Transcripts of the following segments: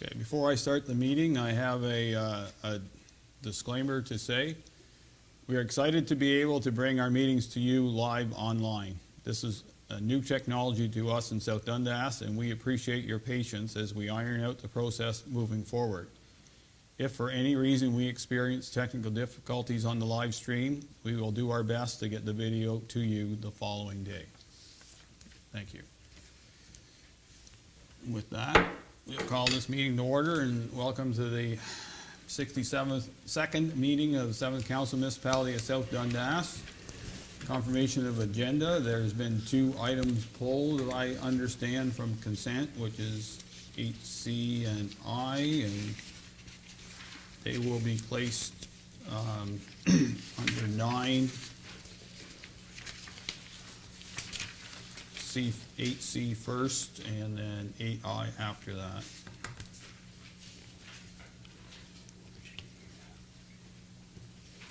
Okay, before I start the meeting, I have a disclaimer to say. We are excited to be able to bring our meetings to you live online. This is a new technology to us in South Dundas, and we appreciate your patience as we iron out the process moving forward. If for any reason we experience technical difficulties on the live stream, we will do our best to get the video to you the following day. Thank you. With that, we'll call this meeting to order and welcome to the 67th second meeting of the 7th Council Municipality of South Dundas. Confirmation of agenda. There's been 2 items pulled, I understand, from consent, which is 8C and I, and they will be placed under 8C first, and then 8I after that.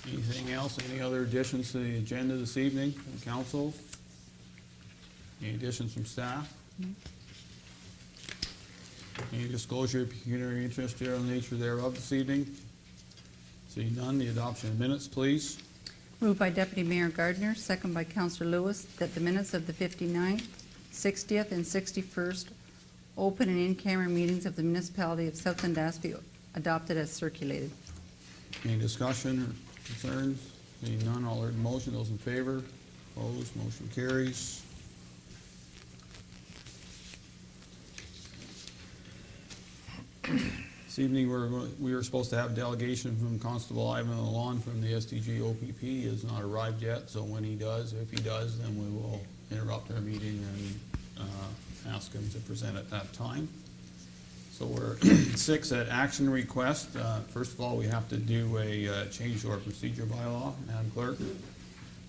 Anything else? Any other additions to the agenda this evening from council? Any additions from staff? Any disclosure of pecuniary interest, general nature thereof this evening? Seeing none, the adoption of minutes, please. Moved by Deputy Mayor Gardner, second by Councillor Lewis, that the minutes of the 59th, 60th, and 61st open and in-camera meetings of the municipality of South Dundas be adopted as circulated. Any discussion or concerns? Seeing none, all heard the motion. Those in favor? Opposed? Motion carries. This evening, we were supposed to have a delegation from Constable Ivan Lalonde from the SDG OPP. He has not arrived yet, so when he does, if he does, then we will interrupt our meeting and ask him to present at that time. So we're 6 at action request. First of all, we have to do a change to our procedure bylaw. Madam Clerk.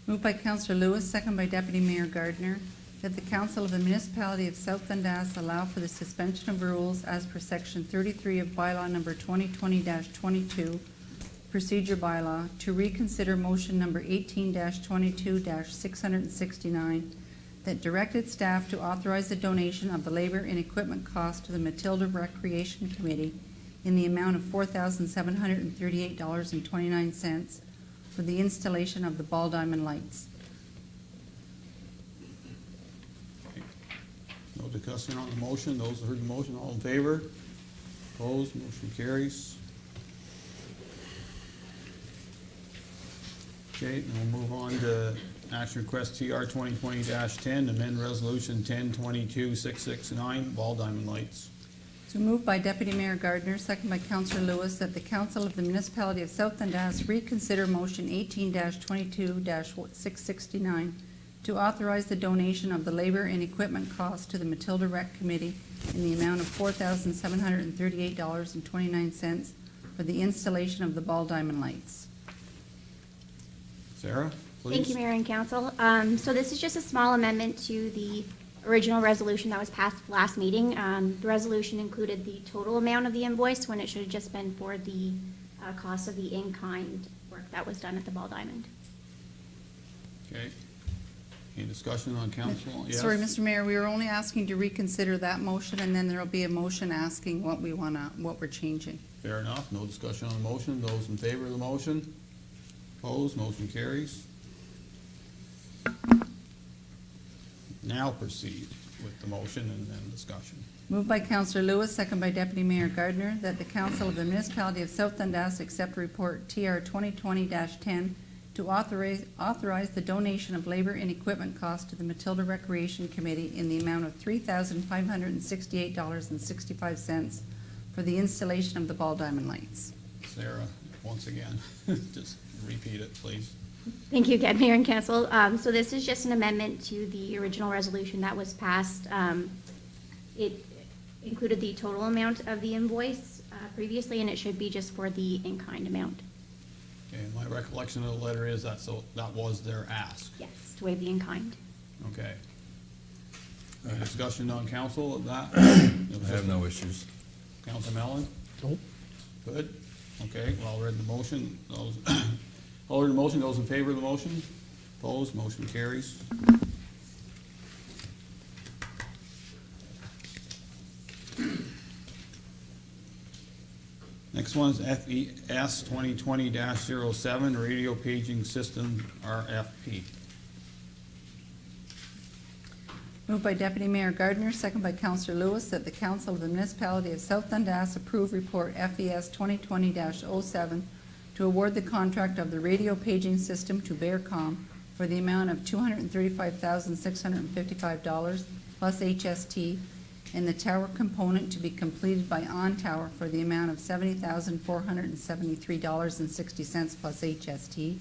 Moved by Councillor Lewis, second by Deputy Mayor Gardner, that the Council of the Municipality of South Dundas allow for the suspension of rules as per Section 33 of Bylaw Number 2020-22, Procedure Bylaw, to reconsider motion number 18-22-669 that directed staff to authorize the donation of the labor and equipment cost to the Matilda Recreation Committee in the amount of $4,738.29 for the installation of the ball diamond lights. No discussion on the motion. Those who heard the motion, all in favor? Opposed? Motion carries. Okay, and we'll move on to action request TR 2020-10, amend resolution 10-22-669, ball diamond lights. So moved by Deputy Mayor Gardner, second by Councillor Lewis, that the Council of the Municipality of South Dundas reconsider motion 18-22-669 to authorize the donation of the labor and equipment cost to the Matilda Rec Committee in the amount of $4,738.29 for the installation of the ball diamond lights. Sarah, please. Thank you, Mayor and Council. So this is just a small amendment to the original resolution that was passed last meeting. The resolution included the total amount of the invoice when it should have just been for the cost of the in-kind work that was done at the ball diamond. Okay. Any discussion on council? Yes. Sorry, Mr. Mayor, we were only asking to reconsider that motion, and then there'll be a motion asking what we're changing. Fair enough. No discussion on the motion. Those in favor of the motion? Opposed? Motion carries. Now proceed with the motion and then discussion. Moved by Councillor Lewis, second by Deputy Mayor Gardner, that the Council of the Municipality of South Dundas accept report TR 2020-10 to authorize the donation of labor and equipment costs to the Matilda Recreation Committee in the amount of $3,568.65 for the installation of the ball diamond lights. Sarah, once again, just repeat it, please. Thank you again, Mayor and Council. So this is just an amendment to the original resolution that was passed. It included the total amount of the invoice previously, and it should be just for the in-kind amount. Okay, my recollection of the letter is that that was their ask. Yes, to waive the in-kind. Okay. Any discussion on council of that? I have no issues. Councilor Mellon? Nope. Good. Okay, well, I'll read the motion. All heard the motion. Those in favor of the motion? Opposed? Motion carries. Next one is FES 2020-07, Radio Paging System RFP. Moved by Deputy Mayor Gardner, second by Councillor Lewis, that the Council of the Municipality of South Dundas approve report FES 2020-07 to award the contract of the radio paging system to Bearcom for the amount of $235,655 plus HST, and the tower component to be completed by On Tower for the amount of $70,473.60 plus HST,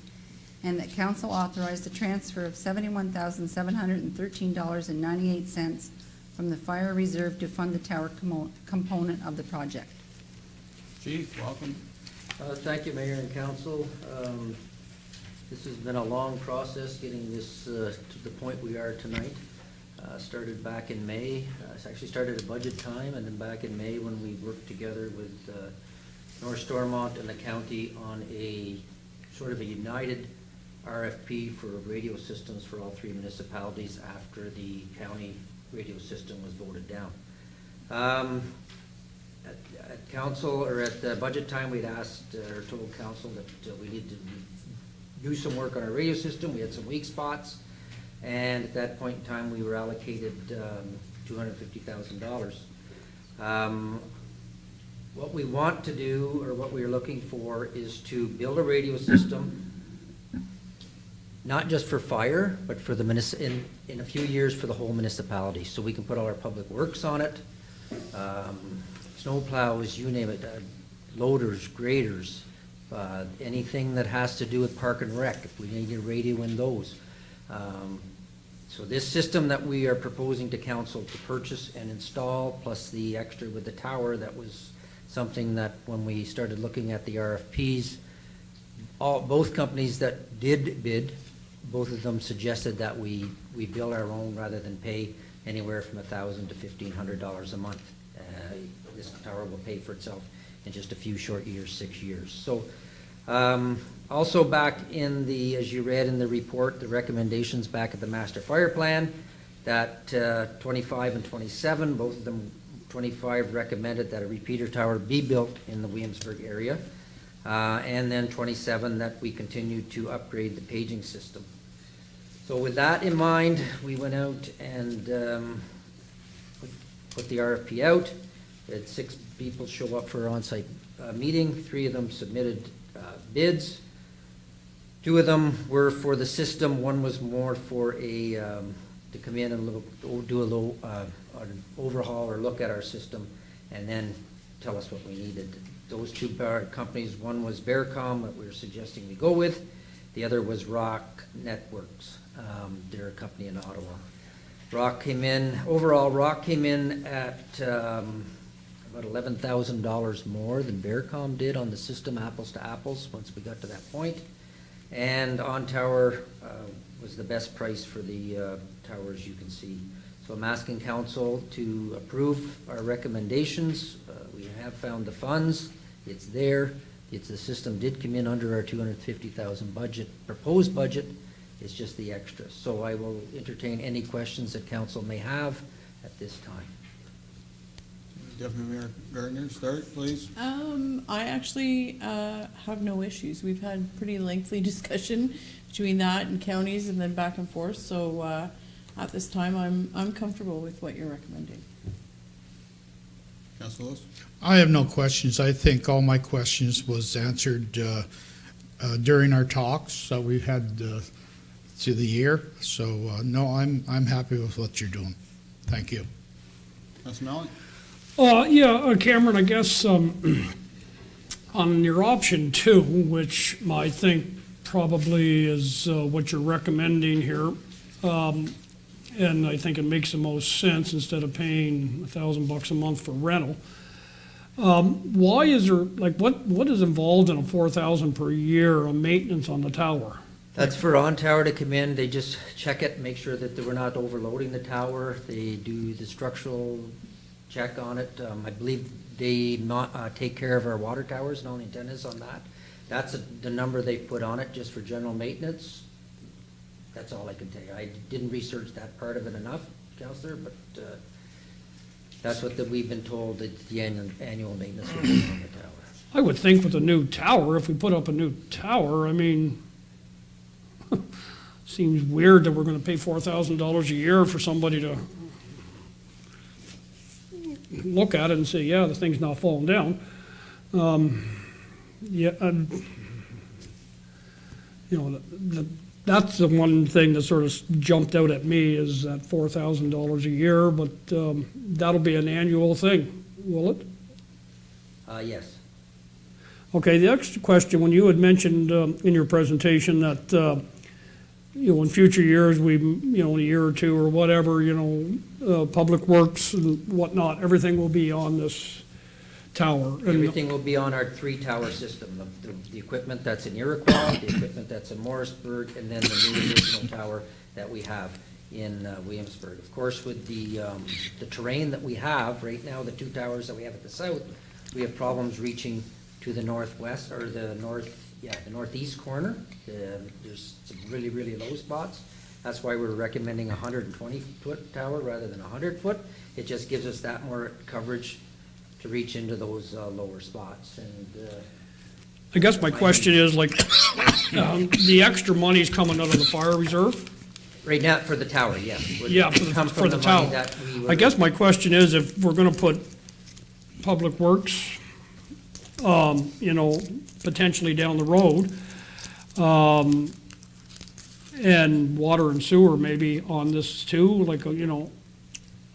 and that council authorize the transfer of $71,713.98 from the fire reserve to fund the tower component of the project. Chief, welcome. Thank you, Mayor and Council. This has been a long process getting this to the point we are tonight. Started back in May. It's actually started at budget time, and then back in May when we worked together with North Stormont and the county on a sort of a united RFP for radio systems for all three municipalities after the county radio system was voted down. At council, or at the budget time, we'd asked, or told council that we needed to do some work on our radio system. We had some weak spots, and at that point in time, we were allocated $250,000. What we want to do, or what we are looking for, is to build a radio system, not just for fire, but for the in a few years for the whole municipality, so we can put all our public works on it, snow plows, you name it, loaders, graders, anything that has to do with park and rec, if we need a radio in those. So this system that we are proposing to council to purchase and install, plus the extra with the tower, that was something that when we started looking at the RFPs, both companies that did bid, both of them suggested that we build our own rather than pay anywhere from $1,000 to $1,500 a month. This tower will pay for itself in just a few short years, 6 years. So also back in the, as you read in the report, the recommendations back at the master fire plan, that 25 and 27, both of them, 25 recommended that a repeater tower be built in the Williamsburg area. And then 27, that we continue to upgrade the paging system. So with that in mind, we went out and put the RFP out. We had 6 people show up for our on-site meeting. 3 of them submitted bids. 2 of them were for the system. 1 was more for a to come in and do a little overhaul or look at our system, and then tell us what we needed. Those 2 companies, one was Bearcom, that we were suggesting we go with. The other was Rock Networks. They're a company in Ottawa. Rock came in at about $11,000 more than Bearcom did on the system, apples to apples, once we got to that point. And On Tower was the best price for the towers you can see. So I'm asking council to approve our recommendations. We have found the funds. It's there. The system did come in under our $250,000 budget, proposed budget. It's just the extra. So I will entertain any questions that council may have at this time. Deputy Mayor Gardner, start, please. I actually have no issues. We've had pretty lengthy discussion between that and counties and then back and forth. So at this time, I'm comfortable with what you're recommending. Councilor Lewis? I have no questions. I think all my questions was answered during our talks that we've had through the year. So no, I'm happy with what you're doing. Thank you. Councilor Malley? Cameron, I guess on your option 2, which I think probably is what you're recommending here, and I think it makes the most sense instead of paying $1,000 a month for rental. Why is there, what is involved in a $4,000 per year of maintenance on the tower? That's for On Tower to come in. They just check it, make sure that we're not overloading the tower. They do the structural check on it. I believe they take care of our water towers, no antennas on that. That's the number they put on it just for general maintenance. That's all I can tell you. I didn't research that part of it enough, Councillor, but that's what we've been told that the annual maintenance will be on the tower. I would think with a new tower, if we put up a new tower, I mean, seems weird that we're gonna pay $4,000 a year for somebody to look at it and say, yeah, the thing's not falling down. Yeah, you know, that's the one thing that sort of jumped out at me is that $4,000 a year, but that'll be an annual thing, will it? Yes. Okay, the next question, when you had mentioned in your presentation that, you know, in future years, we, you know, in a year or two or whatever, you know, Public Works and whatnot, everything will be on this tower. And- Everything will be on our 3-tower system, the equipment that's in Iroquois, the equipment that's in Morrisburg, and then the new original tower that we have in Williamsburg. Of course, with the terrain that we have, right now, the 2 towers that we have at the south, we have problems reaching to the northwest, or the northeast corner. There's some really, really low spots. That's why we're recommending a 120-foot tower rather than a 100-foot. It just gives us that more coverage to reach into those lower spots. And I guess my question is like, the extra money's coming out of the fire reserve? right now, for the tower, yes. Would Yeah, come for from the money tower. that we were- I guess my question is if we're gonna put Public Works, you know, potentially down the road, and water and sewer maybe on this too, like, you know,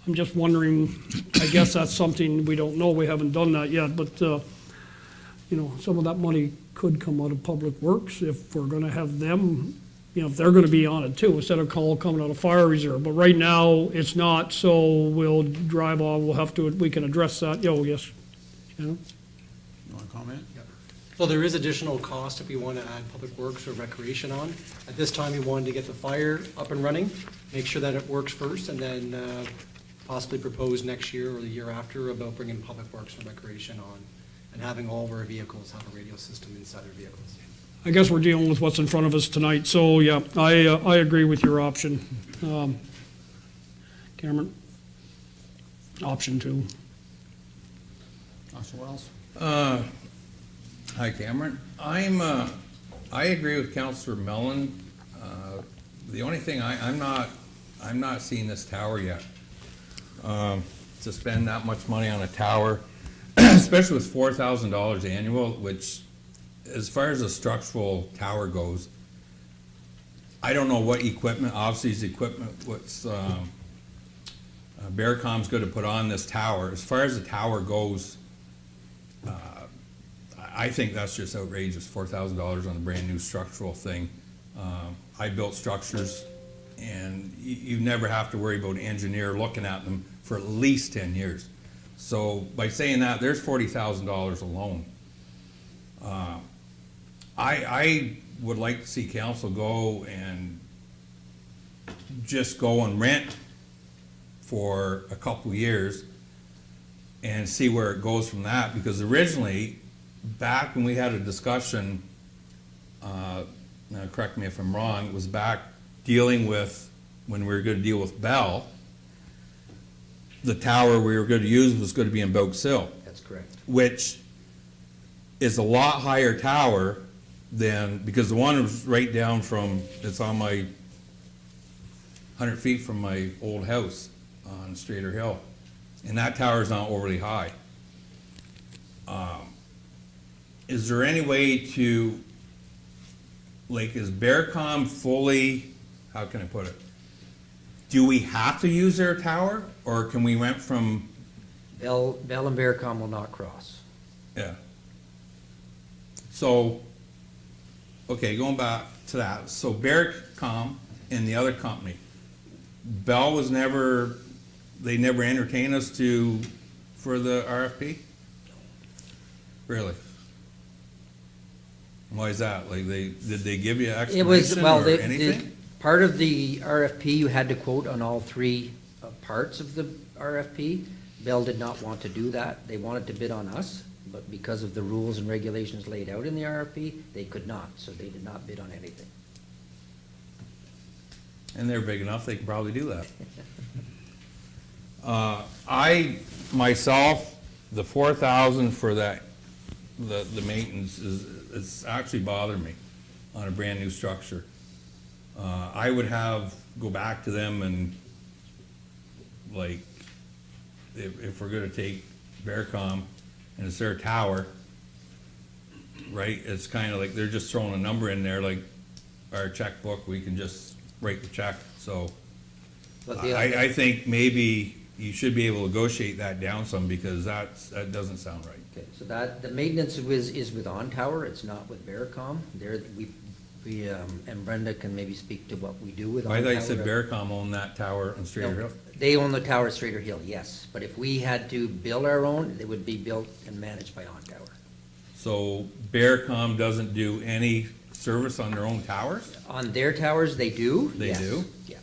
I'm just wondering, I guess that's something we don't know, we haven't done that yet, but, you know, some of that money could come out of Public Works if we're gonna have them, you know, if they're gonna be on it too, instead of all coming out of fire reserve. But right now, it's not, so we'll drive on, we'll have to, we can address that. Oh, yes. You know? You want to comment? So there is additional cost if we want to add public works or recreation on. At this time, we wanted to get the fire up and running, make sure that it works first, and then possibly propose next year or the year after about bringing public works and recreation on, and having all of our vehicles have a radio system inside their vehicles. I guess we're dealing with what's in front of us tonight, so, yeah, I agree with your option. Cameron? Option 2. Councilor Wells? Hi, Cameron. I agree with Councillor Mellon. The only thing, I'm not seeing this tower yet. To spend that much money on a tower, especially with $4,000 annual, which, as far as a structural tower goes, I don't know what equipment, obviously it's equipment, what's, Bearcom's going to put on this tower. As far as the tower goes, I think that's just outrageous, $4,000 on a brand-new structural thing. I built structures, and you never have to worry about an engineer looking at them for at least 10 years. So by saying that, there's $40,000 alone. I would like to see council go and just go and rent for a couple years and see where it goes from that, because originally, back when we had a discussion, now correct me if I'm wrong, it was back dealing with, when we were gonna deal with Bell, the tower we were gonna use was gonna be in Bogue Sill, That's correct. which is a lot higher tower than, because the one was right down from, it's on my 100 feet from my old house on Strader Hill. And that tower is not overly high. Is there any way to, like, is Bearcom fully, how can I put it? Do we have to use their tower, or can we rent from, Bell and Bearcom will not cross. yeah. So, okay, going back to that, so Bearcom and the other company, Bell was never, they never entertained us for the RFP? Really? Why is that? Like, did they give you It was, explanation well, or anything? part of the RFP, you had to quote on all 3 parts of the RFP. Bell did not want to do that. They wanted to bid on us, but because of the rules and regulations laid out in the RFP, they could not, so they did not bid on anything. And they're big enough, they can probably do that. I, myself, the 4,000 for that the maintenance it's actually bothered me on a brand-new structure. I would go back to them and, like, if we're gonna take Bearcom and it's their tower, right, it's kinda like they're just throwing a number in there, like our checkbook, we can just write the check, so. But I think maybe you should be able to negotiate that down some, because that doesn't sound right. Okay, so that, the maintenance is with On Tower, it's not with Bearcom. There, and Brenda can maybe speak to what we do with On I Tower. thought you said Bearcom owned that tower on Strader No, Hill. They own the tower at Strader Hill, yes, but if we had to build our own, they would be built and managed by On Tower. So Bearcom doesn't do any service on their own towers? On their towers, they do. They yes. do? Yeah.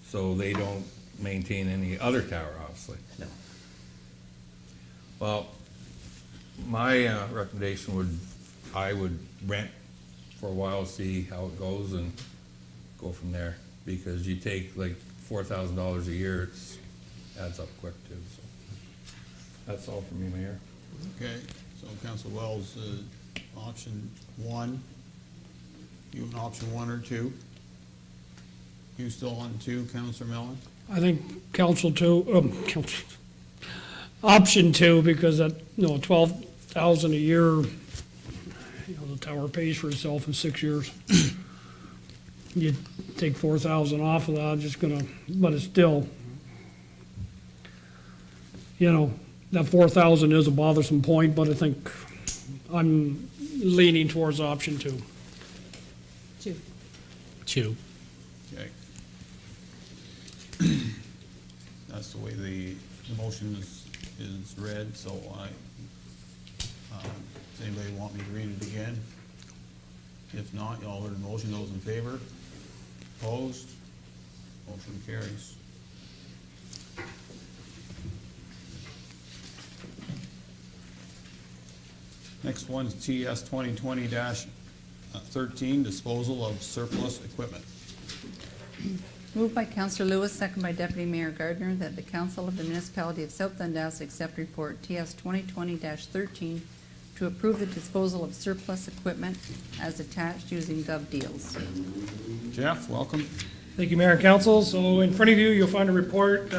So they don't maintain any other tower, obviously. No. Well, my recommendation I would rent for a while, see how it goes and go from there. Because you take like $4,000 a year, adds up quick too, so. That's all from me, Mayor. Okay, so Council Wells, option one, you an option 1 or 2? You still on 2, Councilor Mellon? I think option 2, because that, 12,000 a year, the tower pays for itself in 6 years. You take 4,000 off of that, but it's still, that 4,000 is a bothersome point, but I think I'm leaning towards option 2. 2. Okay. That's the way the motion is read, so does anybody want me to read it again? If not, y'all heard the motion, those in favor? Opposed? Motion carries. Next one is TS 2020-13, disposal of surplus equipment. Moved by Councillor Lewis, second by Deputy Mayor Gardner, that the Council of the Municipality of South Dundas accept report TS 2020-13 to approve the disposal of surplus equipment as attached using Gov Deals. Jeff, welcome. Thank you, Mayor and Council. So in front of you, you'll find a report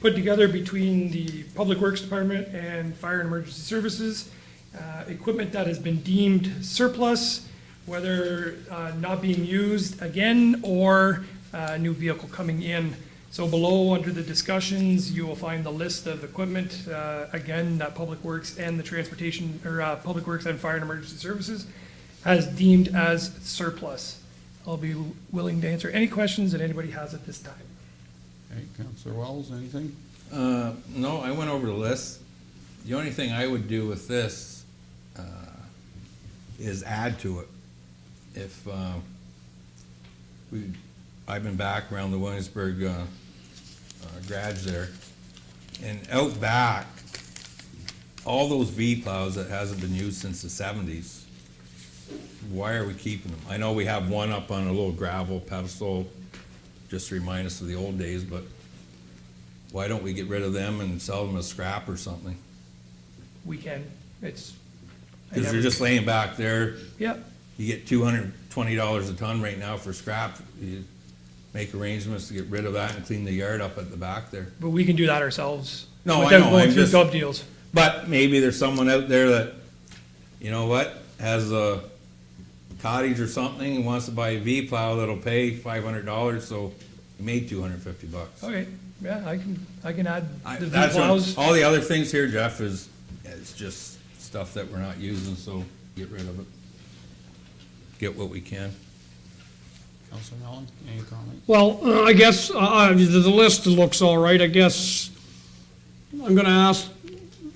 put together between the Public Works Department and Fire and Emergency Services. Equipment that has been deemed surplus, whether not being used again or a new vehicle coming in. So below, under the discussions, you will find the list of equipment, again, that Public Works and the Transportation, or Public Works and Fire and Emergency Services has deemed as surplus. I'll be willing to answer any questions that anybody has at this time. Okay, Councilor Wells, anything? No, I went over the list. The only thing I would do with this is add to it. If I've been back around the Williamsburg garage there, and out back, all those V-plows that hasn't been used since the 70s, why are we keeping them? I know we have one up on a little gravel pedestal, just to remind us of the old days, but why don't we get rid of them and sell them as scrap or something? We can, Because they're just laying back there. Yep, You get $220 a ton right now for scrap. You make arrangements to get rid of that and clean the yard up at the back there. but we can do that ourselves. No, I without know, going I'm through just- Gov Deals. But maybe there's someone out there that, you know what, has a cottage or something and wants to buy a V-plow that'll pay $500, so you made $250. Okay, yeah, I can add the That's what- V-plows. all the other things here, Jeff, is just stuff that we're not using, so get rid of it. Get what we can. Councilor Mellon, any comments? Well, I guess the list looks all right. I guess I'm going to ask,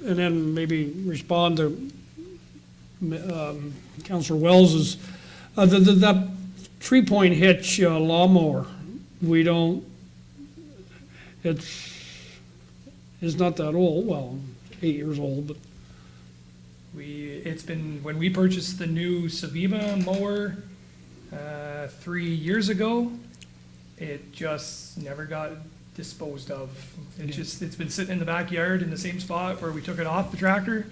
and then maybe respond to Councilor Wells's, that 3-point hitch lawnmower. We don't. It's not that old. Well, 8 years old, but. It's been, when we purchased the new Saviva mower 3 years ago, it just never got disposed of. It's been sitting in the backyard in the same spot where we took it off the tractor.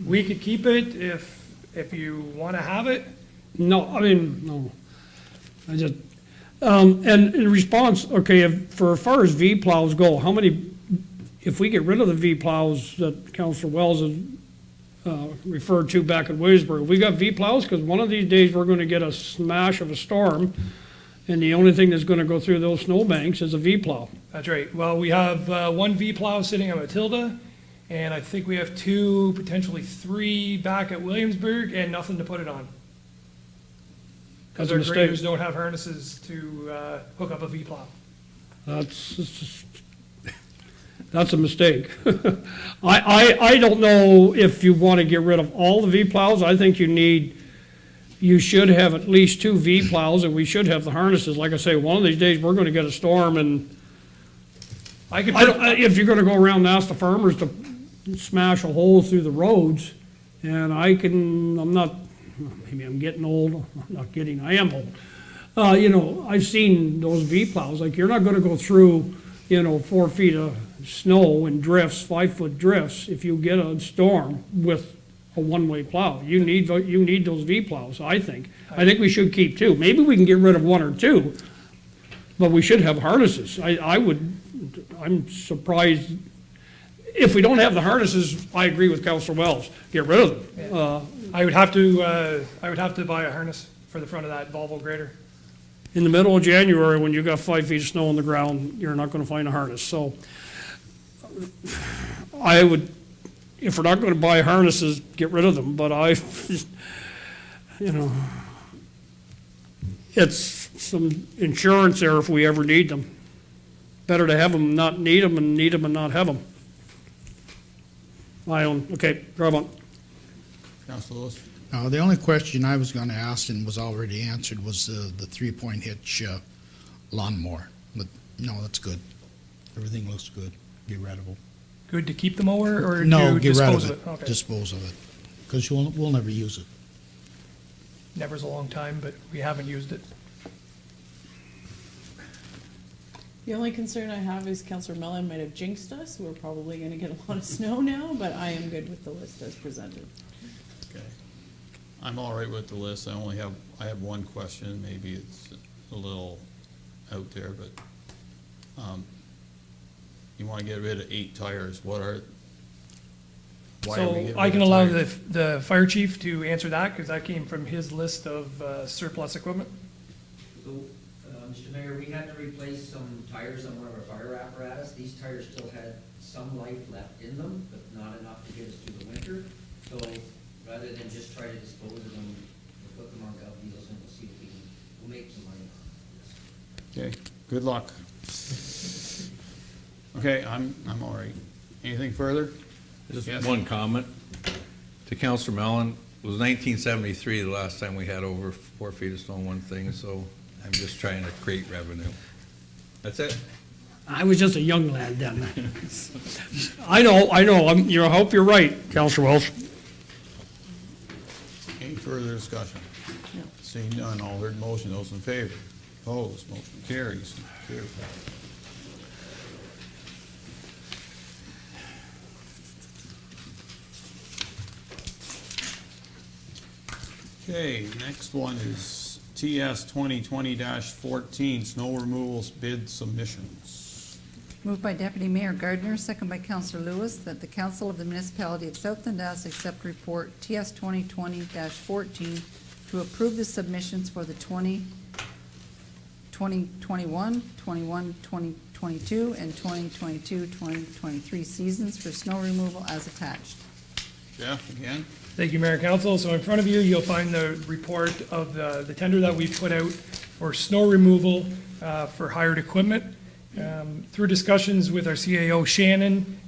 We could keep it if you want to have it. No, I mean, no. I just, and in response, okay, for as far as V plows go, how many, if we get rid of the V plows that Councilor Wells has referred to back at Williamsburg, we got V plows? Because one of these days, we're gonna get a smash of a storm, and the only thing that's gonna go through those snowbanks is a V plow. That's right. Well, we have one V plow sitting at Matilda, and I think we have 2, potentially 3 back at Williamsburg, and nothing to put it on. Because That's a our mistake. graders don't have harnesses to hook up a V plow. That's a mistake. I don't know if you want to get rid of all the V plows. I think you should have at least 2 V plows, and we should have the harnesses. Like I say, one of these days, we're gonna get a storm, and if you're gonna go around and ask the farmers to smash a hole through the roads, and maybe I'm getting old, I'm not kidding, I am old. You know, I've seen those V plows, like, you're not gonna go through, 4 feet of snow and drifts, 5-foot drifts, if you get a storm with a one-way plow. You need those V plows, I think. I think we should keep 2. Maybe we can get rid of 1 or 2, but we should have harnesses. I'm surprised, if we don't have the harnesses, I agree with Councilor Wells, get rid of them. I would have to buy a harness for the front of that Volvo grader. In the middle of January, when you got 5 feet of snow on the ground, you're not gonna find a harness, so I would, if we're not gonna buy harnesses, get rid of them, but it's some insurance there if we ever need them. Better to have them, not need them, and need them and not have them. Okay, drive on. Councilor Lewis? The only question I was gonna ask and was already answered was the 3-point hitch lawnmower. But, no, that's good. Everything looks good. Get rid of them. Good to keep the mower or No, to get rid dispose of of it. it? Okay. Dispose of it. Because we'll never use it. Never's a long time, but we haven't used it. The only concern I have is Councillor Mellon might have jinxed us. We're probably gonna get a lot of snow now, but I am good with the list as presented. Okay. I'm all right with the list. I have one question. Maybe it's a little out there, but, you want to get rid of 8 tires. Why are we So getting I rid can of allow tires? the fire chief to answer that, because that came from his list of surplus equipment. So, Mr. Mayor, we had to replace some tires on one of our fire apparatus. These tires still had some life left in them, but not enough to get us through the winter. So rather than just try to dispose of them, we'll put them on gov deals and we'll see if we'll make some money on this. Okay, good luck. Okay, I'm all right. Anything further? Just Yes. one comment to Councilor Mellon. It was 1973 the last time we had over 4 feet of snow on one thing, so I'm just trying to create revenue. That's it. I was just a young lad then. I know, I hope you're right, Councilor Wells. Any further discussion? Seeing none, all heard motion, those in favor? Opposed, motion carries. Okay, next one is TS 2020-14, snow removals bid submissions. Moved by Deputy Mayor Gardner, second by Councillor Lewis, that the Council of the Municipality of South Dundas accept report TS 2020-14 to approve the submissions for the 2021, 2022, and 2022-2023 seasons for snow removal as attached. Jeff, again? Thank you, Mayor and Council. So in front of you, you'll find the report of the tender that we put out for snow removal for hired equipment. Through discussions with our CAO Shannon,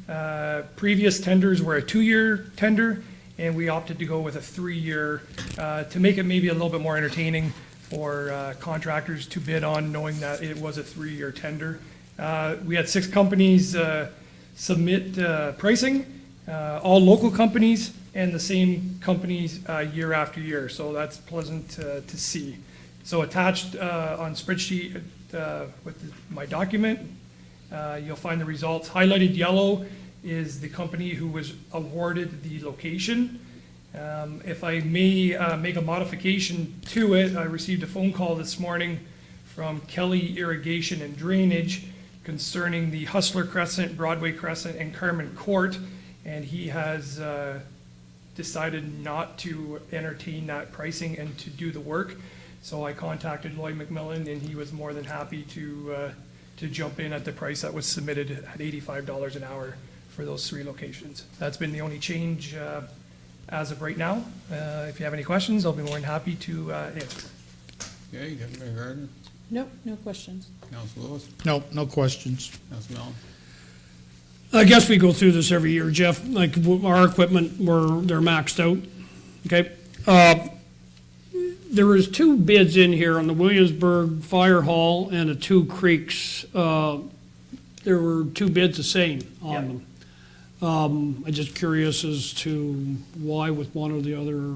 previous tenders were a 2-year tender, and we opted to go with a 3-year to make it maybe a little bit more entertaining for contractors to bid on, knowing that it was a 3-year tender. We had 6 companies submit pricing, all local companies, and the same companies year after year, so that's pleasant to see. So attached on spreadsheet with my document You'll find the results. Highlighted yellow is the company who was awarded the location. If I may make a modification to it, I received a phone call this morning from Kelly Irrigation and Drainage concerning the Hustler Crescent, Broadway Crescent, and Carmen Court, and he has decided not to entertain that pricing and to do the work. So I contacted Lloyd McMillan, and he was more than happy to jump in at the price that was submitted at $85 an hour for those 3 locations. That's been the only change as of right now. If you have any questions, I'll be more than happy to answer. Okay, Deputy Mayor Gardner, Nope, no questions. Council Lewis, No, no questions. Council Mellon. I guess we go through this every year, Jeff, like our equipment, they're maxed out, okay? There was 2 bids in here on the Williamsburg Fire Hall and the 2 Creeks. There were 2 bids the same on them. I'm just curious as to why with one or the other.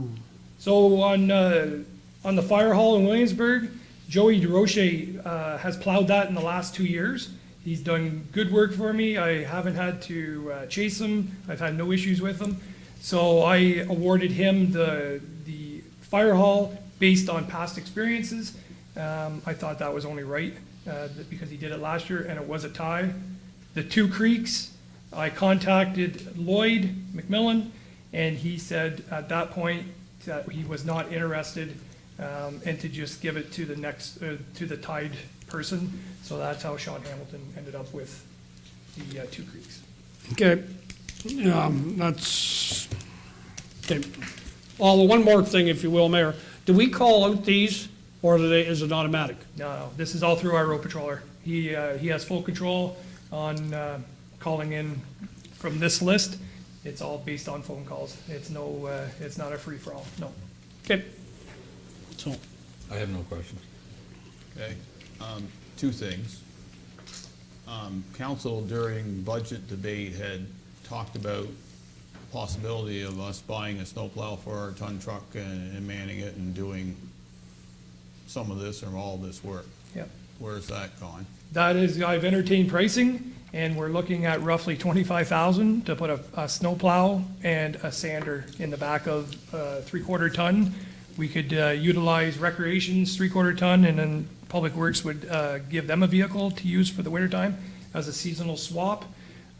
So on the fire hall in Williamsburg, Joey DeRoche has plowed that in the last 2 years. He's done good work for me. I haven't had to chase him. I've had no issues with him. So I awarded him the fire hall based on past experiences. I thought that was only right because he did it last year and it was a tie. The 2 Creeks, I contacted Lloyd McMillan, and he said at that point that he was not interested, and to just give it to the next, to the tied person. So that's how Sean Hamilton ended up with the 2 Creeks. Okay, that's, okay. Oh, one more thing, if you will, Mayor. Do we call out these, or is it automatic? No, this is all through our road patroller. He has full control on calling in from this list. It's all based on phone calls. It's not a free-for-all, no. Okay. So, I have no questions. Okay, 2 things. Council during budget debate had talked about possibility of us buying a snowplow for our ton truck and manning it and doing some of this or all this work. Yep. Where's that gone? That is, I've entertained pricing, and we're looking at roughly $25,000 to put a snowplow and a sander in the back of 3/4 ton. We could utilize Recreation's 3/4 ton, and then Public Works would give them a vehicle to use for the wintertime as a seasonal swap.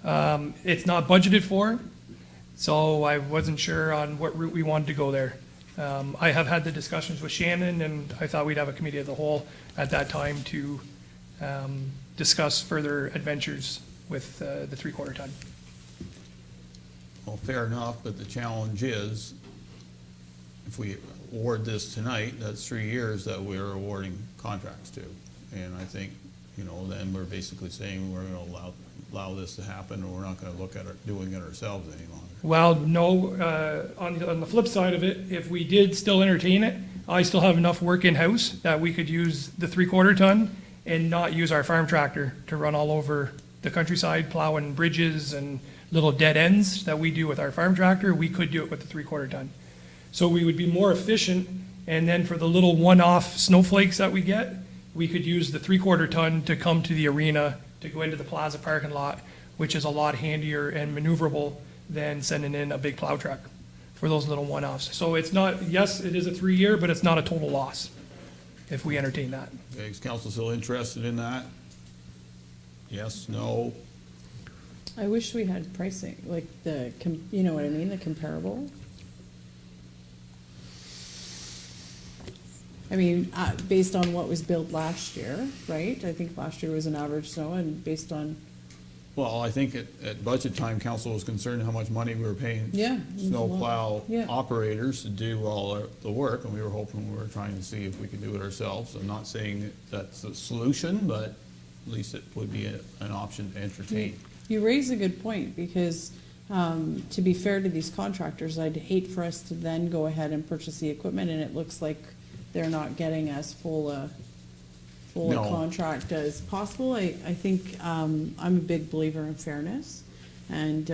It's not budgeted for, so I wasn't sure on what route we wanted to go there. I have had the discussions with Shannon, and I thought we'd have a committee of the whole at that time to discuss further adventures with the 3/4 ton. Well, fair enough, but the challenge is, if we award this tonight, that's 3 years that we're awarding contracts to. And I think, then we're basically saying we're gonna allow this to happen, or we're not gonna look at doing it ourselves any longer. Well, no, on the flip side of it, if we did still entertain it, I still have enough work in-house that we could use the 3/4 ton and not use our farm tractor to run all over the countryside, plowing bridges and little dead ends that we do with our farm tractor. We could do it with the 3/4 ton. So we would be more efficient, and then for the little one-off snowflakes that we get, we could use the 3/4 ton to come to the arena, to go into the plaza parking lot, which is a lot handier and maneuverable than sending in a big plow truck for those little one-offs. So it's not, yes, it is a 3-year, but it's not a total loss if we entertain that. Okay, is council still interested in that? Yes, no? I wish we had pricing, like you know what I mean, the comparable. I mean, based on what was built last year, right? I think last year was an average snow, and based on, Well, I think at budget time, council was concerned how much money we were paying Yeah, it was a lot. snowplow Yeah. operators to do all the work, and we were trying to see if we could do it ourselves. I'm not saying that's the solution, but at least it would be an option to entertain. you raise a good point, because to be fair to these contractors, I'd hate for us to then go ahead and purchase the equipment, and it looks like they're not getting as full a No. contract as possible. I think, I'm a big believer in fairness, and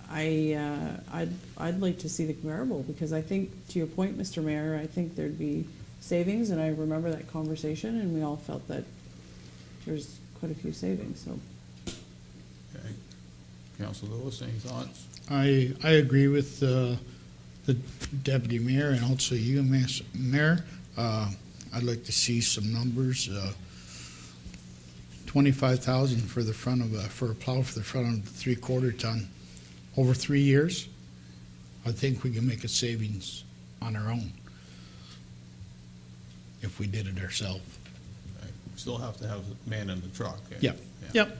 I'd like to see the comparable, because I think, to your point, Mr. Mayor, I think there'd be savings, and I remember that conversation, and we all felt that there's quite a few savings, so. Okay. Councilor Lewis, any thoughts? I agree with the deputy mayor and also you, Mayor. I'd like to see some numbers. 25,000 for the front of for a plow for the front of the 3/4 ton over 3 years. I think we can make a savings on our own if we did it ourselves. Okay. We still have to have a man in the truck. eh? Yep. Yeah. Yep.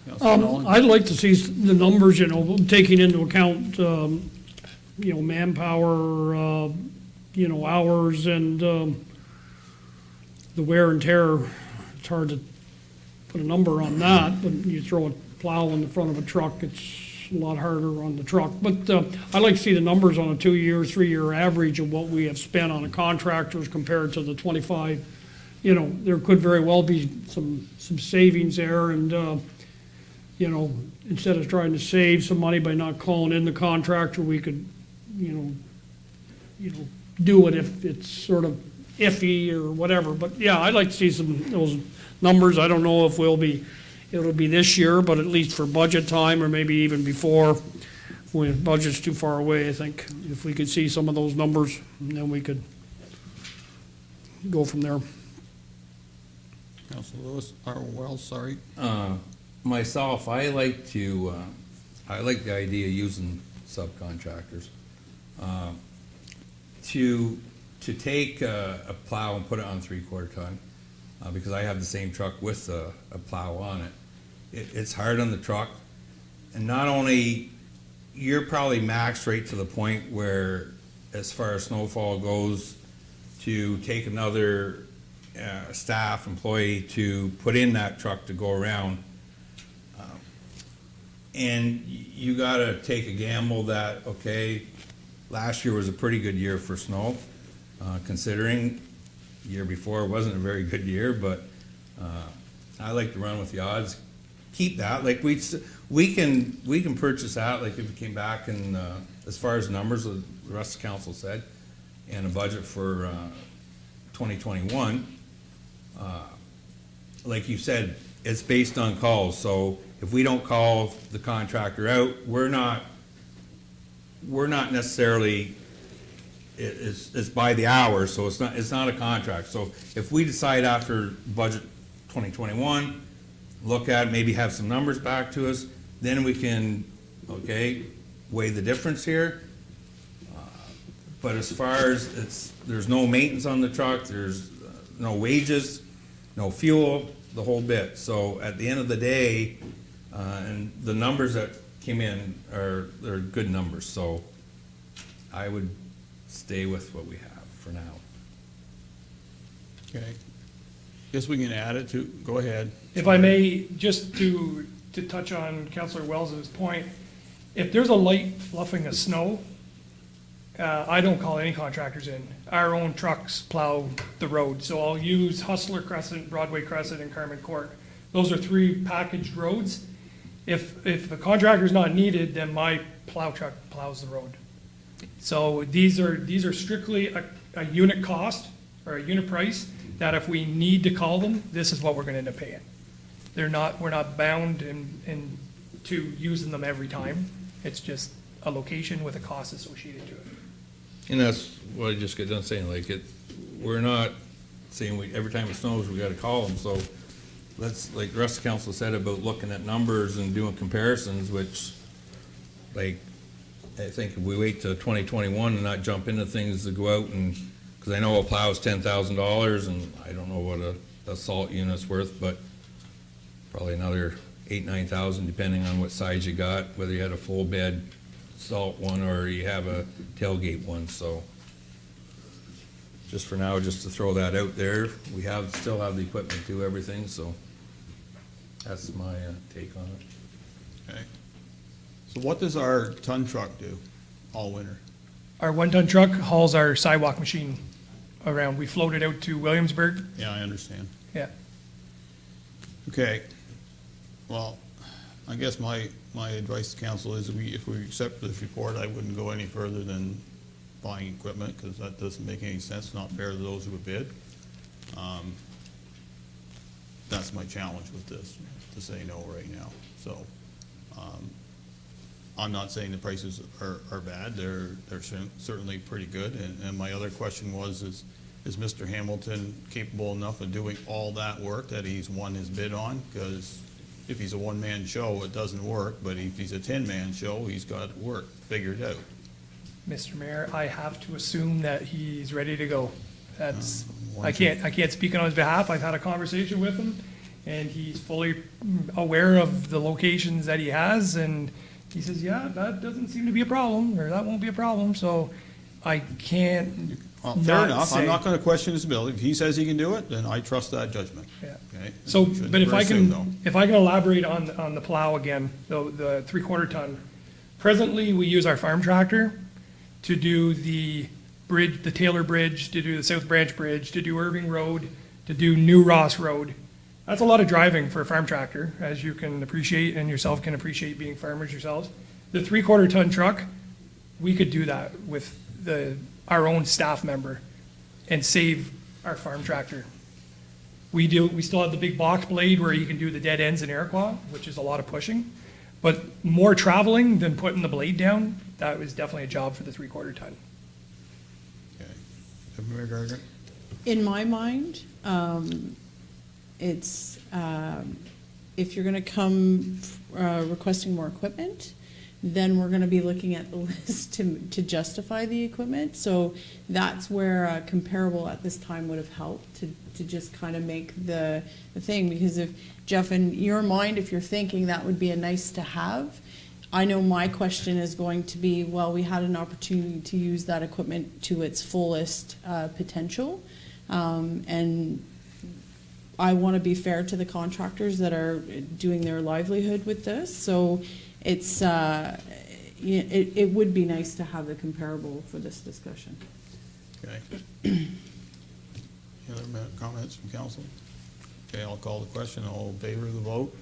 Councilor Nolan? I'd like to see the numbers, taking into account, manpower, hours and, the wear and tear. It's hard to put a number on that, but you throw a plow in the front of a truck, it's a lot harder on the truck. But, I'd like to see the numbers on a 2-year, 3-year average of what we have spent on the contractors compared to the 25. There could very well be some savings there and, instead of trying to save some money by not calling in the contractor, we could, do it if it's sort of iffy or whatever. But yeah, I'd like to see those numbers. I don't know if it'll be this year, but at least for budget time or maybe even before, when budget's too far away, I think. If we could see some of those numbers, then we could go from there. Councilor Lewis, or Wells, sorry. Myself, I like the idea of using subcontractors. To take a plow and put it on 3/4 ton, because I have the same truck with a plow on it. It's hard on the truck, and not only, you're probably maxed right to the point where, as far as snowfall goes, to take another staff employee to put in that truck to go around. And you gotta take a gamble that, okay, last year was a pretty good year for snow, considering the year before wasn't a very good year, but I like to run with the odds. Keep that, like we can purchase that, like if it came back and, as far as numbers, the rest of council said, and a budget for 2021, like you said, it's based on calls, so if we don't call the contractor out, we're not necessarily, it's by the hour, so it's not a contract. So if we decide after budget 2021, look at it, maybe have some numbers back to us, then we can, okay, weigh the difference here. But as far as there's no maintenance on the truck, there's no wages, no fuel, the whole bit. So at the end of the day, and the numbers that came in they're good numbers, so I would stay with what we have for now. Okay. Guess we can add it to, go ahead. If I may, just to touch on Councillor Wells's point, if there's a light fluffing of snow, I don't call any contractors in. Our own trucks plow the road, so I'll use Hustler Crescent, Broadway Crescent, and Carmen Court. Those are 3 packaged roads. If the contractor's not needed, then my plow truck plows the road. So these are strictly a unit cost or a unit price, that if we need to call them, this is what we're gonna end up paying. We're not bound to using them every time. It's just a location with a cost associated to it. And that's what I just got done saying, like we're not saying every time it snows, we gotta call them, so let's, like the rest of council said about looking at numbers and doing comparisons, which, like, I think if we wait till 2021 and not jump into things to go out and, because I know a plow is $10,000 and I don't know what a salt unit's worth, but probably another 8,000-9,000 depending on what size you got, whether you had a full bed salt one or you have a tailgate one, so just for now, just to throw that out there, we still have the equipment to do everything, so that's my take on it. Okay. So what does our ton truck do all winter? Our 1-ton truck hauls our sidewalk machine around. We float it out to Williamsburg. Yeah, I understand. Yeah. Okay. Well, I guess my advice to council is if we accept this report, I wouldn't go any further than buying equipment, because that doesn't make any sense, not fair to those who would bid. that's my challenge with this, to say no right now. So, I'm not saying the prices are bad, they're certainly pretty good. And my other question was, is Mr. Hamilton capable enough of doing all that work that he's won his bid on? Because if he's a one-man show, it doesn't work, but if he's a 10-man show, he's got work figured out. Mr. Mayor, I have to assume that he's ready to go. That's, Why I can't speak on his behalf. I've had a conversation with him, and he's fully aware of the locations that he has, and he says, yeah, that doesn't seem to be a problem, or that won't be a problem, so I can't Well, fair not enough, I'm say- not gonna question his ability. If he says he can do it, then I trust that judgment. Yeah. Okay? So, Should but if never I assume, though. can, if I can elaborate on the plow again, the 3/4 ton. Presently, we use our farm tractor to do the bridge, the Taylor Bridge, to do the South Branch Bridge, to do Irving Road, to do New Ross Road. That's a lot of driving for a farm tractor, as you can appreciate, and yourself can appreciate being farmers yourselves. The 3/4 ton truck, we could do that with our own staff member and save our farm tractor. We still have the big box blade where you can do the dead ends in Iroquois, which is a lot of pushing. But more traveling than putting the blade down, that was definitely a job for the 3/4 ton. Okay. Mayor Gardner? In my mind, it's, if you're gonna come requesting more equipment, then we're gonna be looking at the list to justify the equipment. So that's where a comparable at this time would have helped to just kind of make the thing. Because if, Jeff, in your mind, if you're thinking that would be a nice to have, I know my question is going to be, well, we had an opportunity to use that equipment to its fullest potential. And I want to be fair to the contractors that are doing their livelihood with this. So it's, it would be nice to have the comparable for this discussion. Okay. Any other comments from council? Okay, I'll call the question. All in favor of the vote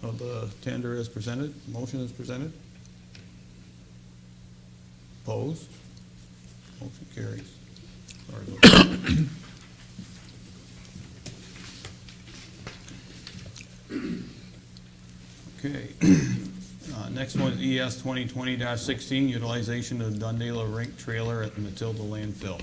of the tender as presented, motion as presented? Opposed? Motion carries. Sorry. Okay. Next one is ES 2020-16, utilization of Dundas Rink trailer at the Matilda landfill.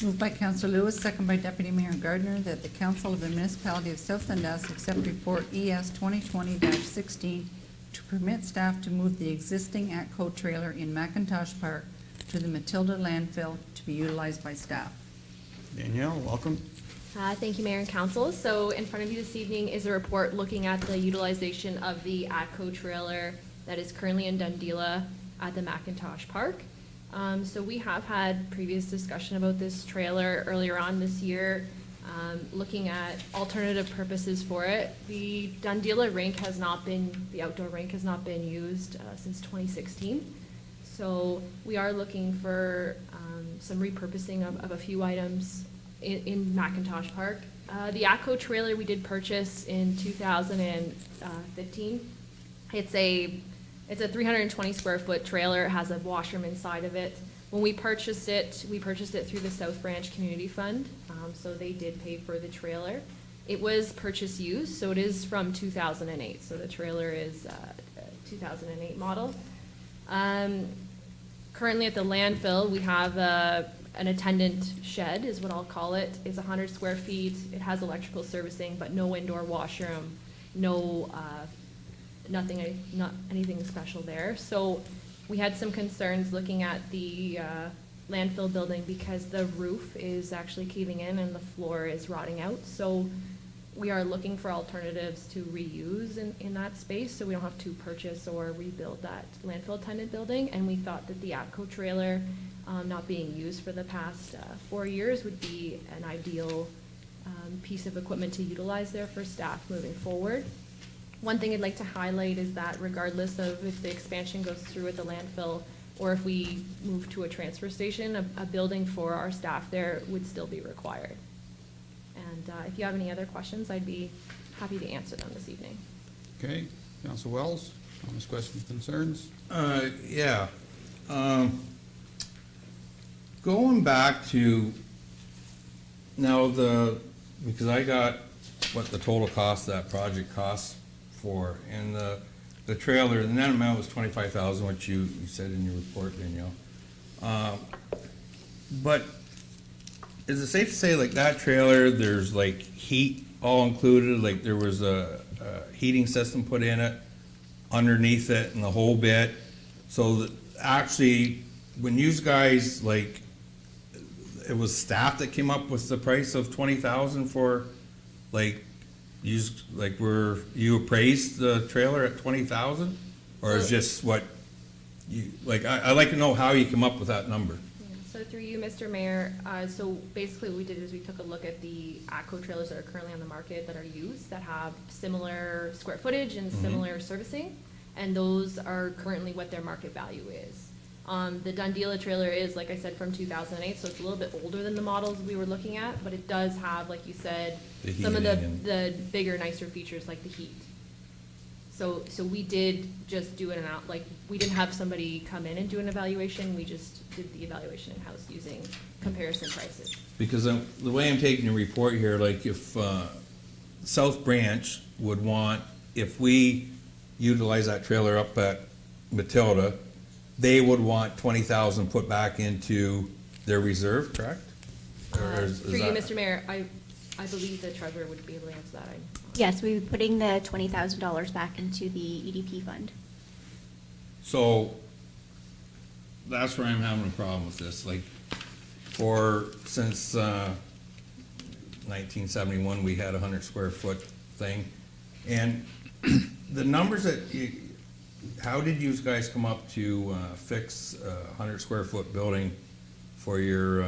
Moved by Counselor Lewis, second by Deputy Mayor Gardner, that the Council of the Municipality of South Dundas accept report ES 2020-16 to permit staff to move the existing ATCO trailer in McIntosh Park to the Matilda landfill to be utilized by staff. Danielle, welcome. Thank you, Mayor and Council. So in front of you this evening is a report looking at the utilization of the ATCO trailer that is currently in Dundela at the McIntosh Park. So we have had previous discussion about this trailer earlier on this year, looking at alternative purposes for it. The Dundela rink has not been, the outdoor rink has not been used since 2016. So we are looking for some repurposing of a few items in McIntosh Park. The ATCO trailer we did purchase in 2015. It's a 320 square foot trailer. It has a washroom inside of it. When we purchased it through the South Branch Community Fund, so they did pay for the trailer. It was purchase used, so it is from 2008. So the trailer is a 2008 model. Currently at the landfill, we have an attendant shed, is what I'll call it. It's 100 square feet. It has electrical servicing, but no indoor washroom, no not anything special there. So we had some concerns looking at the landfill building because the roof is actually caving in and the floor is rotting out. So we are looking for alternatives to reuse in that space, so we don't have to purchase or rebuild that landfill attendant building. And we thought that the ATCO trailer, not being used for the past 4 years, would be an ideal piece of equipment to utilize there for staff moving forward. One thing I'd like to highlight is that regardless of if the expansion goes through at the landfill or if we move to a transfer station, a building for our staff there would still be required. And if you have any other questions, I'd be happy to answer them this evening. Okay, Council Wells, comments, questions, concerns? Yeah. Going back to now because I got what the total cost of that project costs for, and the trailer, the net amount was 25,000, which you said in your report, Danielle. But is it safe to say, like, that trailer, there's like heat all included, like there was a heating system put in it, underneath it and the whole bit? So that actually, when you guys, like, it was staff that came up with the price of 20,000 for, like, you appraised the trailer at 20,000? Or is just what you, like, I'd like to know how you come up with that number. So through you, Mr. Mayor, so basically what we did is we took a look at the ATCO trailers that are currently on the market that are used, that have similar square footage and similar servicing, and those are currently what their market value is. The Dundela trailer is, like I said, from 2008, so it's a little bit older than the models we were looking at, but it does have, like you said, The some of heating and- the bigger, nicer features like the heat. So we did just do it out, like, we didn't have somebody come in and do an evaluation, we just did the evaluation in-house using comparison prices. Because the way I'm taking your report here, like, if South Branch would want, if we utilize that trailer up at Matilda, they would want 20,000 put back into their reserve, correct? Or is Through you, that- Mr. Mayor, I believe the treasurer would be able to answer that. Yes, we'll be putting the $20,000 back into the EDP fund. So, that's where I'm having a problem with this, like, since 1971, we had a 100 square foot thing, and the numbers how did you guys come up to fix a 100 square foot building for your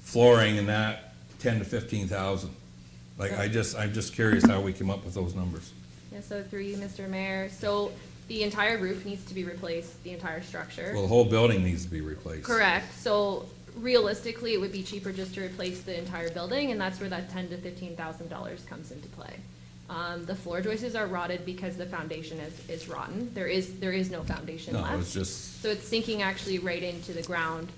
flooring and that 10 to 15,000? Like, I'm just curious how we came up with those numbers. Yeah, so through you, Mr. Mayor, so the entire roof needs to be replaced, the entire structure. Well, the whole building needs to be replaced. Correct, so realistically, it would be cheaper just to replace the entire building, and that's where that $10,000 to $15,000 comes into play. The floor joists are rotted because the foundation is rotten. There is no foundation left. No, it's just, So it's sinking actually right into the ground.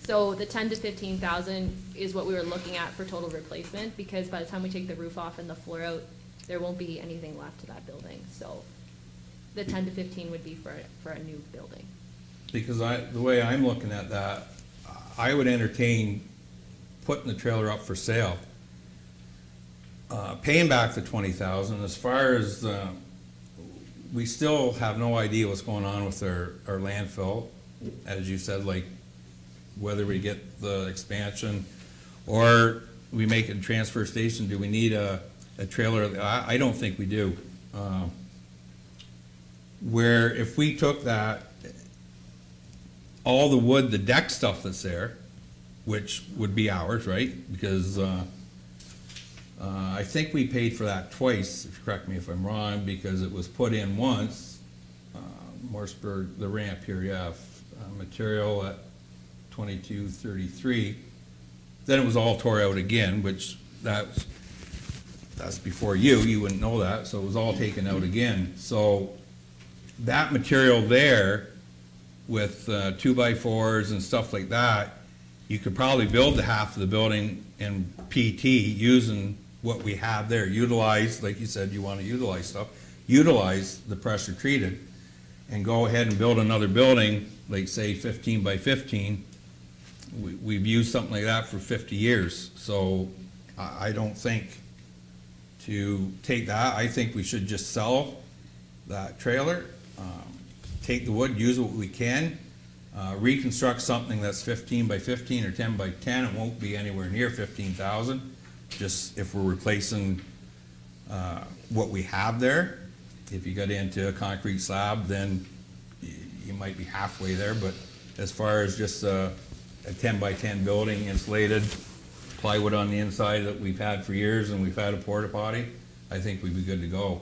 So the 10 to 15,000 is what we were looking at for total replacement, because by the time we take the roof off and the floor out, there won't be anything left to that building. So the 10 to 15 would be for a new building. because the way I'm looking at that, I would entertain putting the trailer up for sale, paying back the 20,000. As far as, we still have no idea what's going on with our landfill, as you said, like, whether we get the expansion or we make a transfer station. Do we need a trailer? I don't think we do. Where if we took that, all the wood, the deck stuff that's there, which would be ours, right? Because I think we paid for that twice, if you correct me if I'm wrong, because it was put in once, Morrisburg, the ramp here, yeah, material at 2233. Then it was all tore out again, which that's before you wouldn't know that, so it was all taken out again. So that material there with 2x4s and stuff like that, you could probably build the half of the building in PT using what we have there. Utilize, like you said, you want to utilize stuff, utilize the pressure treated and go ahead and build another building, like say 15 by 15. We've used something like that for 50 years. So I don't think to take that, I think we should just sell that trailer, take the wood, use what we can, reconstruct something that's 15 by 15 or 10 by 10. It won't be anywhere near 15,000. Just if we're replacing what we have there. If you got into a concrete slab, then you might be halfway there. But as far as just a 10 by 10 building, insulated, plywood on the inside that we've had for years, and we've had a porta potty, I think we'd be good to go.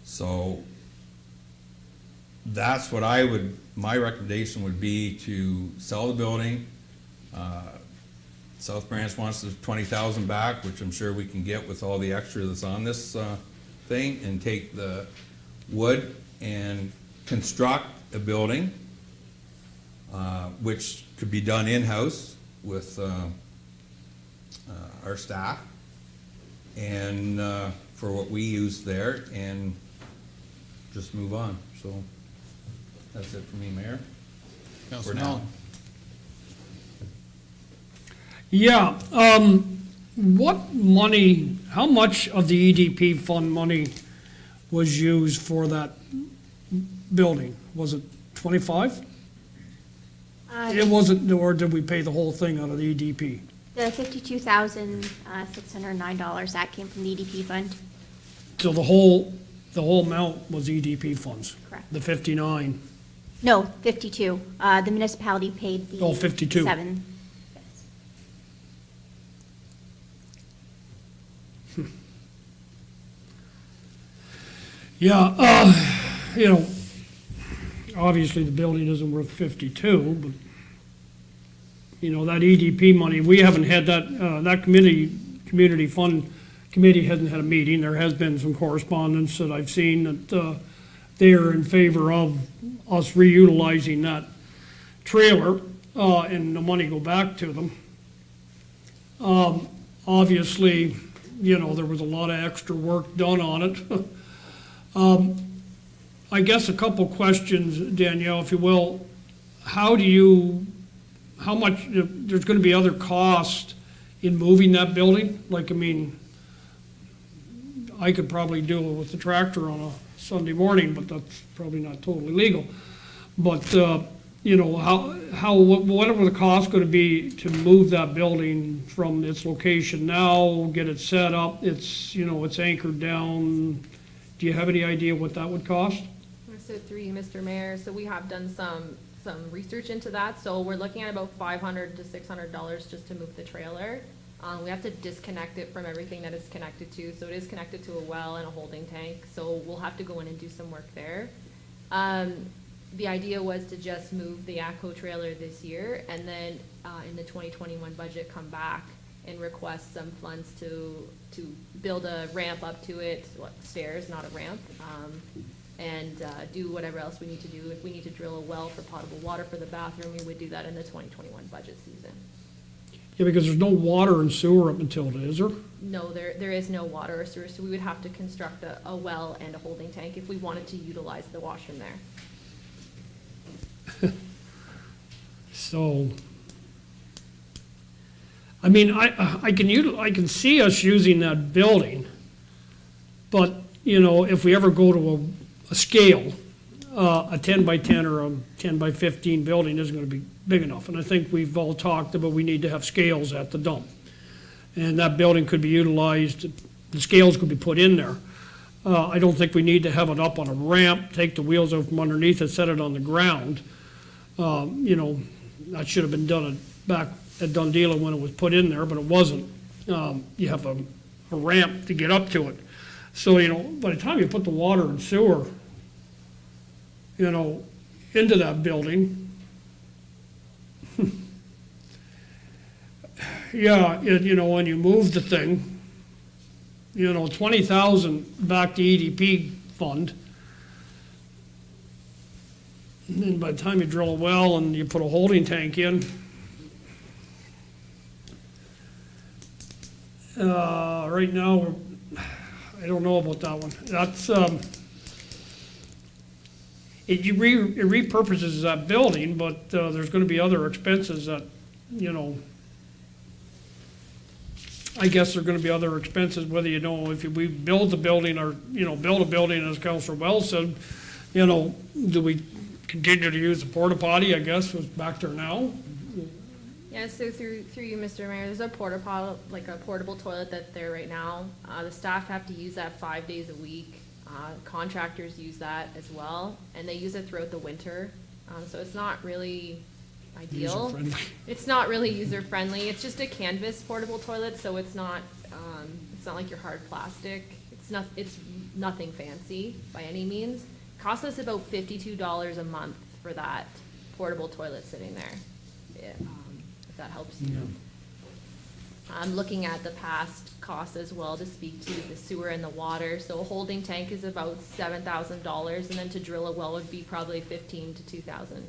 So that's what my recommendation would be, to sell the building. South Branch wants the 20,000 back, which I'm sure we can get with all the extra that's on this thing, and take the wood and construct a building, which could be done in-house with our staff and for what we use there and just move on. So that's it for me, Mayor. Councilor For now. Allen. Yeah, what money, how much of the EDP fund money was used for that building? Was it 25? It wasn't, or did we pay the whole thing out of the EDP? The $52,609, that came from the EDP fund. So the whole amount was EDP funds? Correct. The 59? No, 52. The municipality paid the. Oh, 52. 7. Yeah, you know, obviously the building isn't worth 52, but, you know, that EDP money, we haven't had that, that community fund committee hasn't had a meeting. There has been some correspondence that I've seen that, they are in favor of us reutilizing that trailer, and the money go back to them. Obviously, you know, there was a lot of extra work done on it. I guess a couple questions, Danielle, if you will. How much, there's gonna be other cost in moving that building? Like, I mean, I could probably do it with the tractor on a Sunday morning, but that's probably not totally legal. But, you know, what are the costs gonna be to move that building from its location now, get it set up, it's, you know, it's anchored down? Do you have any idea what that would cost? So through you, Mr. Mayor, so we have done some research into that, so we're looking at about $500 to $600 just to move the trailer. We have to disconnect it from everything that it's connected to, so it is connected to a well and a holding tank, so we'll have to go in and do some work there. The idea was to just move the ACO trailer this year, and then in the 2021 budget, come back and request some funds to build a ramp up to it, stairs, not a ramp, and do whatever else we need to do. If we need to drill a well for potable water for the bathroom, we would do that in the 2021 budget season. Yeah, because there's no water and sewer up Matilda, is there? No, there is no water or sewer, so we would have to construct a well and a holding tank if we wanted to utilize the washroom there. So, I mean, I can see us using that building, but, you know, if we ever go to a scale, a 10 by 10 or a 10 by 15 building isn't gonna be big enough. And I think we've all talked about we need to have scales at the dump. And that building could be utilized, the scales could be put in there. I don't think we need to have it up on a ramp, take the wheels out from underneath and set it on the ground. You know, that should have been done back at Dundee when it was put in there, but it wasn't. You have a ramp to get up to it. So, you know, by the time you put the water and sewer, you know, into that building, yeah, you know, when you move the thing, you know, 20,000 back to EDP fund. And then by the time you drill a well and you put a holding tank in, right now, I don't know about that one. That's, it repurposes that building, but there's gonna be other expenses that, you know, I guess there are gonna be other expenses, whether, you know, if we build the building or, you know, build a building, as Councilor Wells said, you know, do we continue to use the porta potty, I guess, was back there now? Yeah, so through you, Mr. Mayor, there's a like a portable toilet that's there right now. The staff have to use that 5 days a week. Contractors use that as well, and they use it throughout the winter. So it's not really ideal. User-friendly. It's not really user-friendly. It's just a canvas portable toilet, so it's not like your hard plastic. It's nothing fancy by any means. Costs us about $52 a month for that portable toilet sitting there. If that helps you. Yeah. I'm looking at the past costs as well to speak to the sewer and the water. So a holding tank is about $7,000, and then to drill a well would be probably $1,500 to $2,000.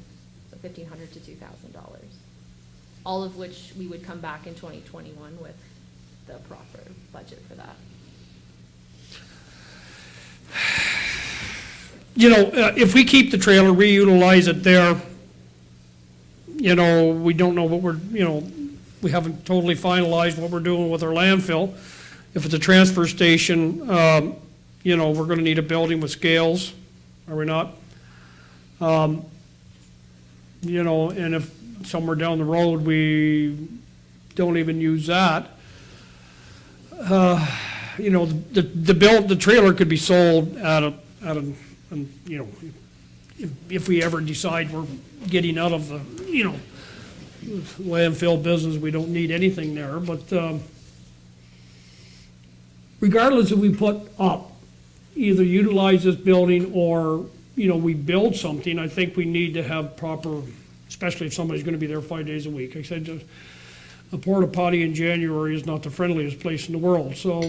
All of which we would come back in 2021 with the proper budget for that. If we keep the trailer, reutilize it there, we don't know what we haven't totally finalized what we're doing with our landfill. If it's a transfer station, we're gonna need a building with scales, are we not? And if somewhere down the road, we don't even use that, the trailer could be sold if we ever decide we're getting out of the, landfill business, we don't need anything there, but, regardless if we put up, either utilize this building or, we build something, I think we need to have proper, especially if somebody's gonna be there 5 days a week. I said, a porta potty in January is not the friendliest place in the world, so,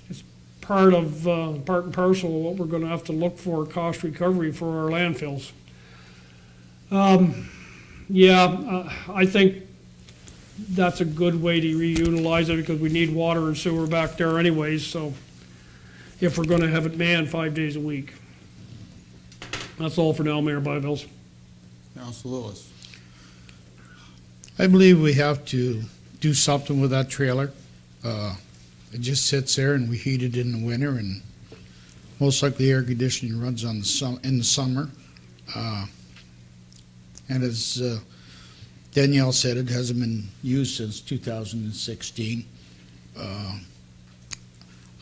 it's part and parcel of what we're gonna have to look for, cost recovery for our landfills. I think that's a good way to reutilize it, because we need water and sewer back there anyways, so if we're gonna have it manned 5 days a week. That's all for now, Mayor Byvells. Council Lewis. I believe we have to do something with that trailer. It just sits there and we heat it in the winter, and most likely air conditioning runs in the summer. And as Danielle said, it hasn't been used since 2016.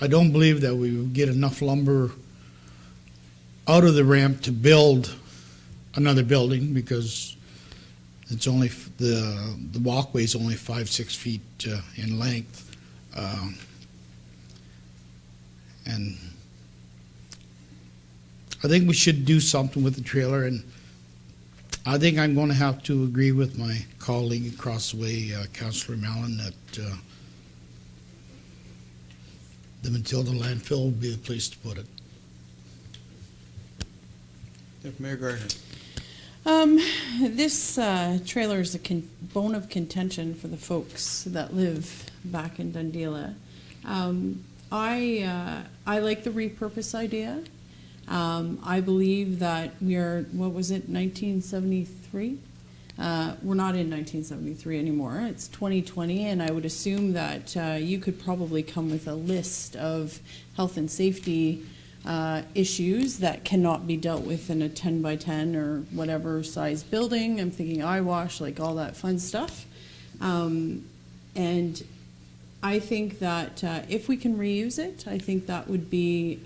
I don't believe that we would get enough lumber out of the ramp to build another building, because it's only, the walkway is only 5-6 feet in length. And I think we should do something with the trailer, and I think I'm going to have to agree with my colleague across the way, Councillor Mallon, that the Matilda landfill would be the place to put it. Mayor Gardner. This trailer is a bone of contention for the folks that live back in Dundela. I like the repurpose idea. I believe that we are, 1973? We're not in 1973 anymore. It's 2020, and I would assume that you could probably come with a list of health and safety issues that cannot be dealt with in a 10 by 10 or whatever size building. I'm thinking eyewash, like all that fun stuff. And I think that if we can reuse it, I think that would be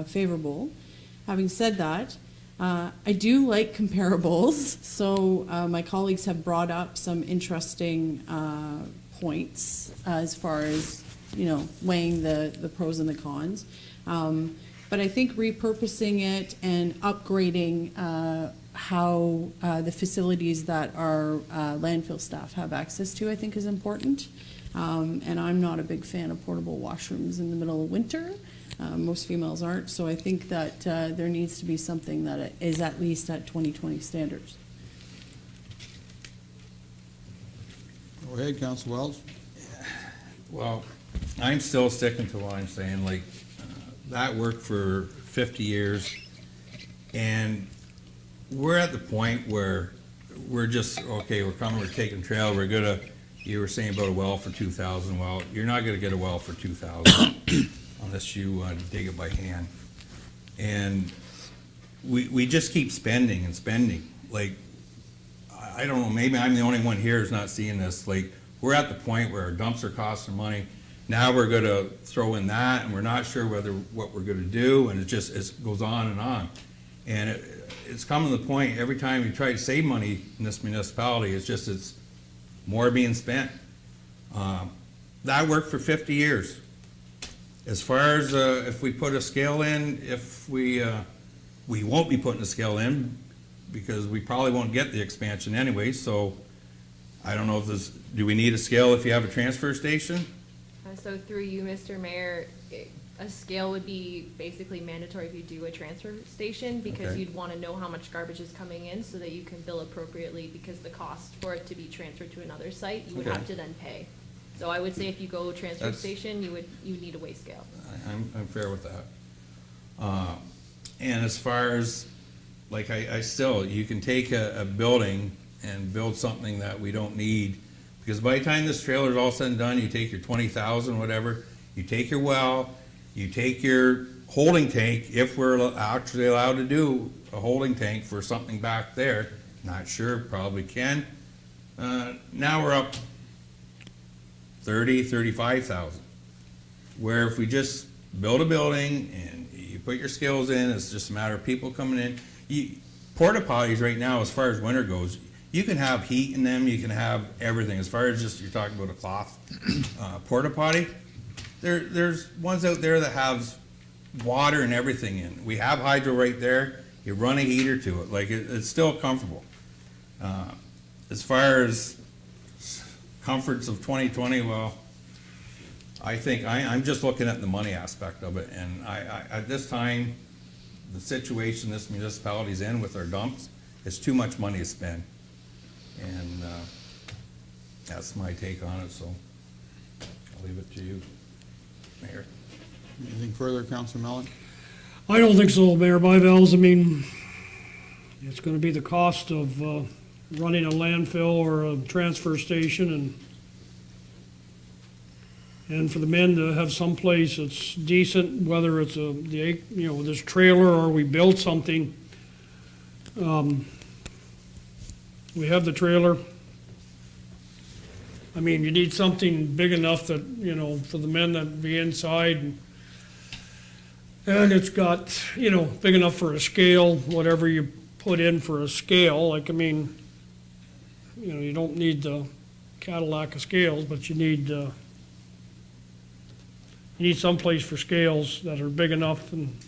favorable. Having said that, I do like comparables, so my colleagues have brought up some interesting points as far as, weighing the pros and the cons. But I think repurposing it and upgrading how the facilities that our landfill staff have access to, I think, is important. And I'm not a big fan of portable washrooms in the middle of winter. Most females aren't, so I think that there needs to be something that is at least at 2020 standards. Go ahead, Council Wells. Well, I'm still sticking to what I'm saying, that worked for 50 years, and we're at the point where we're just, okay, we're taking trail, you were saying about a well for 2,000, well, you're not gonna get a well for 2,000 unless you dig it by hand. And we just keep spending and spending, I don't know, maybe I'm the only one here who's not seeing this, we're at the point where our dumps are costing money. Now we're gonna throw in that, and we're not sure what we're gonna do, and it goes on and on. And it's coming to the point, every time we try to save money in this municipality, it's more being spent. That worked for 50 years. As far as if we put a scale in, we won't be putting a scale in, because we probably won't get the expansion anyway, so I don't know do we need a scale if you have a transfer station? So through you, Mr. Mayor, A scale would be basically mandatory if you do a transfer station, because Okay. you'd want to know how much garbage is coming in so that you can bill appropriately, because the cost for it to be transferred to another site, you would Okay. have to then pay. So I would say if you go transfer That's- station, you would need a weigh scale. I'm fair with that. And as far as, like, I still, you can take a building and build something that we don't need, because by the time this trailer's all said and done, you take your 20,000, whatever, you take your well, you take your holding tank, if we're actually allowed to do a holding tank for something back there, not sure, probably can. Now we're up 35,000. Where if we just build a building and you put your skills in, it's just a matter of people coming in. Porta potties right now, as far as winter goes, you can have heat in them, you can have everything. As far as just, you're talking about a cloth porta potty, there's ones out there that have water and everything in. We have hydro right there. You run a heater to it. Like, it's still comfortable. As far as comforts of 2020, well, I think I'm just looking at the money aspect of it, and I at this time, the situation this municipality's in with our dumps, it's too much money to spend, and that's my take on it. So I'll leave it to you, Mayor. Anything further, Councilor Mellon? I don't think so, Mayor Byvells. I mean, it's gonna be the cost of, running a landfill or a transfer station and for the men to have some place that's decent, whether it's this trailer or we build something. We have the trailer. I mean, you need something big enough that, for the men that be inside and it's got, big enough for a scale, whatever you put in for a scale. Like, I mean, you don't need the Cadillac of scales, but you need some place for scales that are big enough. And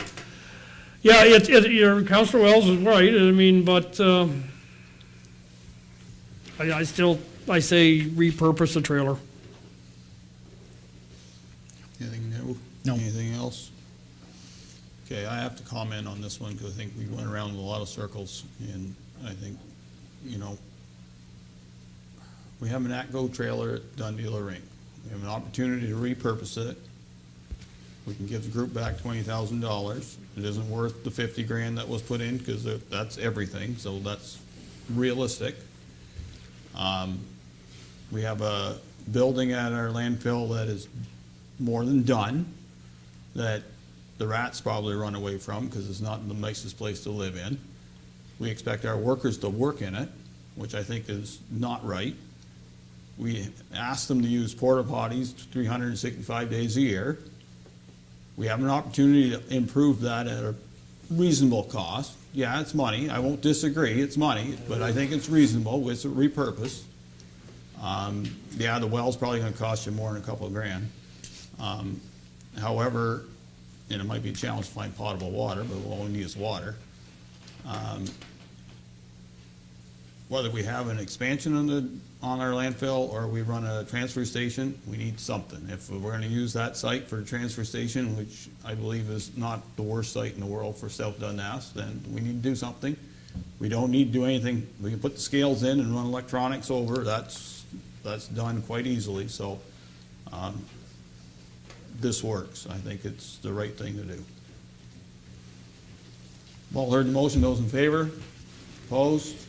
yeah, your Councilor Wells is right. I mean, but I say repurpose the trailer. Anything new? No. Anything else? Okay, I have to comment on this one because I think we went around in a lot of circles, and I think, we have an at-go trailer at Dundas Ring. We have an opportunity to repurpose it. We can give the group back $20,000. It isn't worth the 50 grand that was put in because that's everything, so that's realistic. We have a building at our landfill that is more than done, that the rats probably run away from because it's not the nicest place to live in. We expect our workers to work in it, which I think is not right. We ask them to use porta potties 365 days a year. We have an opportunity to improve that at a reasonable cost. Yeah, it's money. I won't disagree. It's money, but I think it's reasonable with a repurpose. Yeah, the well's probably going to cost you more than a couple of grand. However, and it might be a challenge to find potable water, but all we need is water. Whether we have an expansion on our landfill or we run a transfer station, we need something. If we're going to use that site for a transfer station, which I believe is not the worst site in the world for South Dundas, then we need to do something. We don't need to do anything. We can put the scales in and run electronics over. That's done quite easily. So this works. I think it's the right thing to do. All heard the motion. Those in favor? Opposed?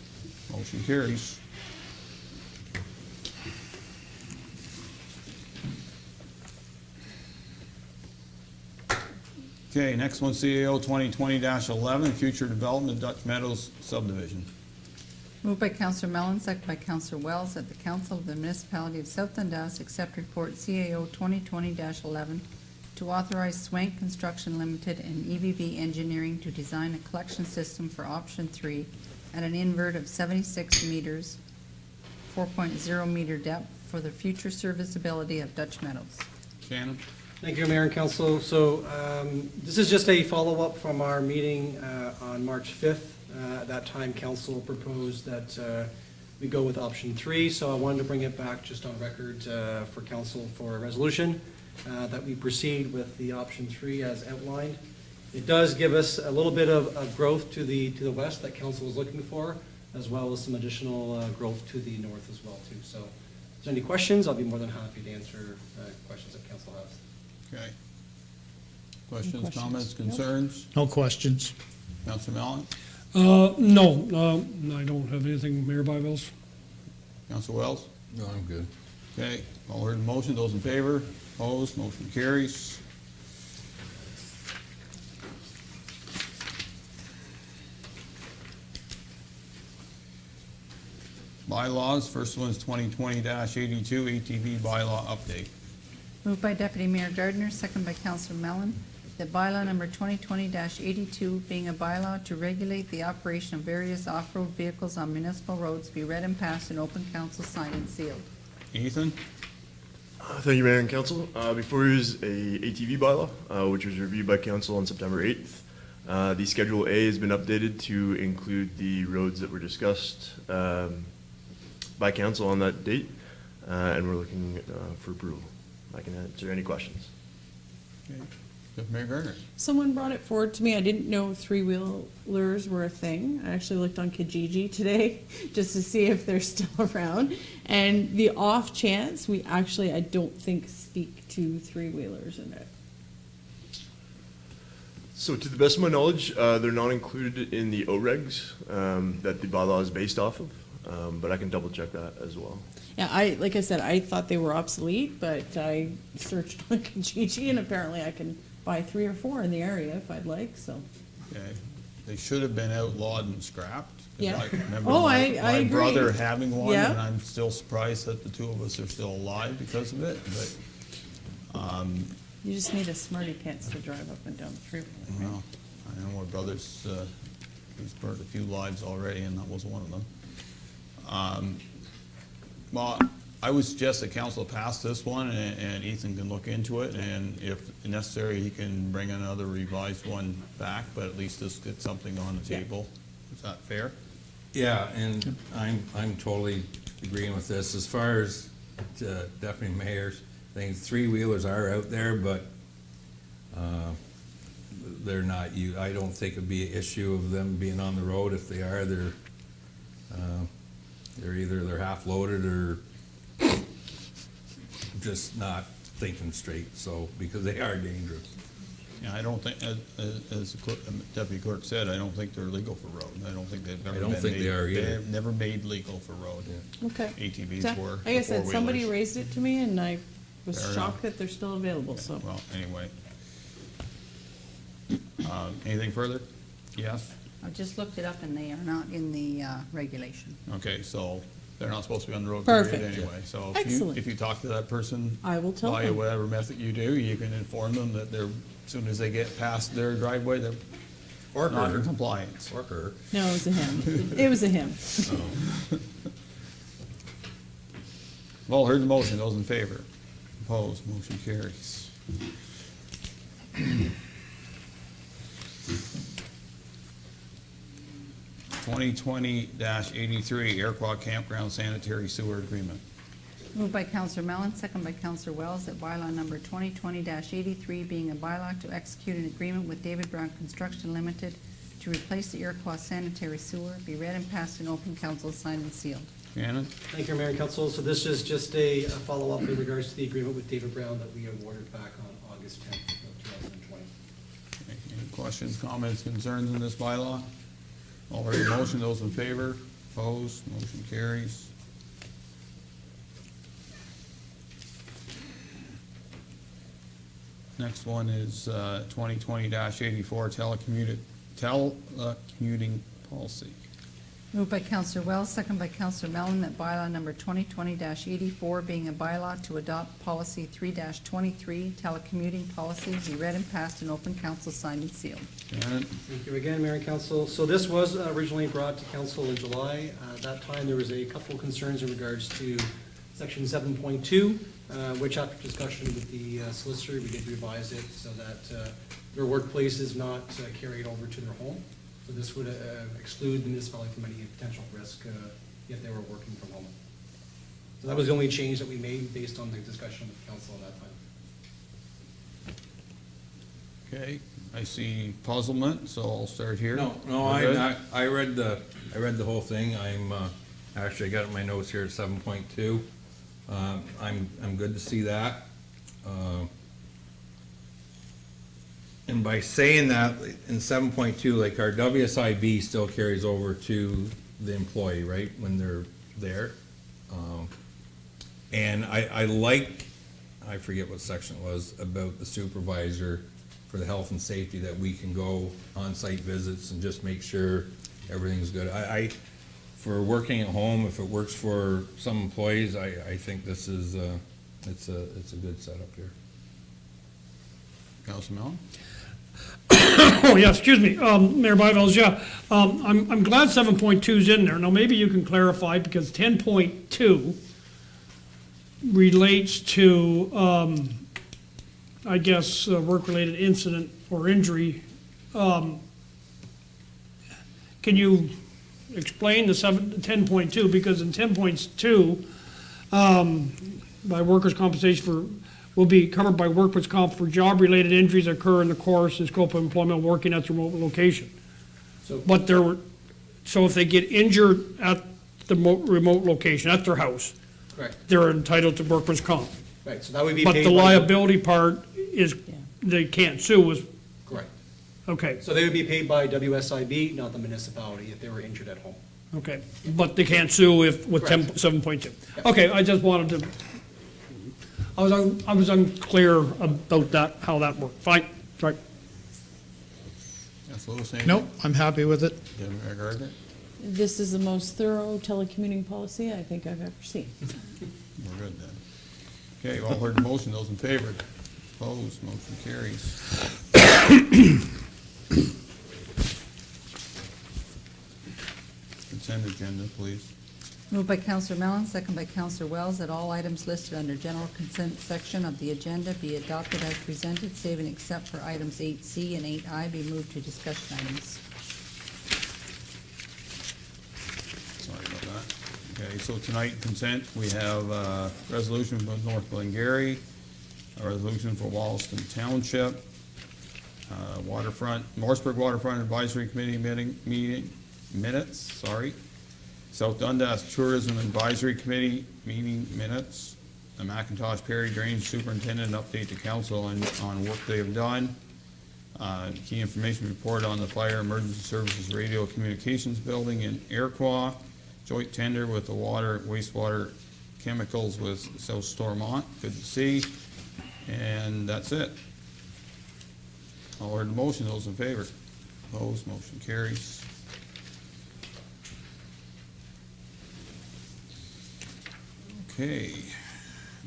Motion carries. Okay, next one, CAO 2020-11, Future Development Dutch Meadows Subdivision. Moved by Councilor Mellon, second by Councilor Wells, that the Council of the Municipality of South Dundas accept report CAO 2020-11 to authorize Swank Construction Limited and EVV Engineering to design a collection system for option 3 at an invert of 76 meters, 4.0 meter depth for the future serviceability of Dutch Meadows. Shannon? Thank you, Mayor and Council. So this is just a follow-up from our meeting on March 5th. At that time, Council proposed that we go with option 3, so I wanted to bring it back just on record for Council for a resolution. that we proceed with the option 3 as outlined. It does give us a little bit of growth to the west that council is looking for, as well as some additional growth to the north as well too. So if there's any questions, I'll be more than happy to answer questions that council has. Okay. Questions, questions? comments, Nope. concerns? No questions. Councilor Mallon? No, I don't have anything, Mayor Byvells. Councilor Wells? No, I'm good. Okay, all heard the motion, those in favor, opposed, motion carries. Bylaws, first one is 2020-82, ATV bylaw update. Moved by Deputy Mayor Gardner, second by Councillor Mellon, that bylaw number 2020-82, being a bylaw to regulate the operation of various off-road vehicles on municipal roads, be read and passed in open council, signed and sealed. Ethan? Thank you, Mayor and Council. Before you is a ATV bylaw, which was reviewed by Council on September 8th. The Schedule A has been updated to include the roads that were discussed by Council on that date, and we're looking for approval. I can answer any questions. Okay. Deputy Mayor Gardner? Someone brought it forward to me. I didn't know three-wheelers were a thing. I actually looked on Kijiji today just to see if they're still around. And the off chance, I don't think speak to three-wheelers in it. So to the best of my knowledge, they're not included in the OREGs that the bylaw is based off of, but I can double check that as well. Yeah, like I said, I thought they were obsolete, but I searched on Kijiji and apparently I can buy 3 or 4 in the area if I'd like, so. Okay, they should have been outlawed and scrapped. 'Cause Yeah. I remember Oh, my I agree. brother having one, Yeah. and I'm still surprised that the two of us are still alive because of it, but, You just need a smarty pants to drive up and down the freeway. right? well, I know my brother's, he's burnt a few lives already, and that was one of them. Well, I would suggest that council pass this one, and Ethan can look into it, and if necessary, he can bring another revised one back, but at least just get something on the Yeah. table. Is that fair? Yeah, and I'm totally agreeing with this. As far as Deputy Mayor's things, three-wheelers are out there, but they're not, I don't think it'd be an issue of them being on the road. If they are, they're either they're half-loaded or just not thinking straight, so, because they are dangerous. Yeah, I don't think, as the deputy clerk said, I don't think they're legal for road. I don't think they've ever I been don't think they are either. They're never made legal for road. Okay. ATVs So, were. Like I said, the somebody four-wheelers. raised it to me and I was Fair shocked enough. that they're still available, so. Well, anyway. Anything further? Yes? I just looked it up and they are not in the regulation. Okay, so they're not supposed to be on the road period Perfect. anyway. So Excellent. if you talk to that person I will tell via them. whatever method you do, you can inform them that they're, as soon as they get past their driveway, they're Or not in her, compliance. or her. No, it was a him. It was a him. Well, heard the motion. Those in favor? Opposed? Motion carries. Twenty 83 Iroquois Campground Sanitary Sewer Agreement. Moved by Councillor Mellon, second by Councillor Wells, that bylaw number 2020-83, being a bylaw to execute an agreement with David Brown Construction Limited to replace the Iroquois sanitary sewer, be read and passed in open council, signed and sealed. Shannon? Thank you, Mayor and Council. So this is just a follow-up in regards to the agreement with David Brown that we awarded back on August 10th of 2020. Okay, any questions, comments, concerns in this bylaw? All heard the motion. Those in favor? Opposed? Motion carries. Next one is 2020-84 telecommuting policy. Moved by Councillor Wells, second by Councillor Mellon, that bylaw number 2020-84, being a bylaw to adopt policy 3-23, telecommuting policy, be read and passed in open council, signed and sealed. Shannon? Thank you again, Mayor and Council. So this was originally brought to council in July. At that time, there was a couple concerns in regards to section 7.2, which after discussion with the solicitor, we did revise it so that their workplace is not carried over to their home. So this would exclude the municipality from any potential risk if they were working from home. So that was the only change that we made based on the discussion with council at that time. Okay, I see puzzlement, so I'll start here. No, We're good? I read the whole thing. Actually, I got it in my notes here at 7.2. I'm good to see that. And by saying that, in 7.2, like our WSIB still carries over to the employee, right, when they're there. And I like, I forget what section it was, about the supervisor for the health and safety, that we can go on-site visits and just make sure everything's good. For working at home, if it works for some employees, I think this is, it's a good setup here. Councilor Mellon? Oh, yeah, excuse me, Mayor Byvells, yeah. I'm glad 7.2 is in there. Now, maybe you can clarify, because 10.2 relates to, I guess, work-related incident or injury. Can you explain the 10.2? Because in 10.2, by workers' compensation will be covered by workers' comp for job-related injuries that occur in the course and scope of employment working at the remote location. But so if they get injured at the remote location, at their house, Correct. they're entitled to workers' comp. Right, so that would be But paid the by liability part is, they can't sue, is, Correct. okay, So they would be paid by WSIB, not the municipality, if they were injured at home. okay. But they can't sue if, with Correct. 7.2. Yep. Okay, I just wanted to, I was unclear about that, how that worked. Fine, right. Councilor Lewis, anything? Nope, I'm happy with it. Deputy Mayor Gardner? This is the most thorough telecommuting policy I think I've ever seen. We're good then. Okay, you all heard the motion. Those in favor? Opposed? Motion carries. Consent agenda, please. Moved by Counselor Mellon, second by Counselor Wells, that all items listed under general consent section of the agenda be adopted as presented, save and except for items 8C and 8I be moved to discussion items. Sorry about that. Okay, so tonight consent, we have a resolution for North Glengarry, a resolution for Wollaston Township, waterfront, Morrisburg Waterfront Advisory Committee meeting minutes, South Dundas Tourism Advisory Committee meeting minutes, the McIntosh Perry Drainage Superintendent update to council on work they have done, key information report on the Fire Emergency Services Radio Communications Building in Iroquois, joint tender with the wastewater chemicals with South Stormont, good to see, and that's it. All heard the motion, those in favor? Opposed, motion carries. Okay,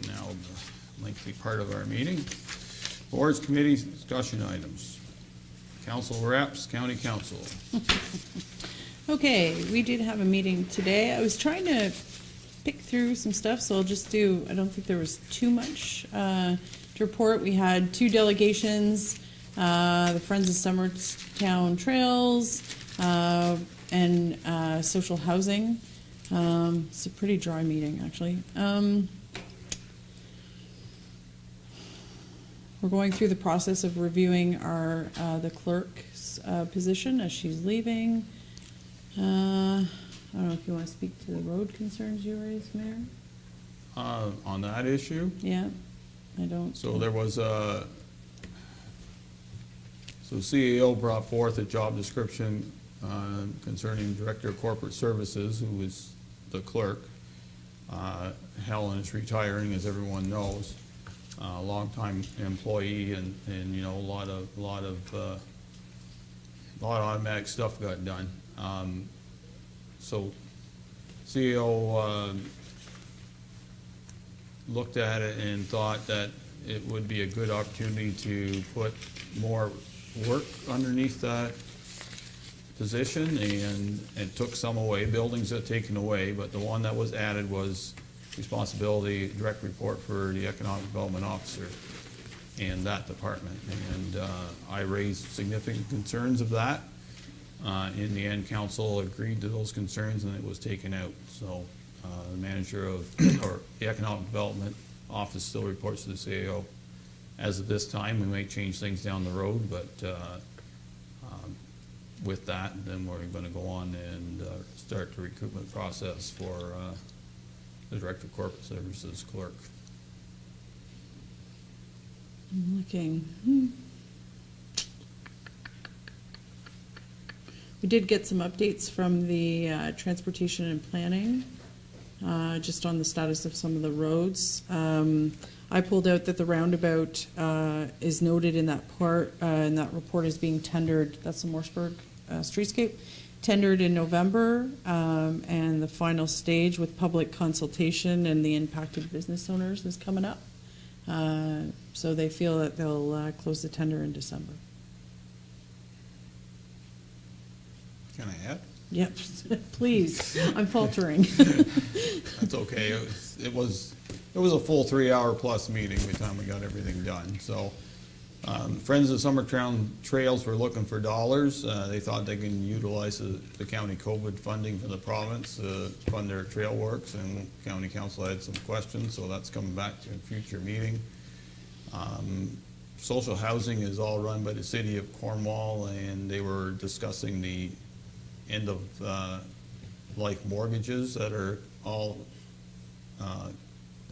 now the lengthy part of our meeting. Boards, committees, discussion items. Council reps, county council. Okay, we did have a meeting today. I was trying to pick through some stuff, so I'll just do, I don't think there was too much to report. We had 2 delegations, the Friends of Summertown Trails, and social housing. It's a pretty dry meeting, actually. We're going through the process of reviewing our, the clerk's position as she's leaving. I don't know if you want to speak to the road concerns you raised, Mayor? On that issue, Yeah, I don't. so there was so CAO brought forth a job description concerning Director of Corporate Services, who is the clerk. Helen is retiring, as everyone knows. Longtime employee, and you know, a lot of automatic stuff got done. So CEO looked at it and thought that it would be a good opportunity to put more work underneath that position, and it took some away. Buildings are taken away, but the one that was added was responsibility, direct report for the economic development officer and that department. And I raised significant concerns of that. In the end, council agreed to those concerns and it was taken out. So the manager of, or the economic development office still reports to the CAO. as of this time. We may change things down the road, but with that, then we're going to go on and start the recruitment process for the Director of Corporate Services clerk. I'm looking. We did get some updates from the Transportation and Planning, just on the status of some of the roads. I pulled out that the roundabout is noted in that part, and that report is being tendered, that's the Morseburg streetscape, tendered in November, and the final stage with public consultation and the impacted business owners is coming up. So they feel that they'll close the tender in December. Can I add? Yep, please, I'm faltering. That's okay. It was a full 3-hour plus meeting by the time we got everything done. So, Friends of Summertown Trails were looking for dollars. They thought they can utilize the county COVID funding for the province to fund their trail works, and county council had some questions, so that's coming back to a future meeting. Social housing is all run by the city of Cornwall, and they were discussing the end of life mortgages that are all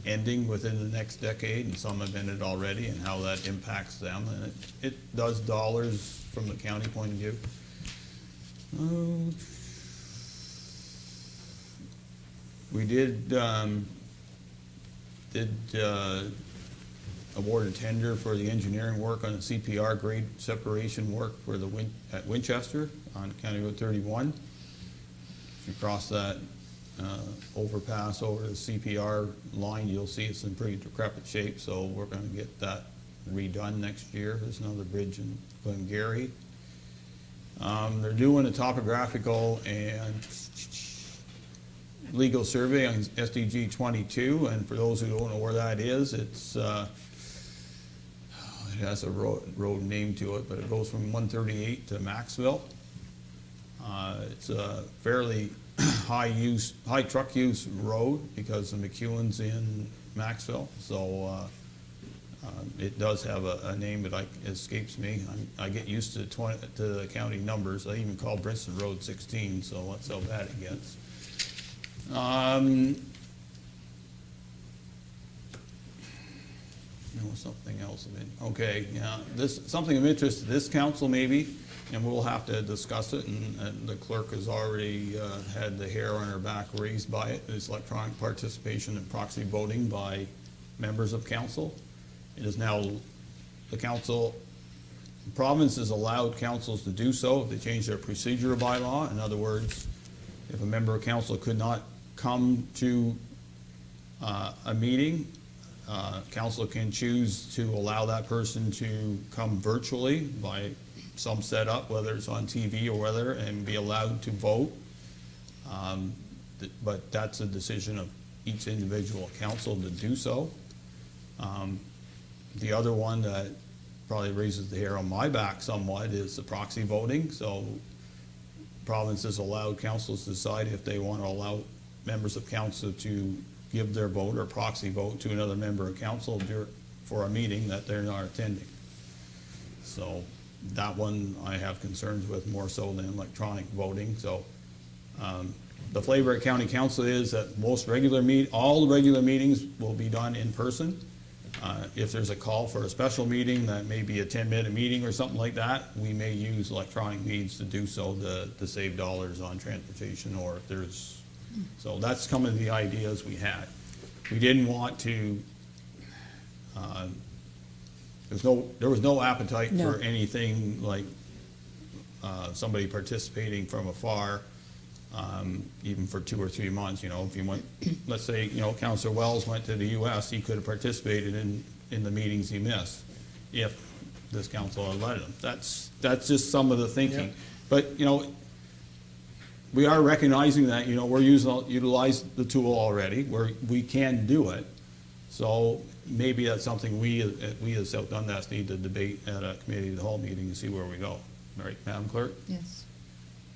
ending within the next decade, and some have ended already, and how that impacts them. And it does dollars from the county point of view. We did award a tender for the engineering work on the CPR grade separation work for the at Winchester on County Road 31. If you cross that overpass over the CPR line, you'll see it's in pretty decrepit shape, so we're going to get that redone next year. There's another bridge in Glengarry. They're doing a topographical and legal survey on SDG 22, and for those who don't know where that is, it's it has a road name to it, but it goes from 138 to Maxville. It's a fairly high truck use road because the McEwen's in Maxville, so it does have a name that escapes me. I get used to the county numbers. I even call Princeton Road 16, so that's how bad it gets. Something else of it. Okay, yeah, something of interest to this council maybe, and we'll have to discuss it, and the clerk has already had the hair on her back raised by it, is electronic participation in proxy voting by members of council. It is now the province has allowed councils to do so if they change their procedure bylaw. In other words, if a member of council could not come to a meeting, council can choose to allow that person to come virtually by some setup, whether it's on TV or whether, and be allowed to vote. But that's a decision of each individual council to do so. The other one that probably raises the hair on my back somewhat is the proxy voting. So province has allowed councils to decide if they want to allow members of council to give their vote or proxy vote to another member of council for a meeting that they're not attending. So that one I have concerns with more so than electronic voting. So the flavor at county council is that all the regular meetings will be done in person. If there's a call for a special meeting that may be a 10-minute meeting or something like that, we may use electronic means to do so to save dollars on transportation, or if there's, so that's some of the ideas we had. We didn't want to, there was no appetite for anything like somebody participating from afar, even for 2 or 3 months. If you went, let's say, Councillor Wells went to the US, he could have participated in the meetings he missed if this council had let him. That's just some of the thinking. Yeah. But, we are recognizing that, we're utilize the tool already, we can do it. So maybe that's something we as South Dundas need to debate at a committee of the whole meeting and see where we go. All right, Madam Clerk? Yes.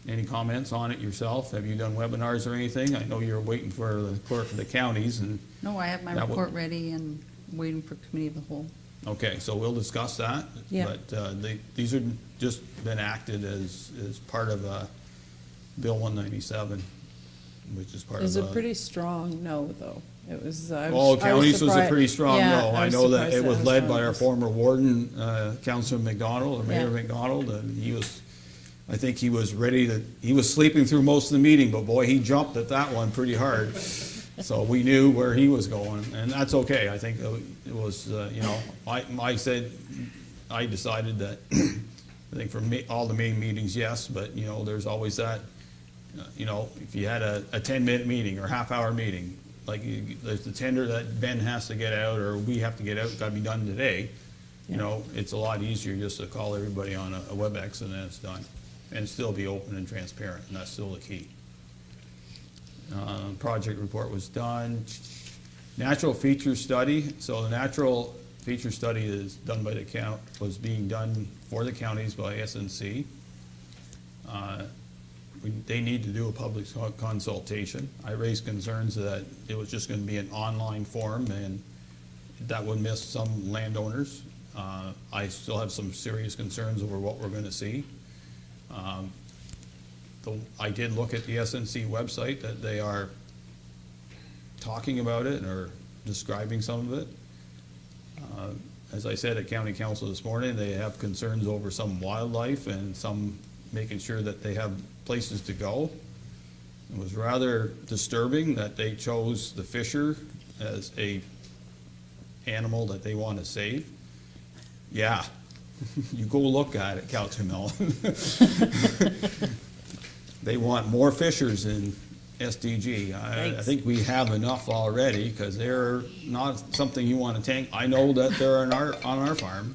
Any comments on it yourself? Have you done webinars or anything? I know you're waiting for the clerk of the counties and. No, I have my report ready and waiting for committee of the whole. Okay, so we'll discuss that. Yeah. But these are just been acted as part of Bill 197, which is part It was of a pretty strong no, though. It was, I was. Oh, I was counties was a surprised- pretty strong Yeah, no. I was know that surprised it was how led strong by it our was. former warden, Councilor McDonald, or Mayor Yeah. McDonald, and I think he was he was sleeping through most of the meeting, but boy, he jumped at that one pretty hard. So we knew where he was going, and that's okay. I think it was, I decided that, I think for me, all the main meetings, yes, but, there's always that, if you had a 10-minute meeting or half-hour meeting, like there's the tender that Ben has to get out or we have to get out, got to be done today, it's a lot easier just to call everybody on a WebEx and then it's done. And still be open and transparent, and that's still the key. Project report was done. Natural feature study, so the natural feature study is done by the was being done for the counties by SNC. They need to do a public consultation. I raised concerns that it was just gonna be an online form and that would miss some landowners. I still have some serious concerns over what we're gonna see. I did look at the SNC website, that they are talking about it or describing some of it. As I said at county council this morning, they have concerns over some wildlife and some making sure that they have places to go. It was rather disturbing that they chose the fisher as a animal that they want to save. Yeah, you go look at it, Councilor Mellon. They want more fishers in SDG. I Thanks. think we have enough already, because they're not something you want to tank. I know that they're on our farm.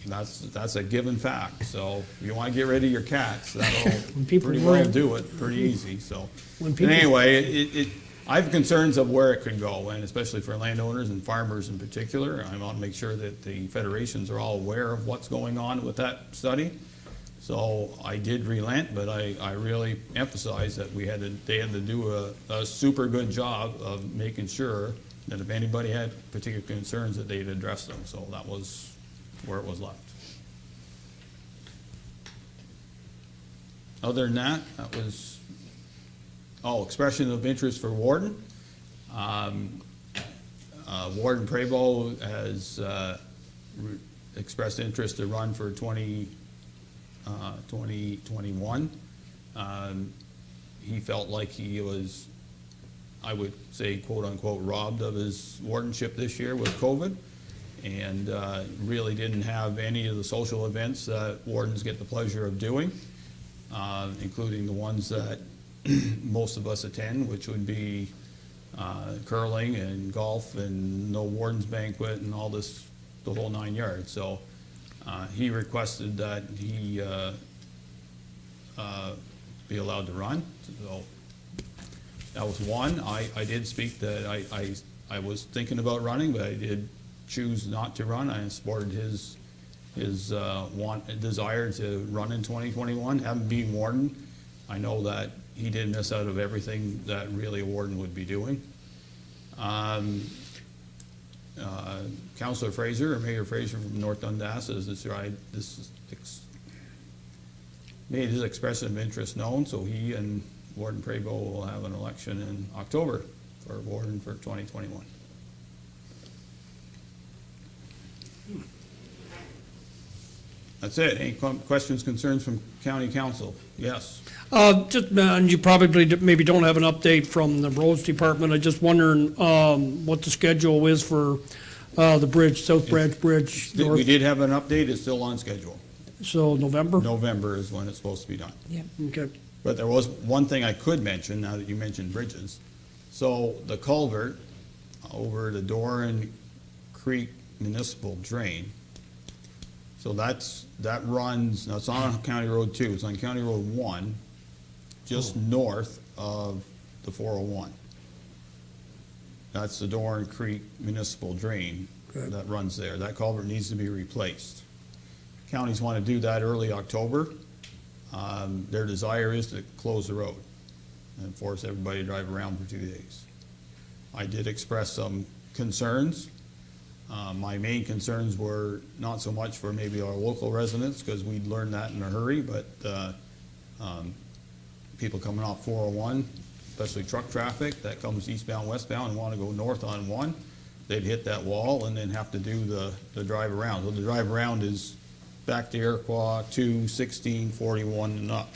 That's a given fact. So if you want to get rid of your cats, that'll people pretty well learn- do it, pretty easy, so. When But people- anyway, I have concerns of where it could go, and especially for landowners and farmers in particular. I want to make sure that the federations are all aware of what's going on with that study. So I did relent, but I really emphasized that they had to do a super good job of making sure that if anybody had particular concerns, that they'd address them. So that was where it was left. Other than that, that was, expression of interest for Warden. Warden Prevost has expressed interest to run for 2021. He felt like he was, I would say, quote-unquote, robbed of his wardenship this year with COVID, and really didn't have any of the social events that wardens get the pleasure of doing, including the ones that most of us attend, which would be curling and golf and no warden's banquet and all this, the whole 9 yards. So he requested that he be allowed to run. So that was one. I did speak that I was thinking about running, but I did choose not to run. I supported his desire to run in 2021. Having been warden, I know that he did miss out of everything that really a warden would be doing. Councilor Fraser, or Mayor Fraser from North Dundas, made his expression of interest known, so he and Warden Prevost will have an election in October for warden for 2021. That's it. Any questions, concerns from county council? Yes. And you probably maybe don't have an update from the roads department. I just wondering what the schedule is for the bridge, South Branch Bridge. We North. did have an update. It's still on schedule. So November? November is when it's supposed to be done. Okay. But there was one thing I could mention, now that you mentioned bridges. So the culvert over the Doran Creek Municipal Drain, so that runs, now it's on County Road 2, it's on County Road 1, just north of the 401. That's the Doran Creek Municipal Drain that runs there. That culvert needs to be replaced. Counties want to do that early October. Their desire is to close the road and force everybody to drive around for 2 days. I did express some concerns. My main concerns were not so much for maybe our local residents, because we'd learned that in a hurry, but people coming off 401, especially truck traffic that comes eastbound, westbound, and want to go north on 1, they'd hit that wall and then have to do the drive around. So the drive around is back to Iroquois, 2, 16, 41, and up.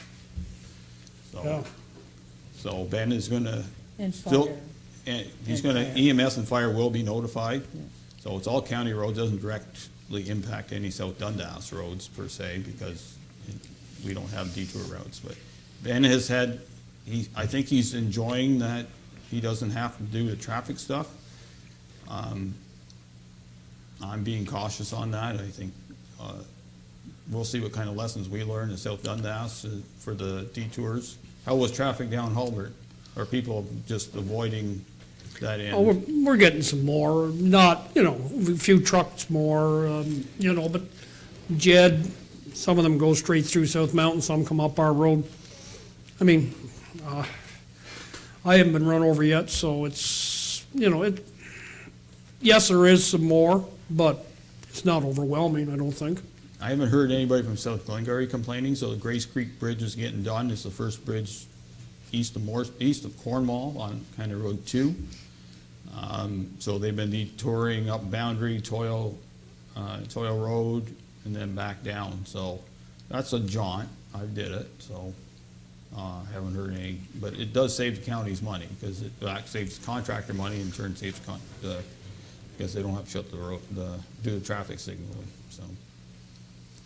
Yeah. So Ben is gonna And still, fire. and he's And gonna, fire. EMS and fire will be notified. So it's all county roads, doesn't directly impact any South Dundas roads per se, because we don't have detour routes. But Ben has had, I think he's enjoying that he doesn't have to do the traffic stuff. I'm being cautious on that. I think, we'll see what kind of lessons we learn in South Dundas for the detours. How was traffic down Hulbert? Are people just avoiding that end? Oh, we're getting some more, not, a few trucks more, but Jed, some of them go straight through South Mountain, some come up our road. I mean, I haven't been run over yet, so it's, yes, there is some more, but it's not overwhelming, I don't think. I haven't heard anybody from South Glengarry complaining, so the Grace Creek Bridge is getting done. It's the first bridge east of Cornwall on kind of Road 2. So they've been detouring up Boundary, Toil Road, and then back down. So that's a jaunt. I did it, so haven't heard any. But it does save the county's money, because it saves contractor money, in turn saves because they don't have to shut the road, do the traffic signaling. So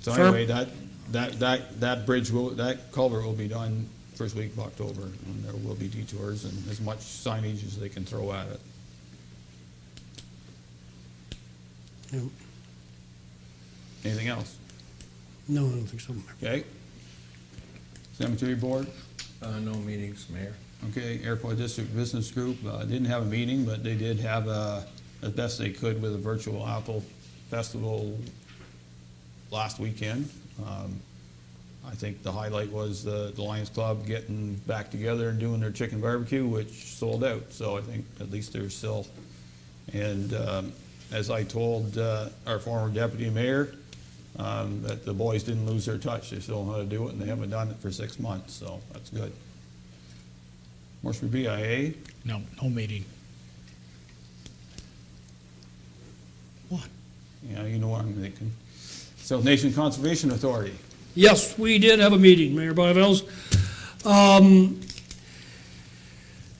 Sure. anyway, that bridge that culvert will be done first week of October, and there will be detours and as much signage as they can throw at it. Yeah. Anything else? No, I don't think so. Okay. Cemetery Board? No meetings, Mayor. Okay, Airport District Business Group, didn't have a meeting, but they did have as best they could with a virtual Apple Festival last weekend. I think the highlight was the Lions Club getting back together and doing their chicken barbecue, which sold out, so I think at least they're still. And as I told our former deputy mayor, that the boys didn't lose their touch. They still know how to do it, and they haven't done it for 6 months, so that's good. Moresby BIA, No meeting. What? yeah, you know what I'm thinking. South Nation Conservation Authority. Yes, we did have a meeting, Mayor Byvells.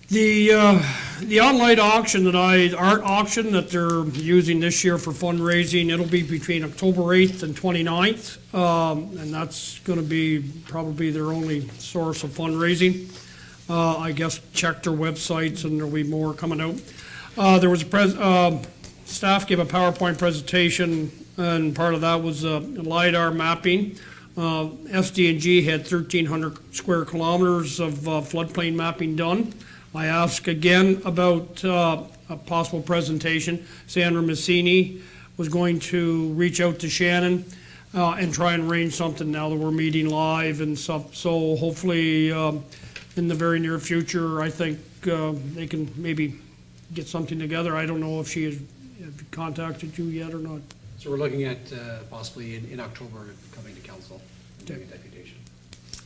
The online auction art auction that they're using this year for fundraising, it'll be between October 8th and 29th. And that's gonna be probably their only source of fundraising. I guess check their websites and there'll be more coming out. There was staff gave a PowerPoint presentation, and part of that was LiDAR mapping. SD&G had 1,300 square kilometers of floodplain mapping done. I asked again about a possible presentation. Sandra Massini was going to reach out to Shannon and try and arrange something now that we're meeting live and stuff. So hopefully in the very near future, I think they can maybe get something together. I don't know if she has contacted you yet or not. So we're looking at possibly in October coming to council and doing a deputation.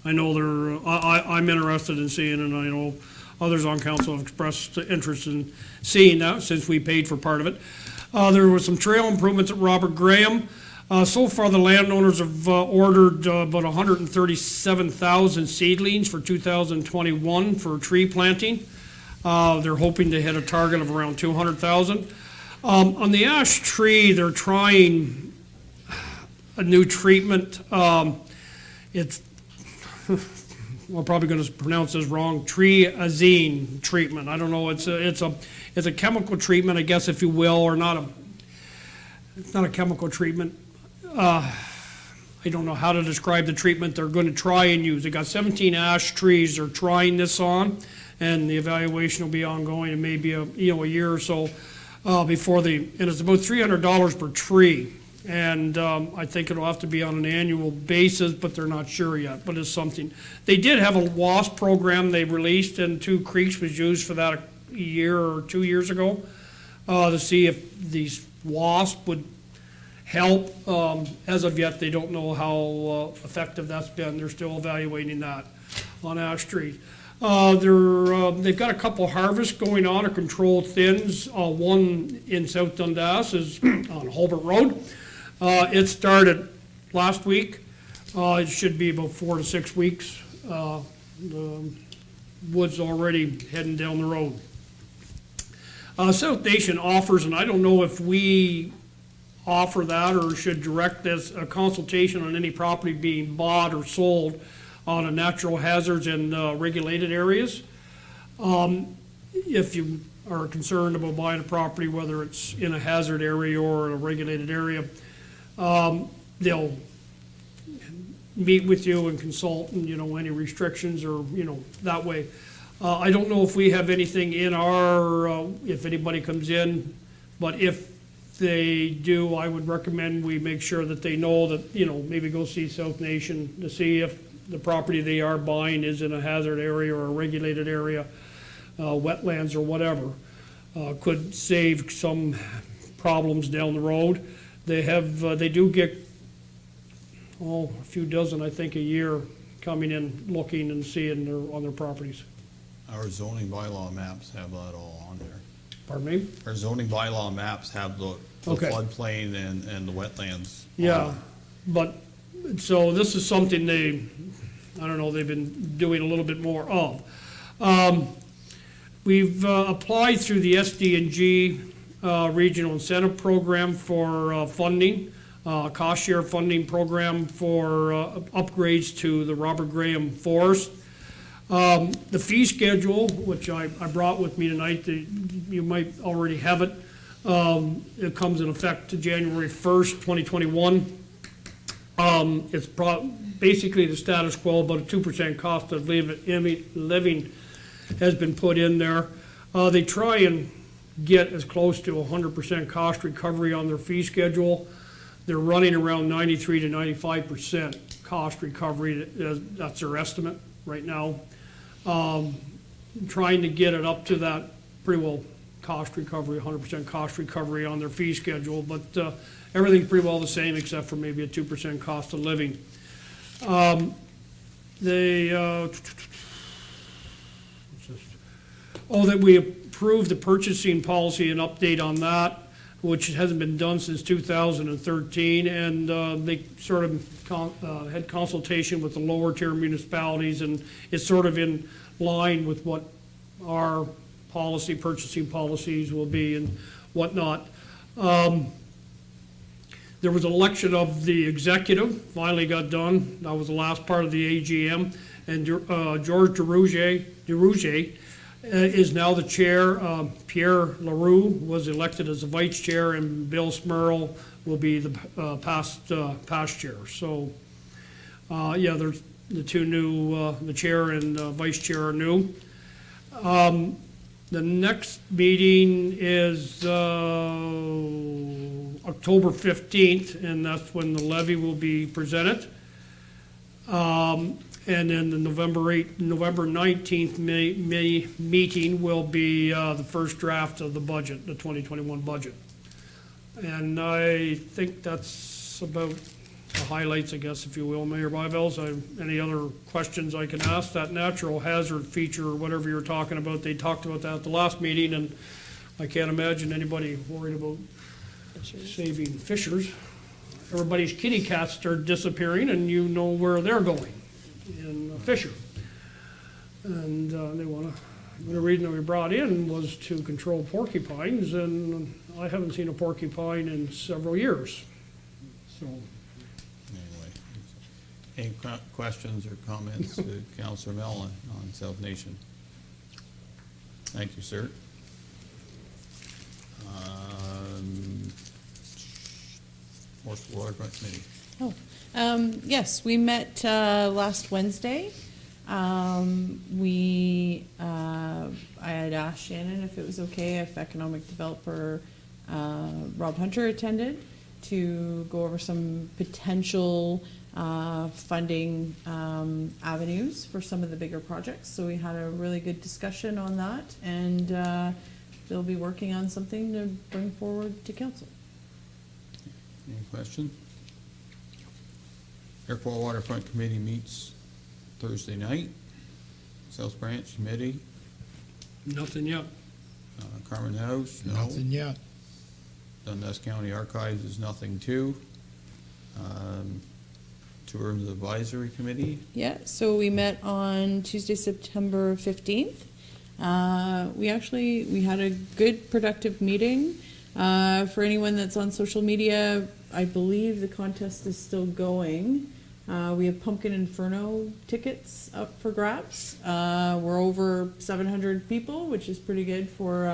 I know I'm interested in seeing it, and I know others on council have expressed interest in seeing that since we paid for part of it. There were some trail improvements at Robert Graham. So far, the landowners have ordered about 137,000 seedlings for 2021 for tree planting. They're hoping to hit a target of around 200,000. On the ash tree, they're trying a new treatment. It's, we're probably going to pronounce this wrong, triazine treatment. I don't know, it's a chemical treatment, I guess, if you will, or it's not a chemical treatment. I don't know how to describe the treatment they're going to try and use. They got 17 ash trees they're trying this on, and the evaluation will be ongoing. It may be a year or so before and it's about $300 per tree. And I think it'll have to be on an annual basis, but they're not sure yet, but it's something. They did have a WASP program they released, and Two Creeks was used for that a year or 2 years ago to see if these WASP would help. As of yet, they don't know how effective that's been. They're still evaluating that on Ash Street. They've got a couple harvests going on, or controlled thins. One in South Dundas is on Holbert Road. It started last week. It should be about 4 to 6 weeks. The wood's already heading down the road. South Nation offers, and I don't know if we offer that or should direct this, a consultation on any property being bought or sold on a natural hazards and regulated areas. If you are concerned about buying a property, whether it's in a hazard area or a regulated area, they'll meet with you and consult, and, any restrictions or, that way. I don't know if we have anything in our, if anybody comes in, but if they do, I would recommend we make sure that they know that, maybe go see South Nation to see if the property they are buying is in a hazard area or a regulated area, wetlands or whatever. Could save some problems down the road. They do get, a few dozen, I think, a year coming in, looking and seeing on their properties. Our zoning bylaw maps have that all on there. Pardon me? Our zoning bylaw maps have the Okay. floodplain and the wetlands. on Yeah, it. but, so this is something they've been doing a little bit more of. We've applied through the SD&G Regional Incentive Program for funding, cost share funding program for upgrades to the Robert Graham Forest. The fee schedule, which I brought with me tonight, you might already have it. It comes in effect to January 1st, 2021. It's basically the status quo, about a 2% cost of living has been put in there. They try and get as close to 100% cost recovery on their fee schedule. They're running around 93 to 95% cost recovery. That's their estimate right now. Trying to get it up to that pretty well cost recovery, 100% cost recovery on their fee schedule, but everything's pretty well the same except for maybe a 2% cost of living. That we approved the purchasing policy and update on that, which hasn't been done since 2013, and they sort of had consultation with the lower tier municipalities, and it's sort of in line with what our purchasing policies will be and whatnot. There was an election of the executive, finally got done. That was the last part of the AGM, and George DeRouge is now the chair. Pierre Leroux was elected as the vice chair, and Bill Smurl will be the past chair. So, there's the two new, the chair and vice chair are new. The next meeting is October 15th, and that's when the levy will be presented. And then the November 19th meeting will be the first draft of the budget, the 2021 budget. And I think that's about the highlights, I guess, if you will, Mayor Byvells. Any other questions I can ask? That natural hazard feature, or whatever you're talking about, they talked about that at the last meeting, and I can't imagine anybody worried about saving fishers. Everybody's kitty cats start disappearing, and you know where they're going, in Fisher. And the reason we brought in was to control porcupines, and I haven't seen a porcupine in several years. So, Anyway, any questions or comments to Councillor Mellon on South Nation? Thank you, sir. Water Committee. Yes, we met last Wednesday. I had asked Shannon if it was okay if economic developer Rob Hunter attended to go over some potential funding avenues for some of the bigger projects. So we had a really good discussion on that, and they'll be working on something to bring forward to council. Any question? Airport Waterfront Committee meets Thursday night. South Branch Committee, Nothing yet. Carmen House, no. Nothing yet. Dundas County Archives is nothing too. Tourism Advisory Committee, Yeah, so we met on Tuesday, September 15th. We had a good, productive meeting. For anyone that's on social media, I believe the contest is still going. We have Pumpkin Inferno tickets up for grabs. We're over 700 people, which is pretty good for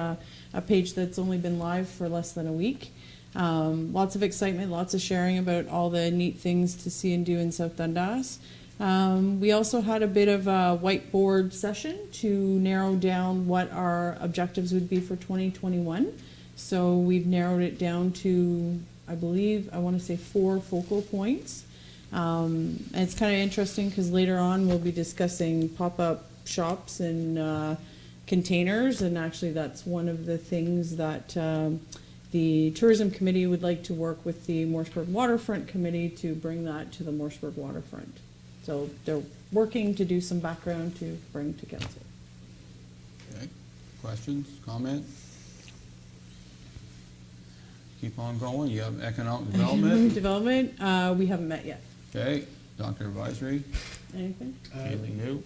a page that's only been live for less than a week. Lots of excitement, lots of sharing about all the neat things to see and do in South Dundas. We also had a bit of a whiteboard session to narrow down what our objectives would be for 2021. So we've narrowed it down to, I want to say 4 focal points. And it's kind of interesting because later on we'll be discussing pop-up shops and containers, and actually that's one of the things that the Tourism Committee would like to work with the Morseburg Waterfront Committee to bring that to the Morseburg Waterfront. So they're working to do some background to bring to council. okay. Questions, comments? Keep on going, you have Economic Development, Development, we haven't met yet. okay. Doctor Advisory, Anything? Kaylee New,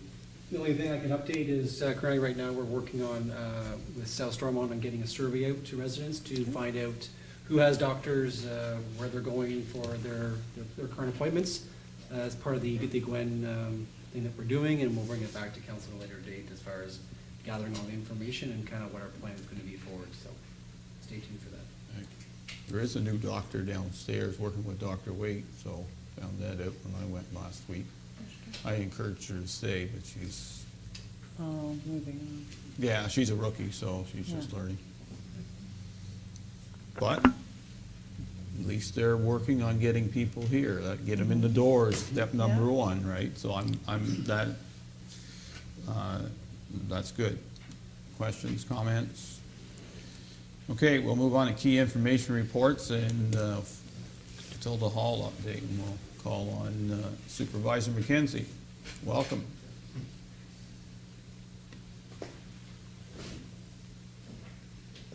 The only thing I can update is currently right now, we're working on, with South Stormont on getting a survey out to residents to find out who has doctors, where they're going for their current appointments, as part of the Get the Gwen thing that we're doing, and we'll bring it back to council at a later date as far as gathering all the information and kind of what our plan is going to be forward, so stay tuned for that. there is a new doctor downstairs working with Dr. Waite, so found that out when I went last week. I encouraged her to stay, but she's, Oh, moving on. yeah, she's a rookie, so she's just Yeah. learning. But at least they're working on getting people here, that get them in the door is step number Yeah. one, right? So that's good. Questions, comments? Okay, we'll move on to key information reports and Tilda Hall update, and we'll call on Supervisor McKenzie. Welcome.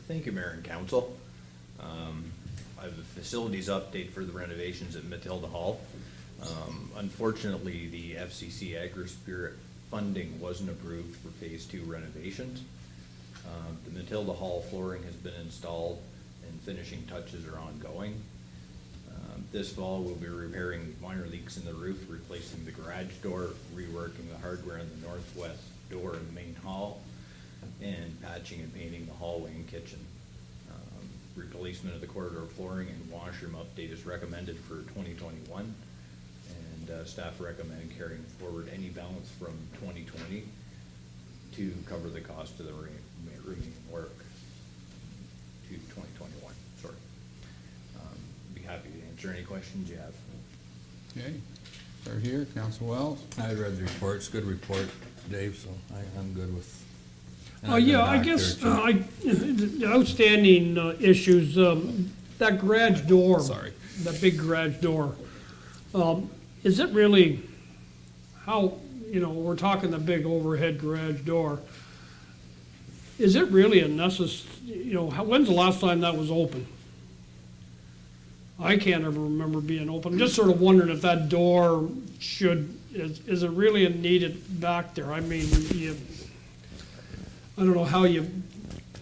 Thank you, Mayor and Council. I have a facilities update for the renovations at Matilda Hall. Unfortunately, the FCC AgriSpirit funding wasn't approved for Phase 2 renovations. The Matilda Hall flooring has been installed and finishing touches are ongoing. This fall, we'll be repairing minor leaks in the roof, replacing the garage door, reworking the hardware in the northwest door in the main hall, and patching and painting the hallway and kitchen. Replacement of the corridor flooring and washroom update is recommended for 2021, and staff recommend carrying forward any balance from 2020 to cover the cost of the remaining work to 2021, sorry. Be happy to answer any questions you have. Okay, start here, Council Wells. I read the report, it's a good report, Dave, so I'm good with. and Oh, I've been yeah, I back there, guess, too. the outstanding issues, that garage door. Sorry. That big garage door. Is it really, how, we're talking the big overhead garage door. Is it really a when's the last time that was open? I can't ever remember being open. I'm just sort of wondering if that door is it really needed back there? I mean, I don't know how you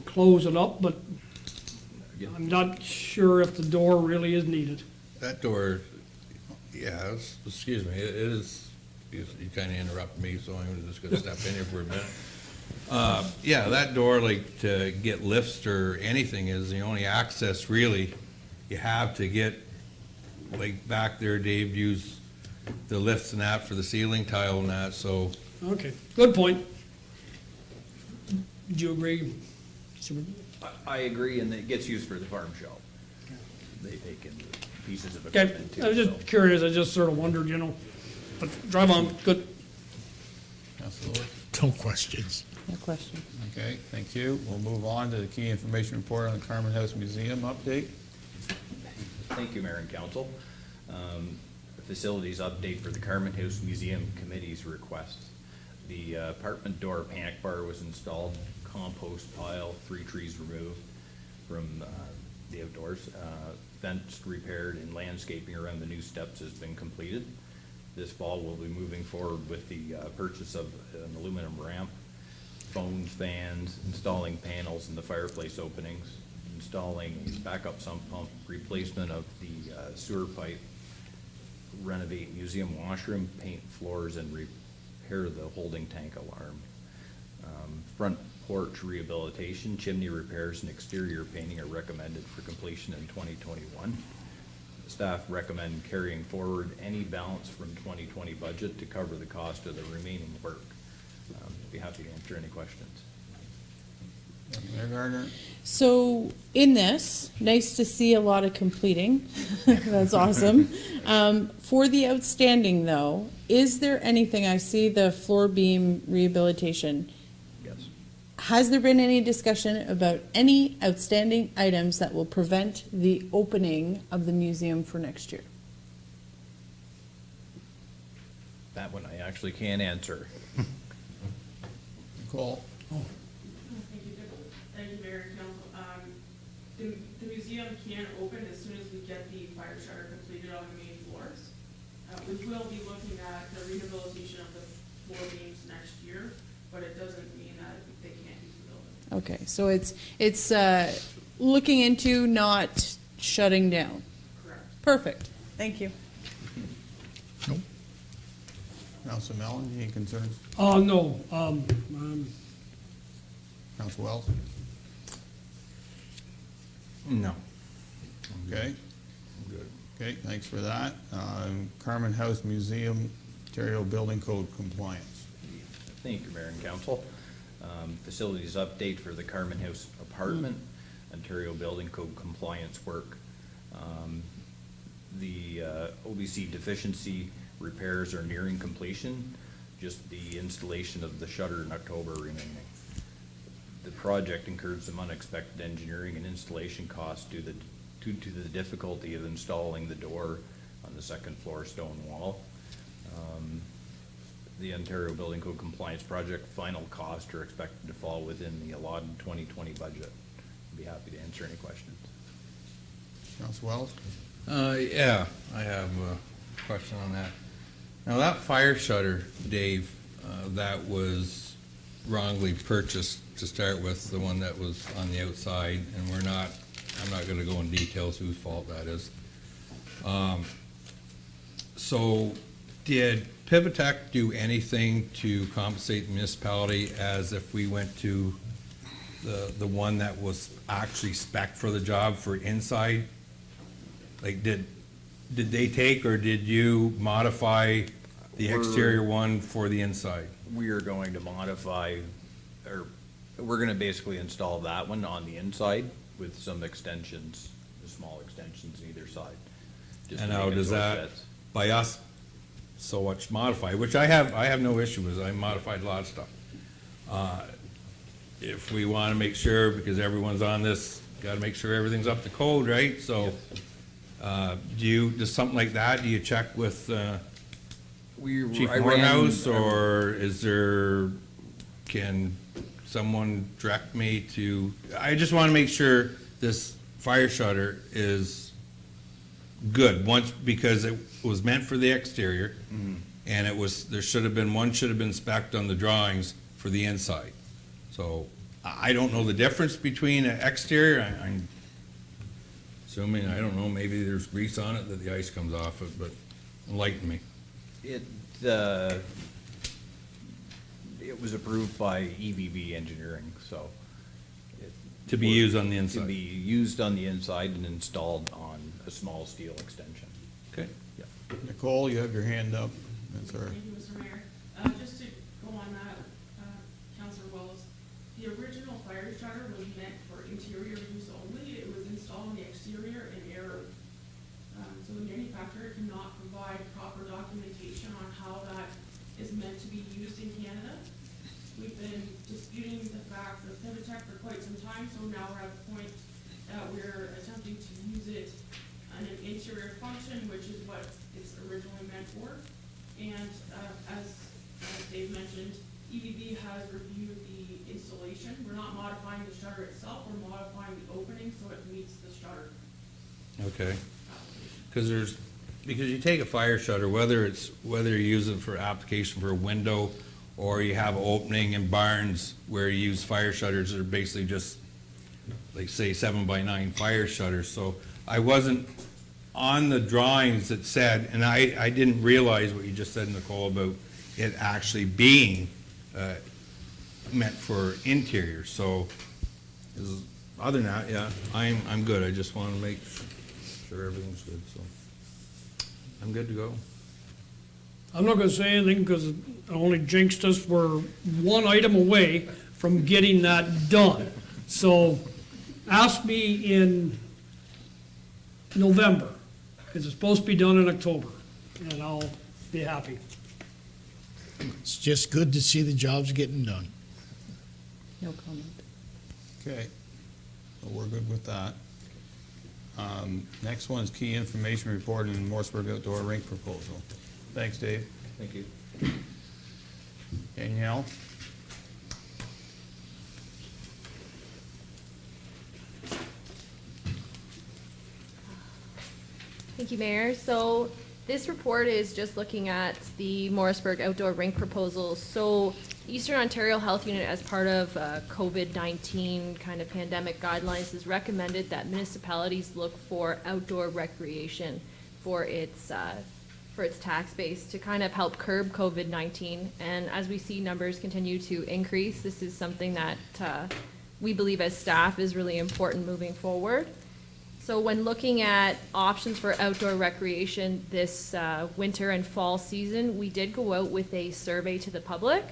close it up, but I'm not sure if the door really is needed. That door, excuse me, it is, you kind of interrupted me, so I'm just gonna step in here for a minute. Yeah, that door, like, to get lifts or anything is the only access really you have to get, like, back there, Dave used the lifts and that for the ceiling tile and that, so. Okay, good point. Do you agree? I agree, and it gets used for the farm show. They take in pieces of Okay, equipment too. I was so. just curious, I just sort of wondered, but drive on, good. Council Lewis. No questions. No question. Okay, thank you. We'll move on to the key information report on the Carmen House Museum update. Thank you, Mayor and Council. A facilities update for the Carmen House Museum Committee's request. The apartment door panic bar was installed, compost pile, 3 trees removed from the outdoors. Vents repaired and landscaping around the new steps has been completed. This fall, we'll be moving forward with the purchase of an aluminum ramp, phones, fans, installing panels in the fireplace openings, installing a backup sump pump, replacement of the sewer pipe, renovate museum washroom, paint floors, and repair the holding tank alarm. Front porch rehabilitation, chimney repairs, and exterior painting are recommended for completion in 2021. Staff recommend carrying forward any balance from 2020 budget to cover the cost of the remaining work. Be happy to answer any questions. Mayor Gardner? So in this, nice to see a lot of completing. That's awesome. For the outstanding though, is there anything, I see the floor beam rehabilitation. Yes. Has there been any discussion about any outstanding items that will prevent the opening of the museum for next year? That one I actually can't answer. Nicole? Thank you, Mayor and Council. The museum can open as soon as we get the fire shutter completed on the main floors. We will be looking at the rehabilitation of the floor beams next year, but it doesn't mean that they can't use the building. Okay, so it's looking into not shutting down. Correct. Perfect. Thank you. Nope. Council Mellon, any concerns? No, Council Wells? No. Okay, Good. okay, thanks for that. Carmen House Museum, Ontario Building Code compliance. Thank you, Mayor and Council. Facilities update for the Carmen House apartment, Ontario Building Code compliance work. The OBC deficiency repairs are nearing completion, just the installation of the shutter in October remaining. The project incurred some unexpected engineering and installation costs due to the difficulty of installing the door on the second floor stone wall. The Ontario Building Code compliance project final costs are expected to fall within the allotted 2020 budget. I'd be happy to answer any questions. Council Wells? Yeah, I have a question on that. Now, that fire shutter, Dave, that was wrongly purchased to start with, the one that was on the outside, and I'm not gonna go in details whose fault that is. So, did Pivotech do anything to compensate the municipality as if we went to the one that was actually spec'd for the job for inside? Like, did they take, or did you modify the exterior one for the inside? We are going to modify, or we're gonna basically install that one on the inside with some extensions, small extensions either side. just And to now, make it does so it that, fits. by us, so much modify, which I have no issue with, I modified a lot of stuff. If we wanna make sure, because everyone's on this, gotta make sure everything's up to code, right? So, does something like that, do you check with, Chief I ran, Morehouse, or is there, can someone direct me to, I just wanna make sure this fire shutter is good, once, because it was meant for the exterior, and there should have been, one should have been spec'd on the drawings for the inside. So, I don't know the difference between an exterior, I'm assuming, I don't know, maybe there's grease on it that the ice comes off it, but enlighten me. It was approved by EVB Engineering, so. To be used on the To inside. be used on the inside and installed on a small steel extension. Okay. Nicole, you have your hand up. That's all right. Thank you, Mr. Mayor. Just to go on that, Councilor Wells, the original fire shutter was meant for interior use only. It was installed on the exterior in error. So the manufacturer cannot provide proper documentation on how that is meant to be used in Canada. We've been disputing the fact with Pivotech for quite some time, so now we're at the point that we're attempting to use it an interior function, which is what it's originally meant for. And as Dave mentioned, EVB has reviewed the installation. We're not modifying the shutter itself, we're modifying the opening so it meets the shutter Okay. application. Because you take a fire shutter, whether you use it for application for a window, or you have opening in barns where you use fire shutters that are basically just, like say 7x9 fire shutters. So I wasn't on the drawings that said, and I didn't realize what you just said, Nicole, about it actually being meant for interior. So other than that, yeah, I'm good. I just want to make sure everything's good, so I'm good to go. I'm not gonna say anything because it only jinxed us. We're one item away from getting that done. So ask me in November, because it's supposed to be done in October, and I'll be happy. It's just good to see the jobs getting done. No comment. Okay, so we're good with that. Next one is key information report and Morrisburg outdoor rink proposal. Thanks, Dave. Thank you. Danielle? Thank you, Mayor. So this report is just looking at the Morrisburg outdoor rink proposal. So Eastern Ontario Health Unit, as part of COVID-19 kind of pandemic guidelines, has recommended that municipalities look for outdoor recreation for its tax base to kind of help curb COVID-19. And as we see numbers continue to increase, this is something that we believe as staff is really important moving forward. So when looking at options for outdoor recreation this winter and fall season, we did go out with a survey to the public.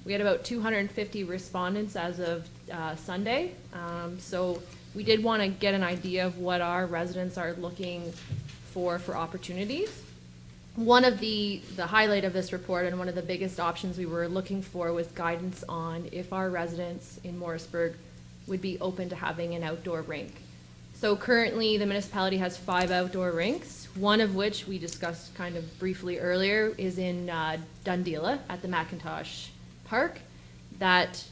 We had about 250 respondents as of Sunday. So we did want to get an idea of what our residents are looking for opportunities. One of the highlight of this report and one of the biggest options we were looking for was guidance on if our residents in Morrisburg would be open to having an outdoor rink. So currently, the municipality has 5 outdoor rinks, one of which we discussed kind of briefly earlier is in Dundas at the McIntosh Park. That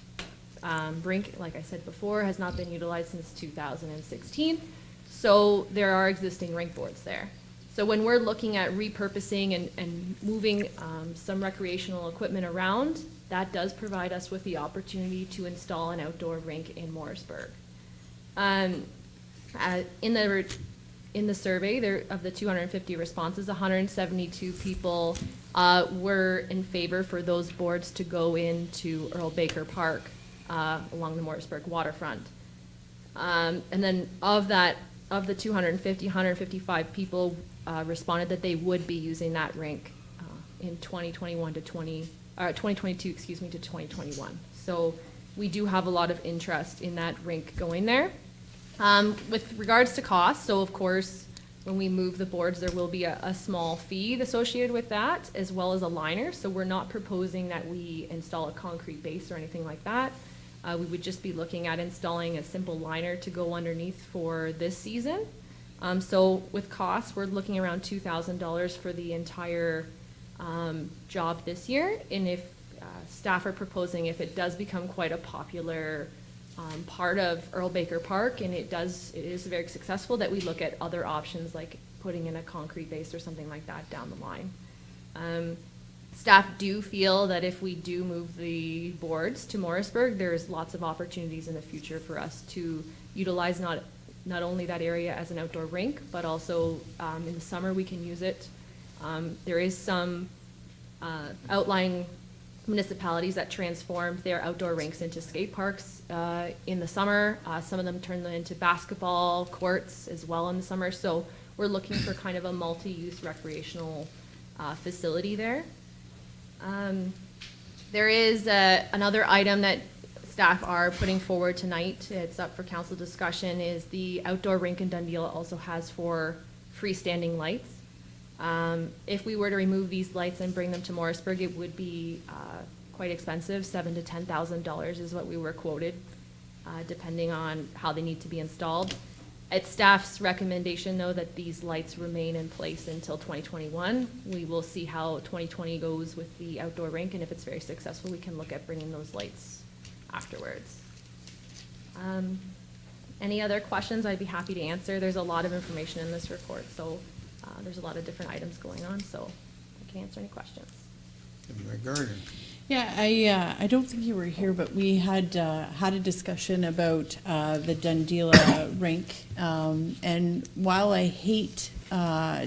rink, like I said before, has not been utilized since 2016. So there are existing rink boards there. So when we're looking at repurposing and moving some recreational equipment around, that does provide us with the opportunity to install an outdoor rink in Morrisburg. In the survey, there of the 250 responses, 172 people were in favor for those boards to go into Earl Baker Park along the Morrisburg waterfront. And then of the 250, 155 people responded that they would be using that rink in 2022, excuse me, to 2021. So we do have a lot of interest in that rink going there. With regards to cost, so of course, when we move the boards, there will be a small fee associated with that, as well as a liner. So we're not proposing that we install a concrete base or anything like that. We would just be looking at installing a simple liner to go underneath for this season. So with costs, we're looking around $2,000 for the entire job this year. And if staff are proposing, if it does become quite a popular part of Earl Baker Park, and it is very successful, that we look at other options like putting in a concrete base or something like that down the line. Staff do feel that if we do move the boards to Morrisburg, there's lots of opportunities in the future for us to utilize not only that area as an outdoor rink, but also in the summer we can use it. There is some outlying municipalities that transformed their outdoor rinks into skate parks in the summer. Some of them turn them into basketball courts as well in the summer. So we're looking for kind of a multi-use recreational facility there. There is another item that staff are putting forward tonight. It's up for council discussion, is the outdoor rink in Dundas also has 4 freestanding lights. If we were to remove these lights and bring them to Morrisburg, it would be quite expensive. $7,000 to $10,000 is what we were quoted, depending on how they need to be installed. It's staff's recommendation, though, that these lights remain in place until 2021. We will see how 2020 goes with the outdoor rink, and if it's very successful, we can look at bringing those lights afterwards. Any other questions? I'd be happy to answer. There's a lot of information in this report, so there's a lot of different items going on, so I can answer any questions. Deputy Mayor Gardner. Yeah, I don't think you were here, but we had had a discussion about the Dundela rink. And while I hate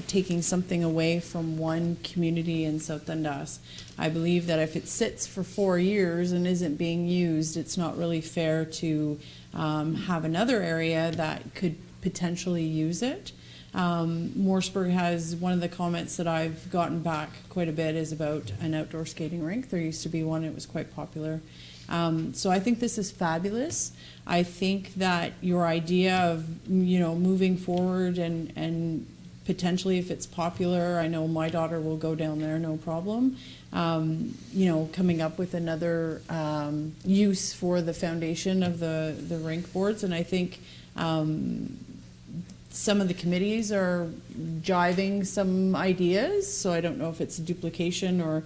taking something away from one community in South Dundas, I believe that if it sits for 4 years and isn't being used, it's not really fair to have another area that could potentially use it. Morrisburg has, one of the comments that I've gotten back quite a bit is about an outdoor skating rink. There used to be one, it was quite popular. So I think this is fabulous. I think that your idea of, moving forward and potentially if it's popular, I know my daughter will go down there, no problem. Coming up with another use for the foundation of the rink boards. And I think some of the committees are jiving some ideas, so I don't know if it's duplication or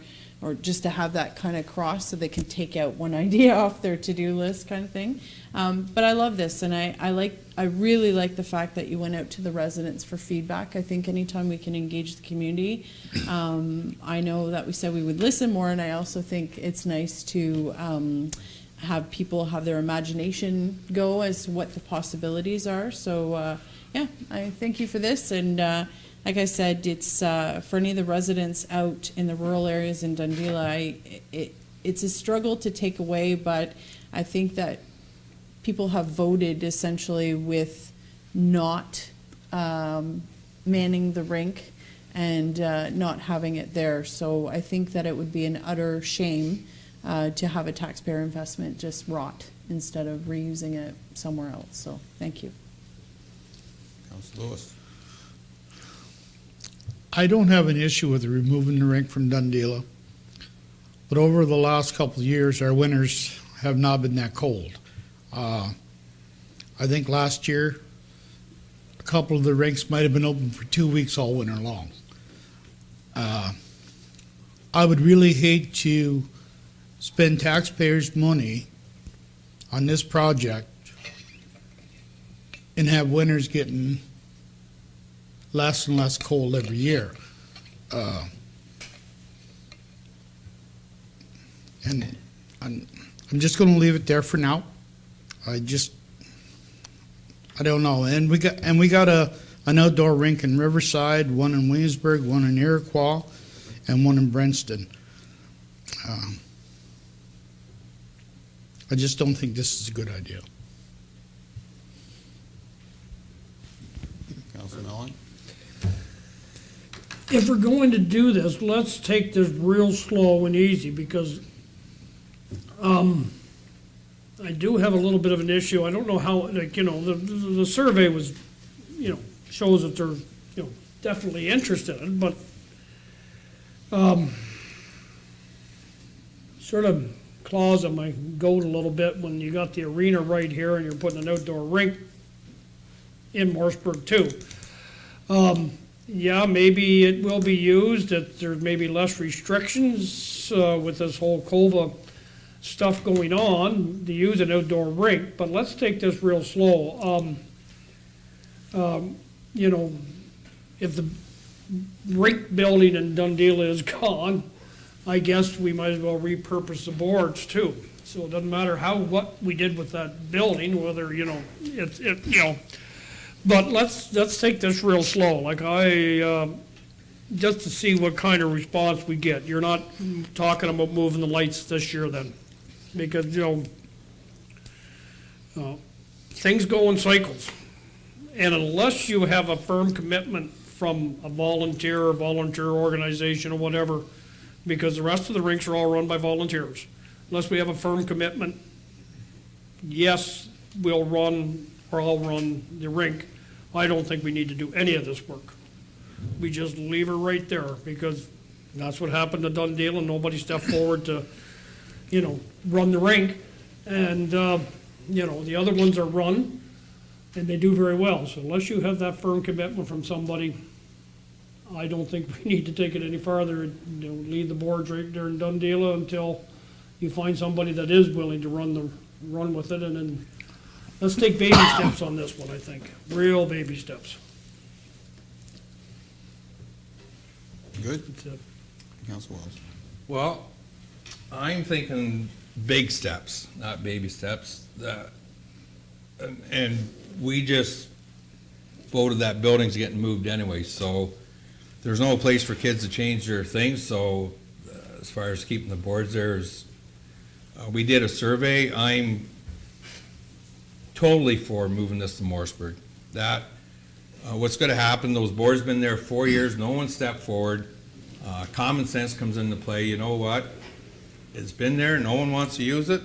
just to have that kind of cross so they can take out one idea off their to-do list kind of thing. But I love this, and I really like the fact that you went out to the residents for feedback. I think anytime we can engage the community, I know that we said we would listen more, and I also think it's nice to have people have their imagination go as to what the possibilities are. So yeah, I thank you for this, and like I said, it's for any of the residents out in the rural areas in Dundela, it's a struggle to take away, but I think that people have voted essentially with not manning the rink and not having it there. So I think that it would be an utter shame to have a taxpayer investment just rot instead of reusing it somewhere else. So thank you. Councilor Lewis. I don't have an issue with removing the rink from Dundela, but over the last couple of years, our winters have not been that cold. I think last year, a couple of the rinks might have been open for 2 weeks all winter long. I would really hate to spend taxpayers' money on this project and have winters getting less and less cold every year. And I'm just going to leave it there for now. I don't know. And we got an outdoor rink in Riverside, one in Williamsburg, one in Iroquois, and one in Brenston. I just don't think this is a good idea. Councilor Mellon. If we're going to do this, let's take this real slow and easy, because I do have a little bit of an issue. I don't know how, the survey was, shows that they're, definitely interested in, but sort of claws on my goat a little bit when you got the arena right here and you're putting an outdoor rink in Morrisburg too. Yeah, maybe it will be used, that there's maybe less restrictions with this whole COVA stuff going on to use an outdoor rink, but let's take this real slow. If the rink building in Dundela is gone, I guess we might as well repurpose the boards too. So it doesn't matter what we did with that building, whether, but let's take this real slow. Like just to see what kind of response we get. You're not talking about moving the lights this year then, because, things go in cycles. And unless you have a firm commitment from a volunteer organization or whatever, because the rest of the rinks are all run by volunteers. Unless we have a firm commitment, yes, we'll run, or I'll run the rink. I don't think we need to do any of this work. We just leave her right there, because that's what happened to Dundee, and nobody stepped forward to, run the rink. And, the other ones are run. and they do very well. So unless you have that firm commitment from somebody, I don't think we need to take it any farther. You know, leave the boards right there in Dundee until you find somebody that is willing to run with it, and then let's take baby steps on this one, I think. Real baby steps. Good? That's it. Council Wells. Well, I'm thinking big steps, not baby steps. And we just voted that building's getting moved anyway, so there's no place for kids to change their things, so as far as keeping the boards there is, we did a survey. I'm totally for moving this to Morrisburg. That, what's gonna happen, those boards been there 4 years, no one stepped forward. Common sense comes into play, you know what? It's been there, no one wants to use it.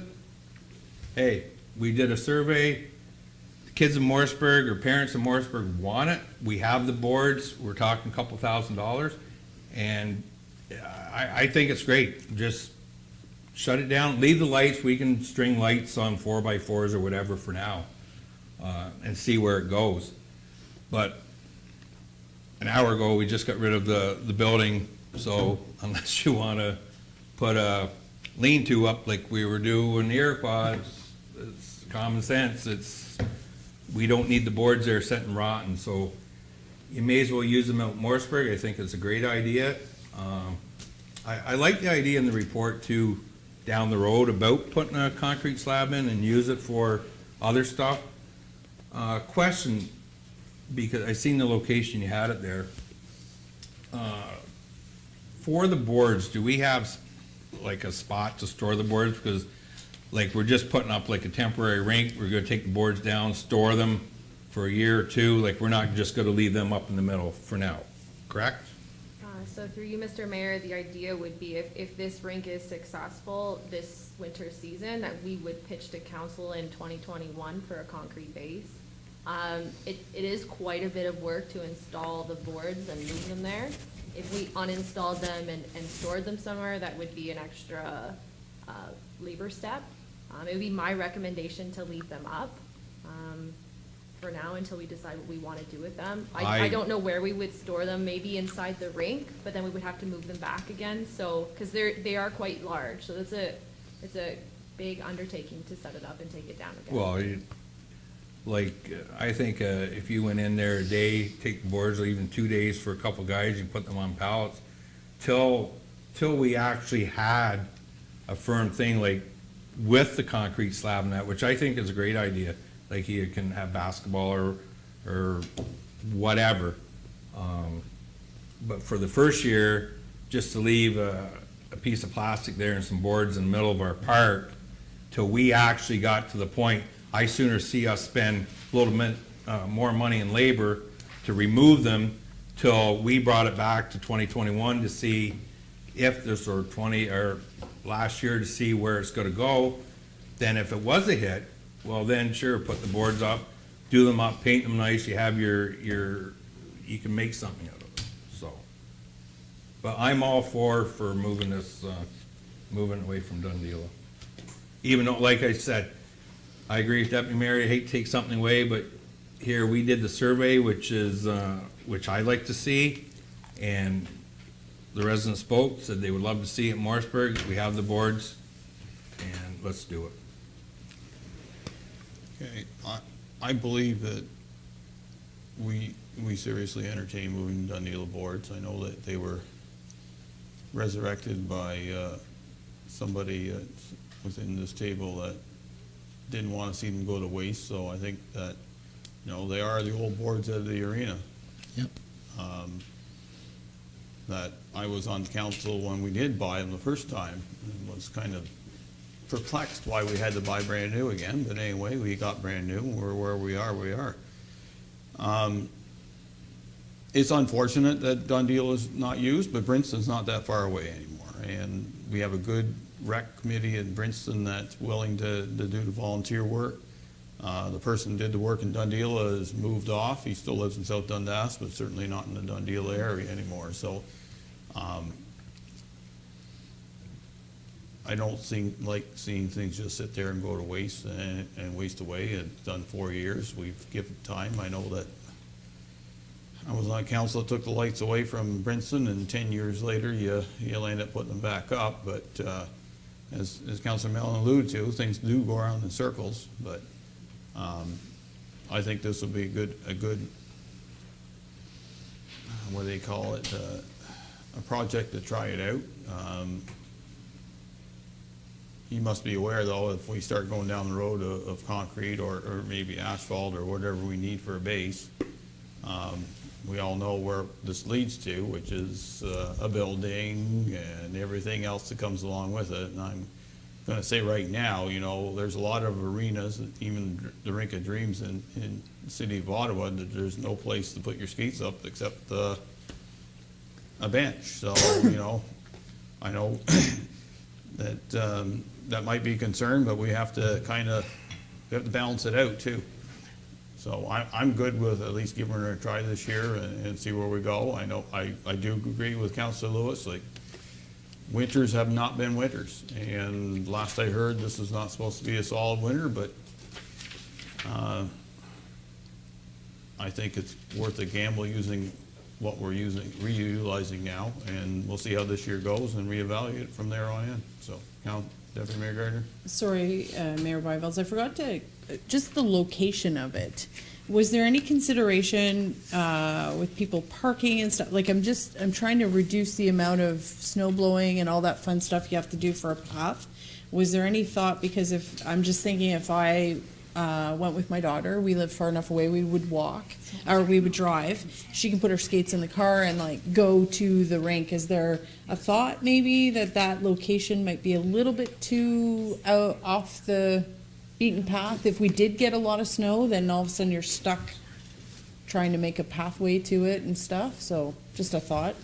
Hey, we did a survey, the kids in Morrisburg or parents in Morrisburg want it. We have the boards, we're talking a couple $1,000s, and I think it's great. Just shut it down, leave the lights, we can string lights on 4x4s or whatever for now, and see where it goes. But an hour ago, we just got rid of the building, so unless you wanna put a lean-to up like we were doing the Iroquois, it's common sense. We don't need the boards there sitting rotten, so you may as well use them out in Morrisburg. I think it's a great idea. I like the idea in the report too, down the road, about putting a concrete slab in and use it for other stuff. Question, because I seen the location you had it there. For the boards, do we have like a spot to store the boards? Because like we're just putting up like a temporary rink, we're gonna take the boards down, store them for a year or two, like we're not just gonna leave them up in the middle for now, correct? So through you, Mr. Mayor, the idea would be if this rink is successful this winter season, that we would pitch to council in 2021 for a concrete base. It is quite a bit of work to install the boards and move them there. If we uninstalled them and stored them somewhere, that would be an extra labor step. It would be my recommendation to leave them up for now until we decide what we want to do with them. I don't know where we would store them, maybe inside the rink, but then we would have to move them back again. So, because they are quite large, so it's a big undertaking to set it up and take it down again. Well, I think if you went in there a day, take the boards, or even 2 days for a couple guys, you put them on pallets, till we actually had a firm thing like with the concrete slab and that, which I think is a great idea. Like you can have basketball or whatever. But for the first year, just to leave a piece of plastic there and some boards in the middle of our park till we actually got to the point, I sooner see us spend a little bit more money in labor to remove them till we brought it back to 2021 to see if this, or last year to see where it's gonna go. Then if it was a hit, well then sure, put the boards up, do them up, paint them nice, you have you can make something out of it, so. But I'm all for moving this, moving away from Dundee. Even though, like I said, I agree with Deputy Mayor, I hate to take something away, but here, we did the survey, which I like to see, and the residents spoke, said they would love to see it in Morrisburg. We have the boards, and let's do it. Okay, I believe that we seriously entertain moving Dundee boards. I know that they were resurrected by somebody within this table that didn't want to see them go to waste, so I think that, they are the old boards of the arena. Yep. That I was on council when we did buy them the first time, and was kind of perplexed why we had to buy brand new again, but anyway, we got brand new, and we're where we are. It's unfortunate that Dundee is not used, but Brinston's not that far away anymore, and we have a good rec committee in Brinston that's willing to do the volunteer work. The person who did the work in Dundee has moved off. He still lives in South Dundas, but certainly not in the Dundee area anymore. So I don't like seeing things just sit there and go to waste and waste away. It's done 4 years. We've given time. I know that I was on council that took the lights away from Princeton, and 10 years later, you'll end up putting them back up. But as Councilor Mellon alluded to, things do go around in circles. But I think this will be a good what do they call it? A project to try it out. You must be aware, though, if we start going down the road of concrete or maybe asphalt or whatever we need for a base, we all know where this leads to, which is a building and everything else that comes along with it. And I'm going to say right now, you know, there's a lot of arenas, even the Rink of Dreams in the city of Ottawa, that there's no place to put your skates up except a bench. So, you know, I know that that might be a concern, but we have to balance it out too. So I'm good with at least giving her a try this year and see where we go. I know I do agree with Councilor Lewis, like winters have not been winters. And last I heard, this is not supposed to be a solid winter, but I think it's worth a gamble using what we're reutilizing now, and we'll see how this year goes and reevaluate it from there on in. So, Deputy Mayor Gardner? Sorry, Mayor Byvelds, I forgot to, just the location of it. Was there any consideration with people parking and stuff? Like, I'm trying to reduce the amount of snow blowing and all that fun stuff you have to do for a path. Was there any thought, because I'm just thinking if I went with my daughter, we live far enough away, we would walk, or we would drive. She can put her skates in the car and like go to the rink. Is there a thought maybe that location might be a little bit too off the beaten path? If we did get a lot of snow, then all of a sudden you're stuck trying to make a pathway to it and stuff. So just a thought.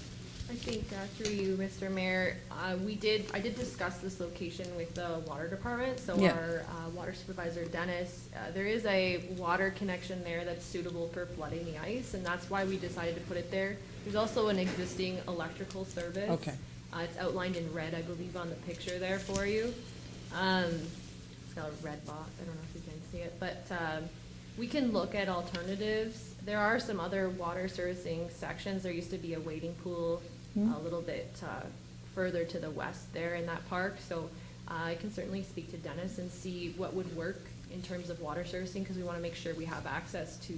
I think through you, Mr. Mayor, I did discuss this location with the water department. So Yeah. our water supervisor, Dennis, there is a water connection there that's suitable for flooding the ice, and that's why we decided to put it there. There's also an existing electrical service. Okay. It's outlined in red, I believe, on the picture there for you. It's got a red box. I don't know if you can see it, but we can look at alternatives. There are some other water servicing sections. There used to be a wading pool a little bit further to the west there in that park. So I can certainly speak to Dennis and see what would work in terms of water servicing, because we want to make sure we have access to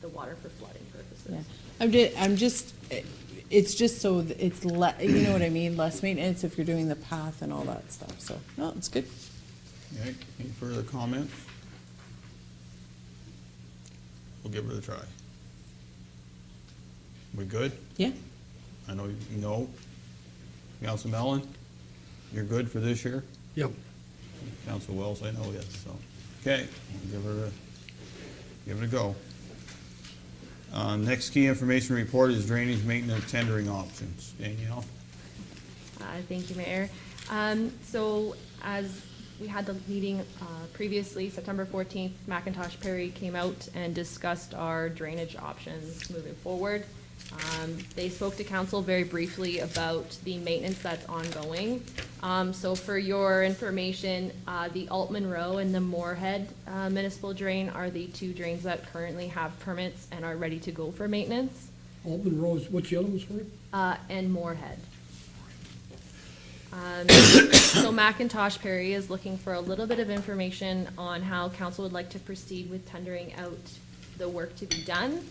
the water for flooding purposes. Yeah. It's just so that it's you know what I mean, less maintenance if you're doing the path and all that stuff. So, no, it's good. Okay, any further comments? We'll give it a try. We good? Yeah. I know you know. Council Mellon, you're good for this year? Yep. Council Wells, I know, yes, so. Okay, we'll give it a go. Next key information report is drainage maintenance tendering options. Danielle? Thank you, Mayor. So as we had the meeting previously, September 14th, McIntosh Perry came out and discussed our drainage options moving forward. They spoke to council very briefly about the maintenance that's ongoing. So for your information, the Altman Row and the Moorhead municipal drain are the two drains that currently have permits and are ready to go for maintenance. Altman Rose, what's the other one, sorry? And Moorhead. So McIntosh Perry is looking for a little bit of information on how council would like to proceed with tendering out the work to be done.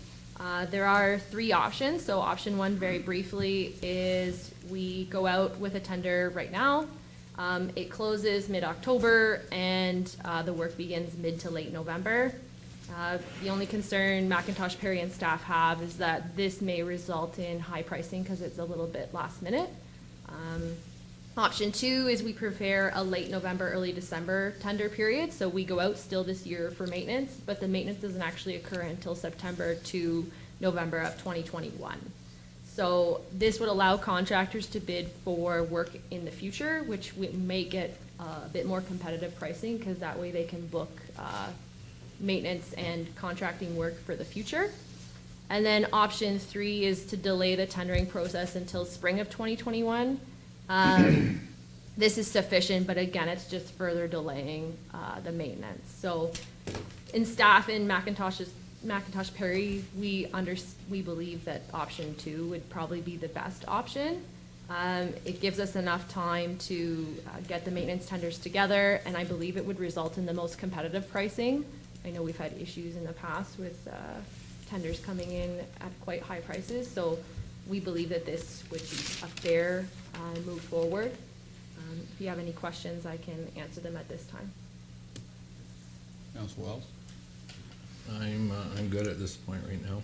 There are three options. So option one, very briefly, is we go out with a tender right now. It closes mid-October and the work begins mid to late November. The only concern McIntosh Perry and staff have is that this may result in high pricing because it's a little bit last minute. Option two is we prepare a late November, early December tender period. So we go out still this year for maintenance, but the maintenance doesn't actually occur until September to November of 2021. So this would allow contractors to bid for work in the future, which we may get a bit more competitive pricing because that way they can book maintenance and contracting work for the future. And then option three is to delay the tendering process until spring of 2021. this is sufficient, but again, it's just further delaying the maintenance. So in staff in Macintosh Perry, we believe that option 2 would probably be the best option. It gives us enough time to get the maintenance tenders together, and I believe it would result in the most competitive pricing. I know we've had issues in the past with tenders coming in at quite high prices, so we believe that this would be a fair move forward. If you have any questions, I can answer them at this time. Council Wells? I'm good at this point right now.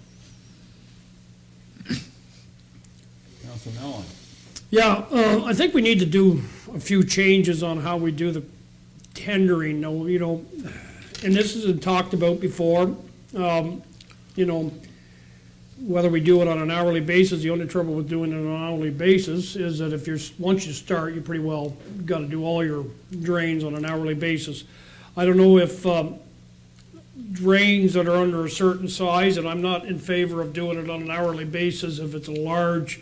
Council Mellon? Yeah, I think we need to do a few changes on how we do the tendering, though, you know, and this has been talked about before, you know, whether we do it on an hourly basis. The only trouble with doing it on an hourly basis is that if once you start, you pretty well got to do all your drains on an hourly basis. I don't know if drains that are under a certain size, and I'm not in favor of doing it on an hourly basis if it's a large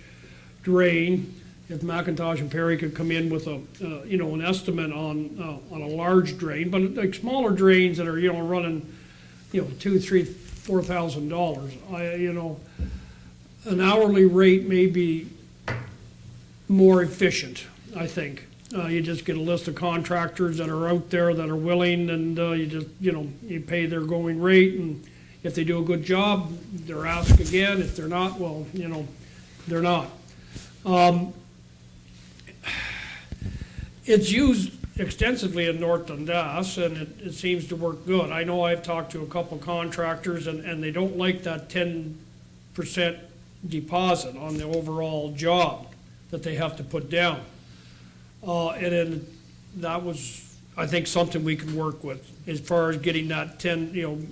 drain. If Macintosh and Perry could come in with a, you know, an estimate on a large drain, but like smaller drains that are, you know, running, you know, $2,000, $3,000, $4,000, you know, an hourly rate may be more efficient, I think. You just get a list of contractors that are out there that are willing, and you just, you know, you pay their going rate, and if they do a good job, they're asked again. If they're not, well, you know, they're not. It's used extensively in North Dundas, and it seems to work good. I know I've talked to a couple contractors, and they don't like that 10% deposit on the overall job that they have to put down. And then that was, I think, something we can work with as far as getting that 10, you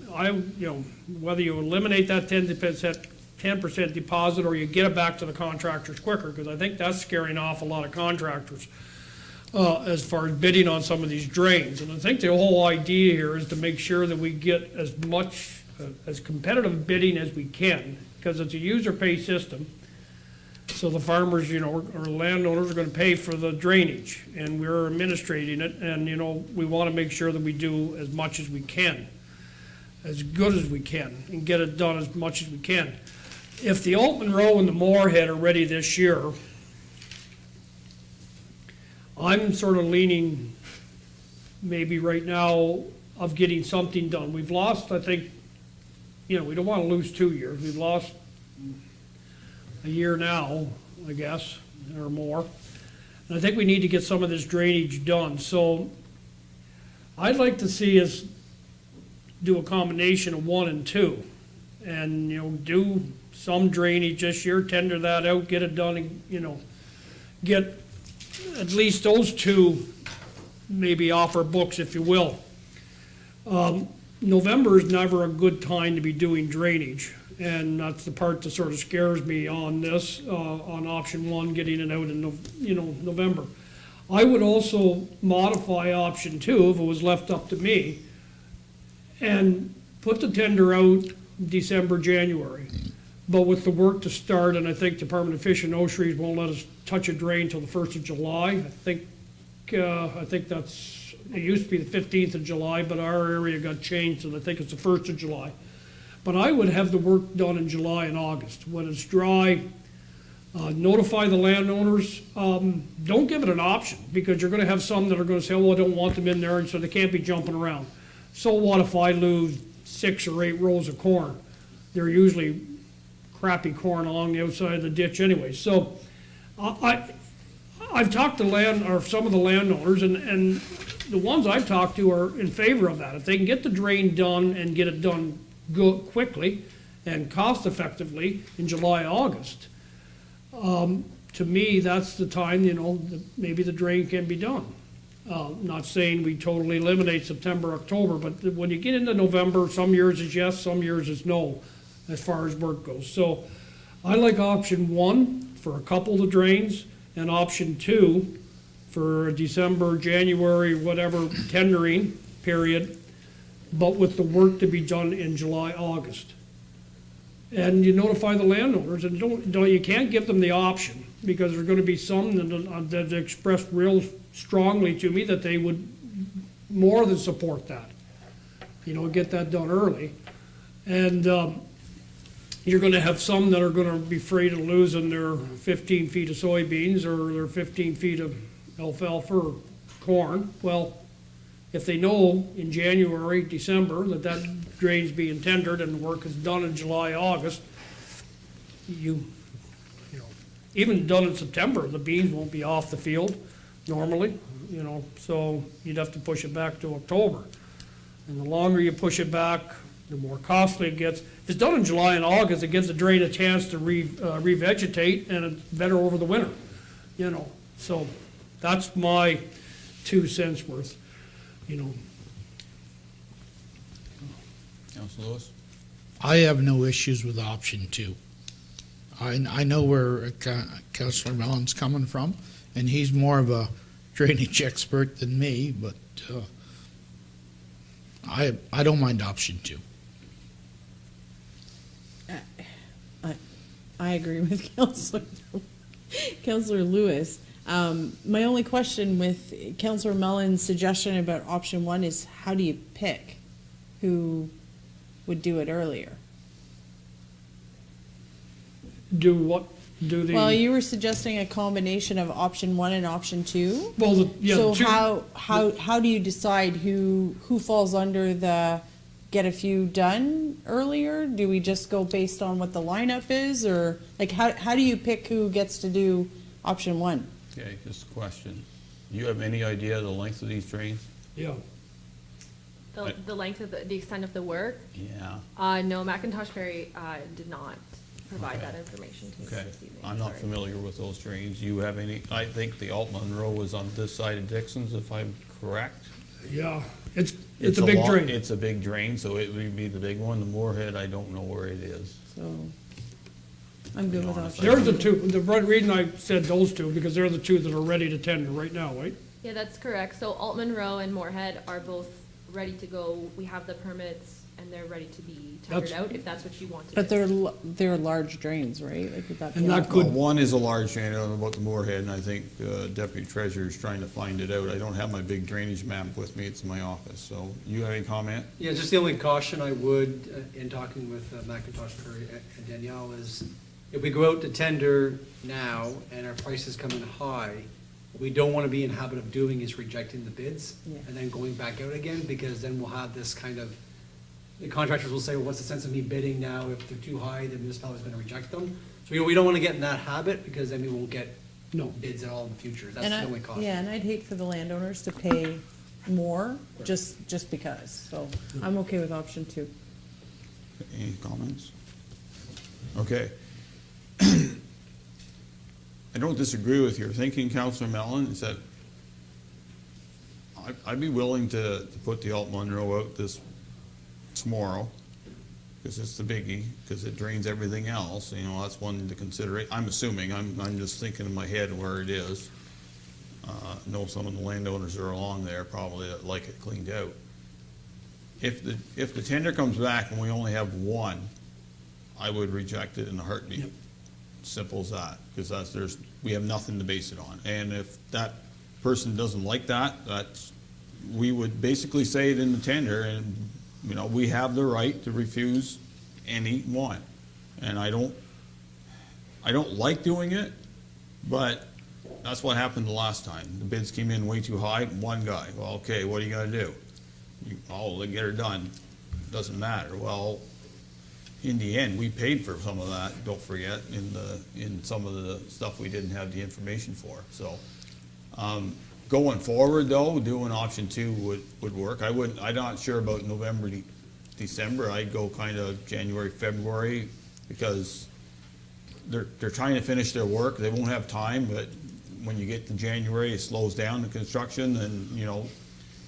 know, whether you eliminate that 10% deposit or you get it back to the contractors quicker, because I think that's scaring off a lot of contractors as far as bidding on some of these drains. And I think the whole idea here is to make sure that we get as much, as competitive bidding as we can, because it's a user pay system. So the farmers, you know, or landowners are going to pay for the drainage, and we're administrating it, and, you know, we want to make sure that we do as much as we can, as good as we can, and get it done as much as we can. If the Altman Row and the Moorhead are ready this year, I'm sort of leaning maybe right now of getting something done. We've lost, I think, you know, we don't want to lose 2 years. We've lost a year now, I guess, or more. And I think we need to get some of this drainage done. So I'd like to see us do a combination of 1 and 2. And, you know, do some drainage this year, tender that out, get it done, and, you know, get at least those 2 maybe off our books, if you will. November is never a good time to be doing drainage, and that's the part that sort of scares me on this, on option 1, getting it out in, November. I would also modify option 2 if it was left up to me, and put the tender out December, January. But with the work to start, and I think Department of Fish and Fisheries won't let us touch a drain till the 1st of July. I think that's, it used to be the 15th of July, but our area got changed, and I think it's the 1st of July. But I would have the work done in July and August. When it's dry, notify the landowners. Don't give it an option, because you're gonna have some that are gonna say, oh, I don't want them in there, and so they can't be jumping around. So what if I lose 6 or 8 rows of corn? They're usually crappy corn along the outside of the ditch anyway. So I've talked to some of the landowners, and the ones I've talked to are in favor of that. If they can get the drain done and get it done quickly and cost effectively in July, August, to me, that's the time, you know, that maybe the drain can be done. Not saying we totally eliminate September, October, but when you get into November, some years is yes, some years is no, as far as work goes. So I like option 1 for a couple of the drains, and option 2 for December, January, whatever tendering period, but with the work to be done in July, August. And you notify the landowners, and you can't give them the option, because there's gonna be some that express real strongly to me that they would more than support that. You know, get that done early. And you're gonna have some that are gonna be afraid of losing their 15 feet of soybeans or their 15 feet of alfalfa or corn. Well, if they know in January, December, that drain's being tendered and the work is done in July, August, you know, even done in September, the beans won't be off the field normally, you know, so you'd have to push it back to October. And the longer you push it back, the more costly it gets. If it's done in July and August, it gives the drain a chance to revegetate, and it's better over the winter, you know. So that's my 2 cents worth, you know. Councilor Lewis? I have no issues with option 2. I know where Councillor Mellon's coming from, and he's more of a drainage expert than me, but I don't mind option 2. I agree with Councillor Lewis. My only question with Councillor Mellon's suggestion about option 1 is how do you pick who would do it earlier? Do what, do the. Well, you were suggesting a combination of option 1 and option 2. Well, yeah. So two- how do you decide who falls under the get a few done earlier? Do we just go based on what the lineup is, or like how do you pick who gets to do option 1? Okay, just a question. You have any idea the length of these drains? Yeah. The length of the extent of the work? Yeah. No, McIntosh Perry, did not provide Okay. that information to me Okay, this evening. I'm not sorry. familiar with those drains. You have any, I think the Alt Monroe is on this side of Dixon's, if I'm correct. Yeah, it's a big long- drain. It's a big drain, so it would be the big one. The Moorhead, I don't know where it is. So I'm good with Be option honest, There's the two, the reason I said those two, because they're the two that are ready to tender right now, right? Yeah, that's correct. So Alt Monroe and Moorhead are both ready to go. We have the permits and they're ready to be tendered That's- out if that's what you want to do. But they're large drains, right? Like would that be And that allowed? could- Well, one is a large drain, I don't know about the Moorhead, and I think Deputy Treasurer is trying to find it out. I don't have my big drainage map with me, it's in my office, so you have any comment? Yeah, just the only caution I would, in talking with McIntosh Perry and Danielle, is if we go out to tender now and our prices come in high, what we don't want to be in habit of doing is rejecting the bids Yeah. and then going back out again, because then we'll have this kind of, the contractors will say, well, what's the sense of me bidding now? If they're too high, the municipality's going to reject them. So, we don't want to get in that habit, because then we won't get No. bids at all in the future. That's And the only caution. yeah, and I'd hate for the landowners to pay more just because. So I'm okay with option 2. Any comments? Okay. I don't disagree with your thinking, Councillor Mellon, is that I'd be willing to put the Alt Monroe out tomorrow, because it's the biggie, because it drains everything else, you know, that's one to consider. I'm assuming, I'm just thinking in my head where it is. I know some of the landowners are along there probably that like it cleaned out. If the tender comes back and we only have one, I would reject it in a heartbeat. Yep. Simple as that, because we have nothing to base it on. And if that person doesn't like that, we would basically say it in the tender, and, you know, we have the right to refuse any one. And I don't like doing it, but that's what happened the last time. The bids came in way too high, one guy, well, okay, what are you gonna do? They get her done, doesn't matter. Well, in the end, we paid for some of that, don't forget, in some of the stuff we didn't have the information for, so. Going forward, though, doing option 2 would work. I'm not sure about November, December. I'd go kind of January, February, because they're trying to finish their work. They won't have time, but when you get to January, it slows down the construction, and, you know,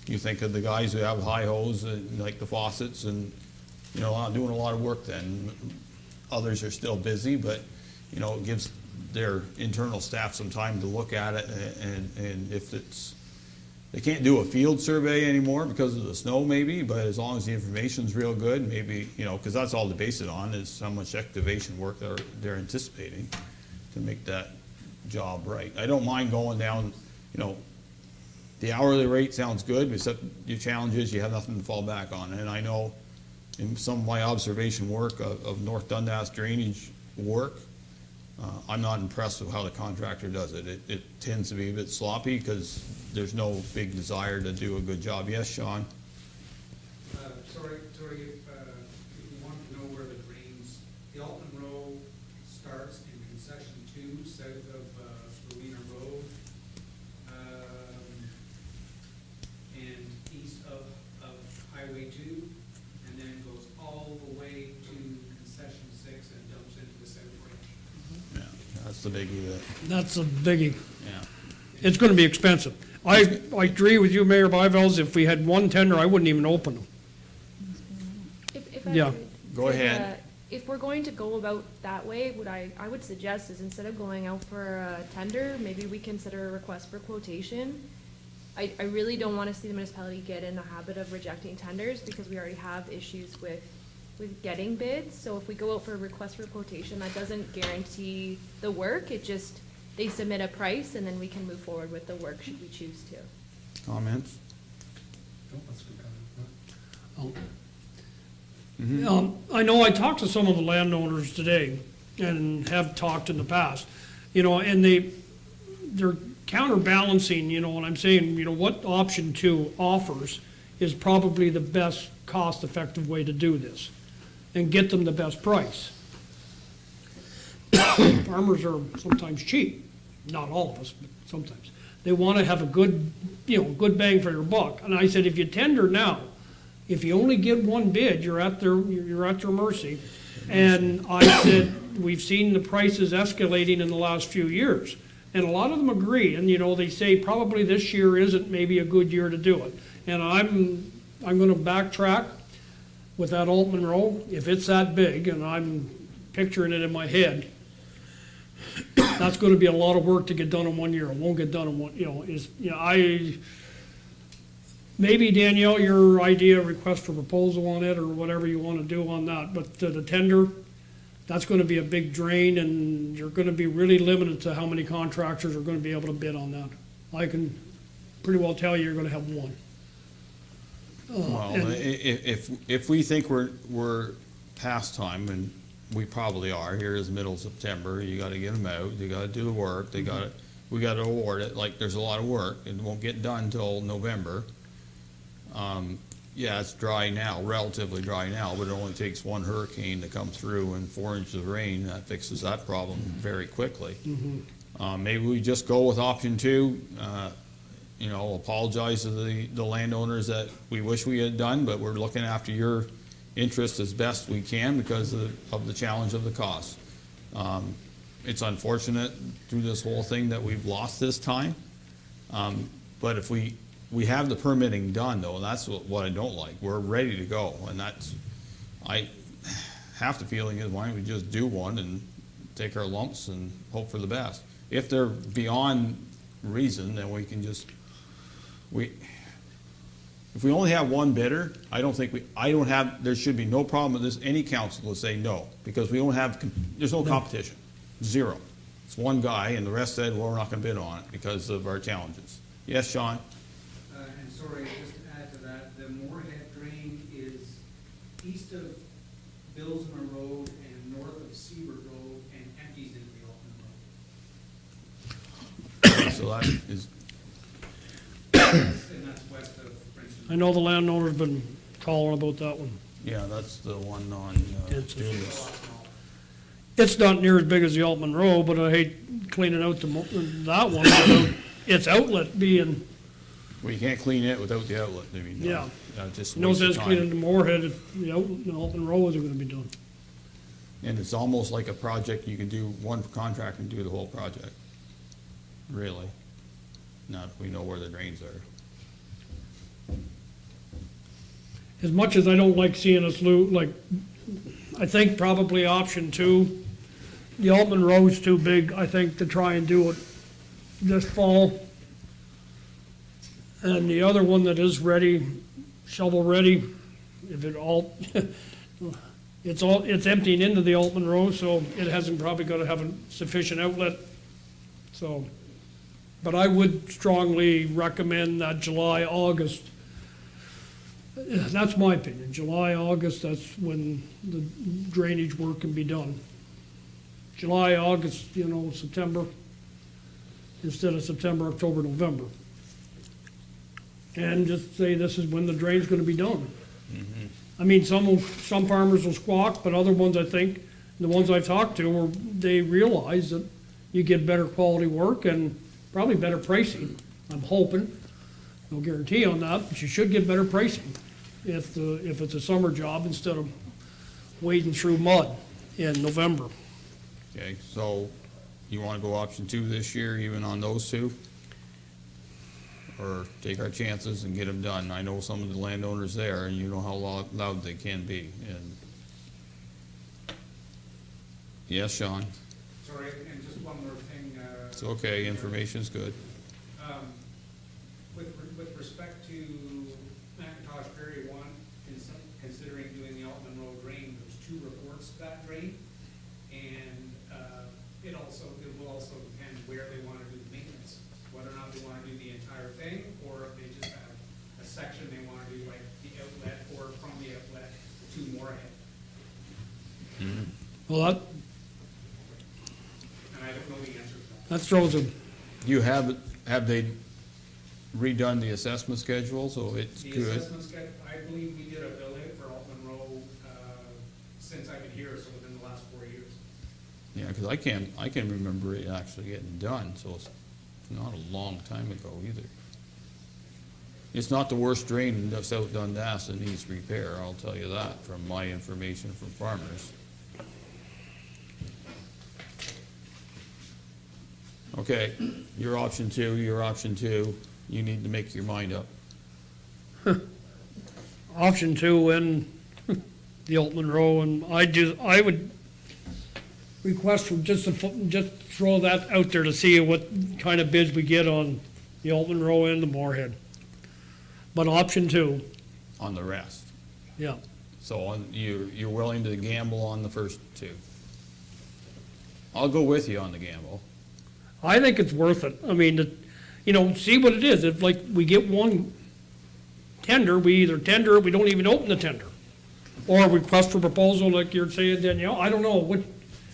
you think of the guys who have high hose, like the faucets, and, you know, not doing a lot of work then. Others are still busy, but, you know, it gives their internal staff some time to look at it, and if they can't do a field survey anymore because of the snow maybe, but as long as the information's real good, maybe, you know, because that's all to base it on, is how much excavation work they're anticipating to make that job right. I don't mind going down, you know, the hourly rate sounds good, except your challenge is you have nothing to fall back on. And I know in some of my observation work of North Dundas drainage work, I'm not impressed with how the contractor does it. It tends to be a bit sloppy because there's no big desire to do a good job. Yes, Sean? Sorry, if you want to know where the drains, the Altman Row starts in concession 2, south of Rowena Road, and east of Highway 2, and then goes all the way to concession 6 and dumps into the south branch. Yeah, that's the biggie that, That's a biggie. yeah. It's gonna be expensive. I agree with you, Mayor Byvelds, if we had one tender, I wouldn't even open them. If I Yeah. could, Go ahead. If we're going to go about that way, I would suggest is instead of going out for a tender, maybe we consider a request for quotation. I really don't want to see the municipality get in the habit of rejecting tenders because we already have issues with getting bids. So if we go out for a request for quotation, that doesn't guarantee the work. It just, they submit a price and then we can move forward with the work should we choose to. Comments? I know I talked to some of the landowners today and have talked in the past, you know, and they're counterbalancing, you know, what I'm saying, you know, what option 2 offers is probably the best cost-effective way to do this and get them the best price. Farmers are sometimes cheap, not all of us, but sometimes. They want to have a good, you know, good bang for your buck. And I said, if you tender now, if you only get one bid, you're at their mercy. And I said, we've seen the prices escalating in the last few years. And a lot of them agree, and you know, they say probably this year isn't maybe a good year to do it. And I'm gonna backtrack with that Altman Row, if it's that big, and I'm picturing it in my head, that's gonna be a lot of work to get done in 1 year. It won't get done in one, you know, maybe Danielle, your idea, request for proposal on it, or whatever you wanna do on that, but the tender, that's gonna be a big drain, and you're gonna be really limited to how many contractors are gonna be able to bid on that. I can pretty well tell you, you're gonna have one. Well, and- if we think we're past time, and we probably are, here is middle of September, you gotta get them out, you gotta do the work, we gotta award it, like, there's a lot of work, it won't get done till November. Yeah, it's dry now, relatively dry now, but it only takes one hurricane to come through and 4 inches of rain, that fixes that problem very quickly. Maybe we just go with option 2, you know, apologize to the landowners that we wish we had done, but we're looking after your interest as best we can because of the challenge of the cost. It's unfortunate through this whole thing that we've lost this time, but if we have the permitting done though, and that's what I don't like. We're ready to go, and half the feeling is why don't we just do one and take our lumps and hope for the best. If they're beyond reason, then we can just, if we only have one bidder, there should be no problem with this, any council will say no, because there's no competition, zero. It's one guy, and the rest said, well, we're not gonna bid on it because of our challenges. Yes, Sean? And sorry, just to add to that, the Moorhead drain is east of Billsman Road and north of Seabird Road and empties into the Altman Road. So that is, And that's west of Princeton. I know the landowner's been calling about that one. yeah, that's the one on It's- Dundas. It's not near as big as the Altman Row, but I hate cleaning out that one without its outlet being, Well, you can't clean it without the outlet, I mean. Yeah. Just no waste of sense time. cleaning the Moorhead if the Altman Row isn't gonna be done. And it's almost like a project, you can do one contract and do the whole project, really. Now, if we know where the drains are. As much as I don't like seeing us lose, like, I think probably option 2, the Altman Row's too big, I think, to try and do it this fall. And the other one that is ready, shovel ready, if it all, it's emptying into the Altman Row, so it hasn't probably got to have a sufficient outlet. So But I would strongly recommend that July, August. That's my opinion. July, August, that's when the drainage work can be done. July, August, September, instead of September, October, November. And just say this is when the drain's gonna be done. I mean, some farmers will squawk, but other ones, I think, the ones I've talked to, they realize that you get better quality work and probably better pricing. I'm hoping, no guarantee on that, but you should get better pricing if it's a summer job instead of wading through mud in November. Okay, so you want to go option 2 this year, even on those two? Or take our chances and get them done? I know some of the landowners there, and you know how loud they can be, and... Yes, Sean? Sorry, and just one more thing. It's okay, information's good. With respect to McIntosh Ferry 1, considering doing the Altman Road drain, there's 2 reports to that drain. And it will also depend where they want to do the maintenance, whether or not they want to do the entire thing, or if they just have a section they want to do, like the outlet, or from the outlet to Moorhead. Well, And I don't know the answer to that. that throws a, Have they redone the assessment schedule, so it's The good? assessment schedule, I believe we did a bill out for Altman Road since I've been here, so within the last 4 years. Yeah, because I can remember it actually getting done, so it's not a long time ago either. It's not the worst drain in South Dundas that needs repair, I'll tell you that, from my information from farmers. Okay, your option 2, you need to make your mind up. option 2 and the Altman Row, and I would request for just throw that out there to see what kind of bids we get on the Altman Row and the Moorhead. But option 2, On the rest. yeah. So you're willing to gamble on the first 2? I'll go with you on the gamble. I think it's worth it. I mean, see what it is. If like we get one tender, we either tender it, we don't even open the tender. Or request for proposal like you're saying, Danielle, I don't know, what,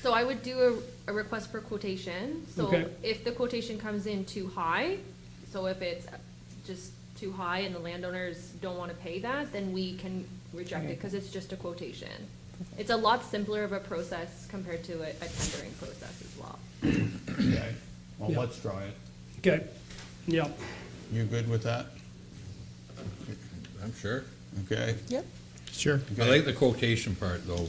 So I would do a request for quotation. So Okay. if the quotation comes in too high, so if it's just too high and the landowners don't want to pay that, then we can reject it because it's just a quotation. It's a lot simpler of a process compared to a tendering process as well. Okay. Well, Yeah. let's try it. okay, yeah. You good with that? I'm sure. Okay? Sure. I like the quotation part though,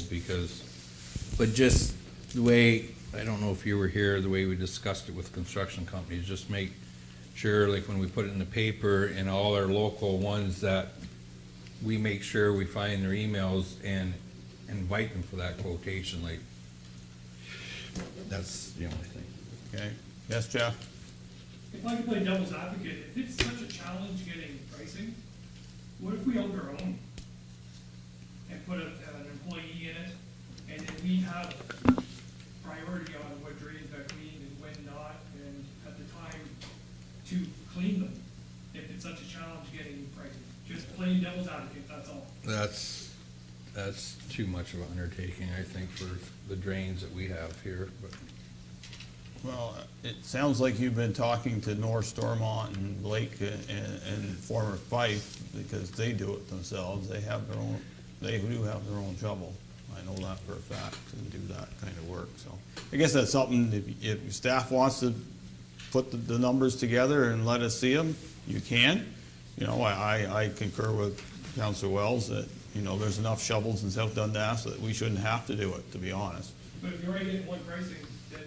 but just the way, I don't know if you were here, the way we discussed it with construction companies, just make sure, like when we put it in the paper and all our local ones, that we make sure we find their emails and invite them for that quotation, like, that's the only thing. Okay. Yes, Jeff? If I could play devil's advocate, if it's such a challenge getting pricing, what if we owned our own? And put an employee in it, and then we have priority on what drains got cleaned and when not, and at the time to clean them, if it's such a challenge getting pricing. Just plain devil's advocate, that's all. That's too much of an undertaking, I think, for the drains that we have here, but. Well, it sounds like you've been talking to North Stormont and Blake and former Fife, because they do it themselves. They do have their own shovel. I know that for a fact, and do that kind of work, so. I guess that's something, if staff wants to put the numbers together and let us see them, you can. I concur with Councilor Wells that, there's enough shovels in South Dundas that we shouldn't have to do it, to be honest. But if you're already getting one pricing, then.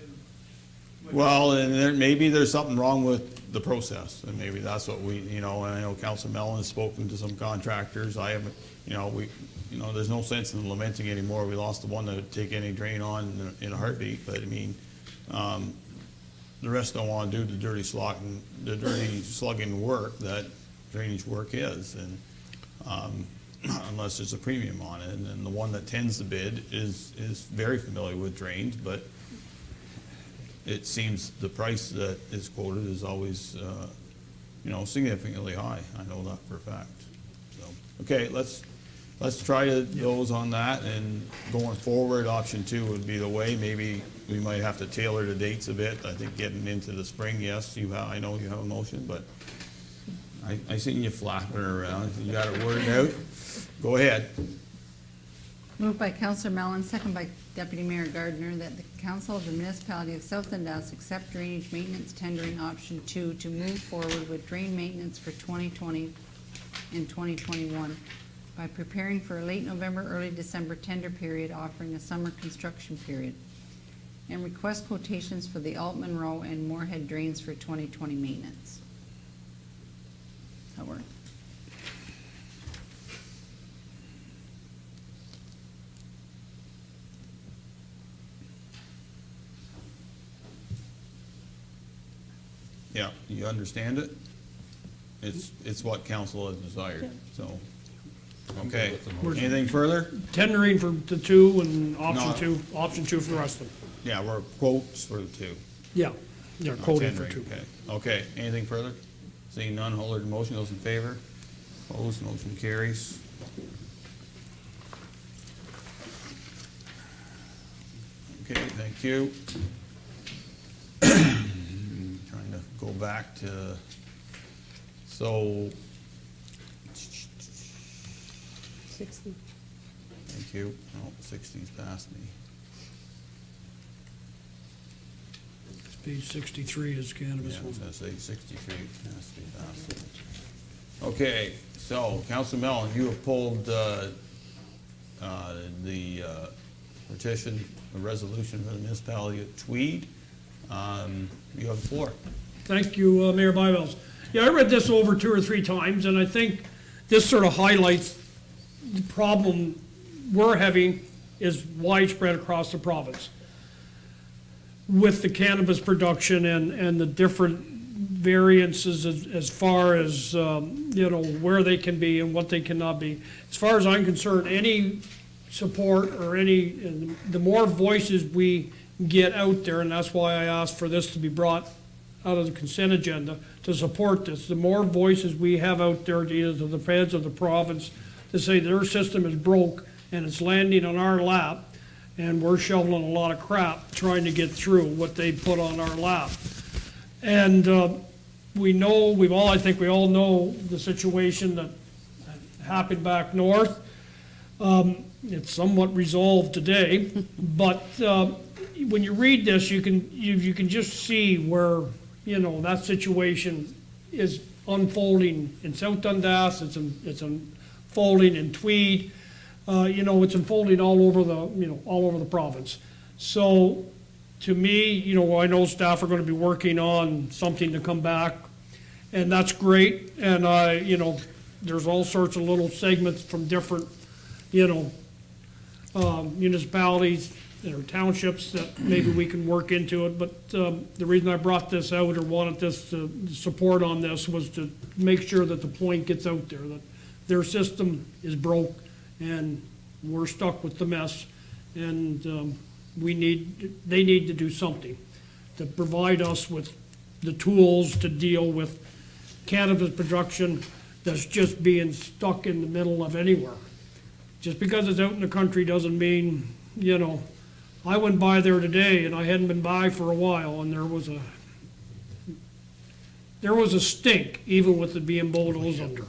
Well, and maybe there's something wrong with the process, and maybe that's what and I know Councilor Mellon has spoken to some contractors. I haven't, there's no sense in lamenting anymore. We lost the one that would take any drain on in a heartbeat, but I mean, the rest don't want to do the dirty slugging work that drainage work is, and, unless there's a premium on it, and then the one that tends to bid is very familiar with drains, but it seems the price that is quoted is always, significantly high. I know that for a fact. So, okay, let's try those on that, and going forward, option 2 would be the way. Maybe we might have to tailor the dates a bit. I think getting into the spring, yes, I know you have a motion, but I seen you flapping around. You got it worded out? Go ahead. Moved by Councillor Mellon, second by Deputy Mayor Gardner, that the Council of the Municipality of South Dundas accept drainage maintenance tendering option 2 to move forward with drain maintenance for 2020 and 2021 by preparing for a late November, early December tender period offering a summer construction period, and request quotations for the Altman Row and Moorhead drains for 2020 maintenance. That work? Yeah, you understand it? It's what council has desired, so. Okay, anything further? Tendering for the 2 and No. option two for the rest of them. Yeah, we're quotes for the 2. Yeah, they're Not quoting for tendering, 2. Okay, anything further? Seeing none, hold the motion, those in favor? Opposed, motion carries. Okay, thank you. Trying to go back to, so, 60. thank you. Oh, 60's past me. Page 63 is cannabis. Yeah, I was gonna say 63, has to be passed. Okay, so, Councilor Mellon, you have pulled, the petition, the resolution for the municipality of Tweed. You have the floor. Thank you, Mayor Byvells. Yeah, I read this over 2 or 3 times, and I think this sort of highlights the problem we're having is widespread across the province with the cannabis production and the different variances as far as, where they can be and what they cannot be. As far as I'm concerned, any support or the more voices we get out there, and that's why I asked for this to be brought out of the consent agenda to support this, the more voices we have out there, either to the feds or the province, to say their system is broke and it's landing on our lap, and we're shoveling a lot of crap trying to get through what they put on our lap. And I think we all know the situation that happened back north. It's somewhat resolved today, but when you read this, you can just see where, that situation is unfolding in South Dundas, it's unfolding in Tweed, it's unfolding all over the province. So, to me, I know staff are gonna be working on something to come back, and that's great, and there's all sorts of little segments from different, municipalities or townships that maybe we can work into it, but the reason I brought this out or wanted this support on this was to make sure that the point gets out there, that their system is broke and we're stuck with the mess, and they need to do something to provide us with the tools to deal with cannabis production that's just being stuck in the middle of anywhere. Just because it's out in the country doesn't mean, I went by there today and I hadn't been by for a while, and there was a stink even with it being bulldozed under.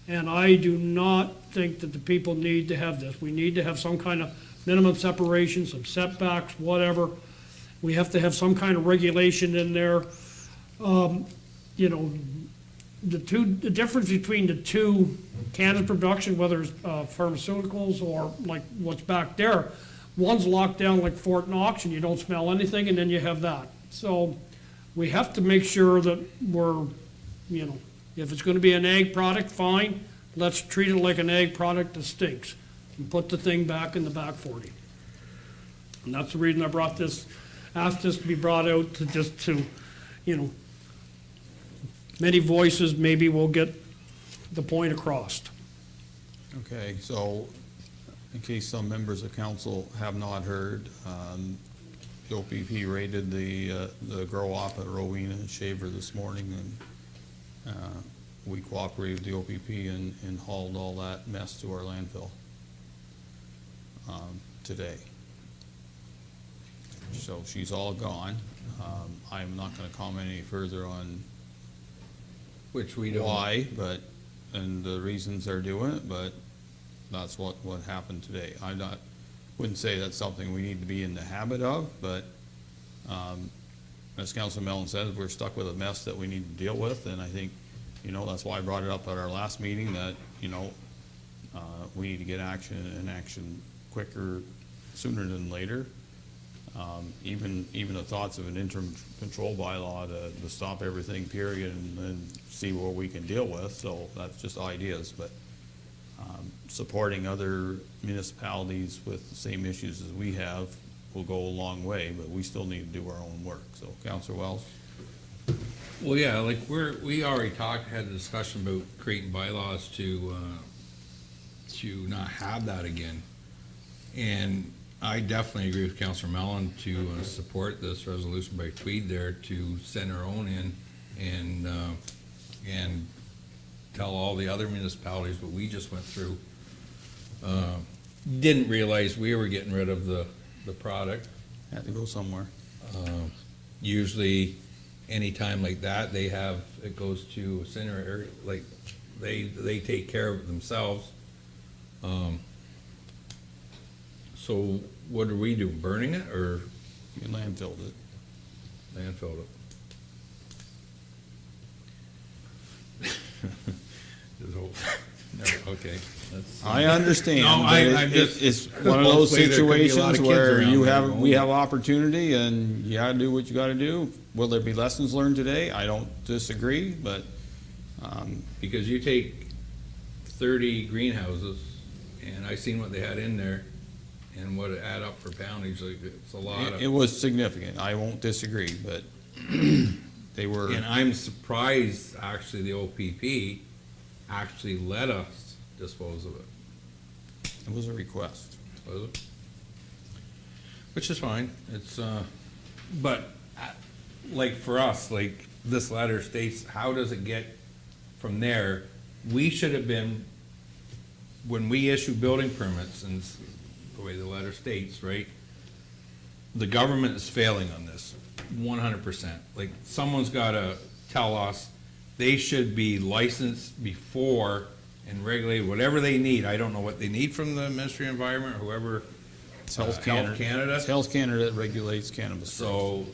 And I do not think that the people need to have this. We need to have some kind of minimum separation, some setbacks, whatever. We have to have some kind of regulation in there. The difference between the two cannabis production, whether it's pharmaceuticals or like what's back there, one's locked down like Fort Knox and you don't smell anything, and then you have that. So we have to make sure that we're, if it's gonna be an ag product, fine, let's treat it like an ag product that stinks and put the thing back in the back 40. And that's the reason I asked this to be brought out to many voices, maybe we'll get the point across. Okay, so in case some members of council have not heard, the OPP raided the grow op at Rowena and Shaver this morning, and we cooperated with the OPP and hauled all that mess to our landfill today. So she's all gone. I'm not gonna comment any further on Which we don't. why, and the reasons they're doing it, but that's what happened today. Wouldn't say that's something we need to be in the habit of, but, as Councilor Mellon says, we're stuck with a mess that we need to deal with, and I think, that's why I brought it up at our last meeting, that, we need to get action quicker, sooner than later. Even the thoughts of an interim control bylaw to stop everything, period, and then see what we can deal with, so that's just ideas, but supporting other municipalities with the same issues as we have will go a long way, but we still need to do our own work. So, Councilor Wells? Well, yeah, like we already had a discussion about creating bylaws to not have that again. And I definitely agree with Councilor Mellon to support this resolution by Tweed there to send our own in and tell all the other municipalities what we just went through. Didn't realize we were getting rid of the product. Had to go somewhere. Usually, any time like that, it goes to a center area, like, they take care of it themselves. So what are we doing, burning it, or You landfilled it. landfilled it? Just hope- No, okay. that's- I understand, No, but I'm just- it's one of those Hopefully there could be a lot situations of kids where around there we going. have opportunity and you gotta do what you gotta do. Will there be lessons learned today? I don't disagree, but, Because you take 30 greenhouses, and I seen what they had in there, and what it add up for poundage, like, it's a lot it of. was significant. I won't disagree, but they were, And I'm surprised, actually, the OPP actually let us dispose of it. it was a request. Was it? Which is fine, it's, but, like, for us, like, this letter states, how does it get from there? We should have been, when we issue building permits, and it's the way the letter states, right? The government is failing on this, 100%. Like, someone's gotta tell us, they should be licensed before and regulated, whatever they need. I don't know what they need from the Ministry of Environment, or whoever. It's Health Health Canada. It's Health Canada that regulates cannabis. So,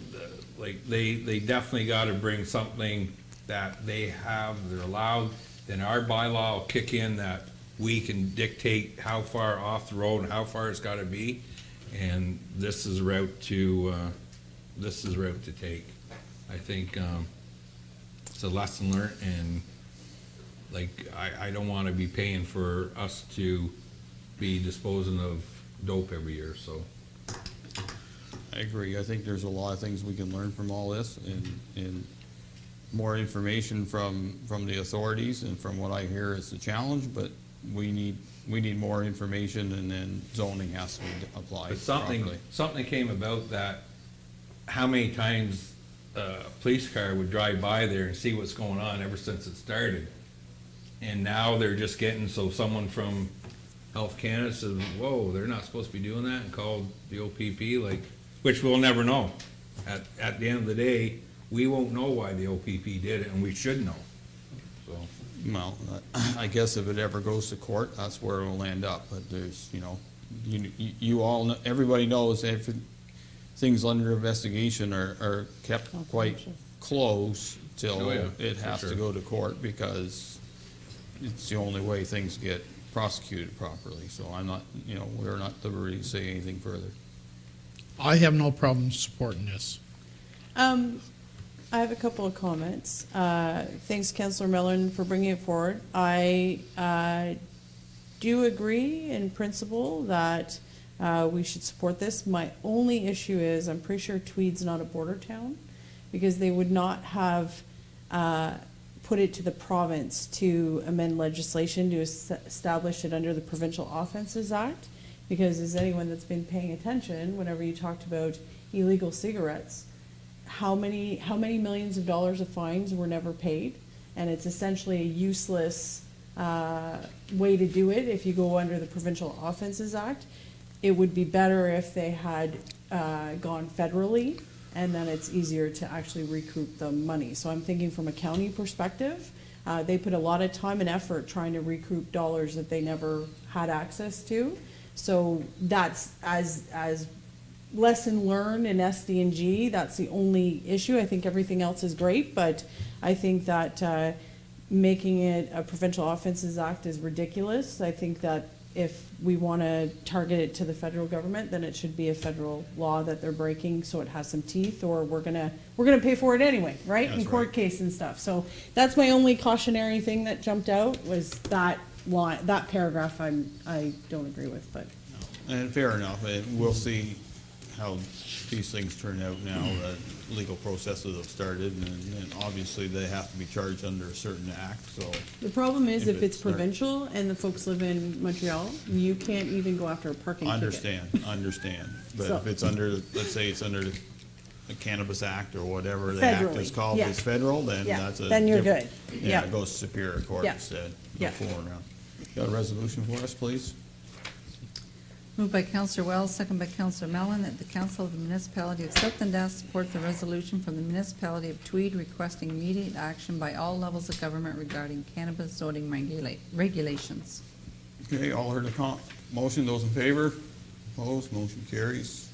like, they definitely gotta bring something that they have, they're allowed, then our bylaw will kick in that we can dictate how far off the road and how far it's gotta be, and this is a route to take. I think, it's a lesson learned, and, like, I don't wanna be paying for us to be disposing of dope every year, so. I agree. I think there's a lot of things we can learn from all this, and more information from the authorities, and from what I hear is the challenge, but we need more information, and then zoning has to be applied But properly. something came about that, how many times a police car would drive by there and see what's going on ever since it started. And now they're just getting, so someone from Health Canada says, whoa, they're not supposed to be doing that, and called the OPP, like, which we'll never know. At the end of the day, we won't know why the OPP did it, and we should know, so. Well, I guess if it ever goes to court, that's where it'll end up, but there's, you all, everybody knows if things under investigation are kept quite close till Oh, yeah, it for has to sure. go to court, because it's the only way things get prosecuted properly, so I'm not, we're not at liberty to say anything further. I have no problem supporting this. I have a couple of comments. Thanks, Councillor Mellon, for bringing it forward. I do agree in principle that we should support this. My only issue is, I'm pretty sure Tweed's not a border town, because they would not have put it to the province to amend legislation to establish it under the Provincial Offences Act. Because as anyone that's been paying attention, whenever you talked about illegal cigarettes, how many millions of dollars of fines were never paid? And it's essentially a useless way to do it if you go under the Provincial Offences Act. It would be better if they had gone federally, and then it's easier to actually recoup the money. So I'm thinking from a county perspective, they put a lot of time and effort trying to recoup dollars that they never had access to. So that's as lesson learned in SD&G, that's the only issue. I think everything else is great, but I think that making it a Provincial Offences Act is ridiculous. I think that if we want to target it to the federal government, then it should be a federal law that they're breaking, so it has some teeth, or we're gonna pay for it anyway, right? That's In court right. case and stuff. So that's my only cautionary thing that jumped out, was that line, that paragraph I don't agree with, but. And fair enough, and we'll see how these things turn out now that legal processes have started, and obviously they have to be charged under a certain act, so. The problem is If if it's it's not- provincial and the folks live in Montreal, you can't even go after a parking ticket. Understand, but So- if it's under, let's say it's under the Cannabis Act or whatever the act is Federally, called, yeah. is federal, then Yeah, that's a. then you're different- good. Yeah, Yeah. it goes to Superior Court Yeah. instead, Yeah. go forward now. Got a resolution for us, please? Moved by Counselor Wells, second by Counselor Mellon, that the Council of the Municipality of South Dundas support the resolution from the Municipality of Tweed requesting immediate action by all levels of government regarding cannabis zoning regulations. Okay, all heard the motion, those in favor? Opposed, motion carries.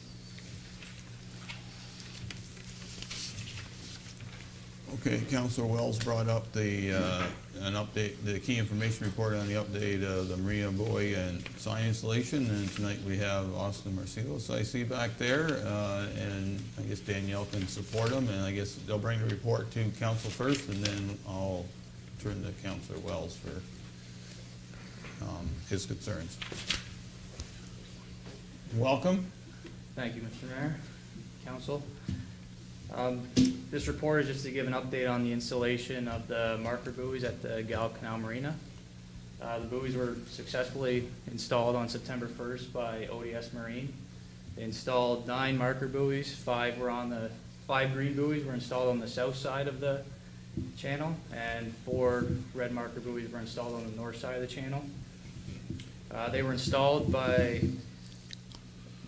Okay, Counselor Wells brought up an update, the key information report on the update of the Maria Boy and sign installation, and tonight we have Austin Marcellus, I see back there, and I guess Danielle can support them, and I guess they'll bring the report to council first, and then I'll turn to Counselor Wells for his concerns. Welcome. Thank you, Mr. Mayor, Council. This report is just to give an update on the installation of the marker buoys at the Gal Canal Marina. The buoys were successfully installed on September 1st by ODS Marine. They installed 9 marker buoys, 5 green buoys were installed on the south side of the channel, and 4 red marker buoys were installed on the north side of the channel. They were installed by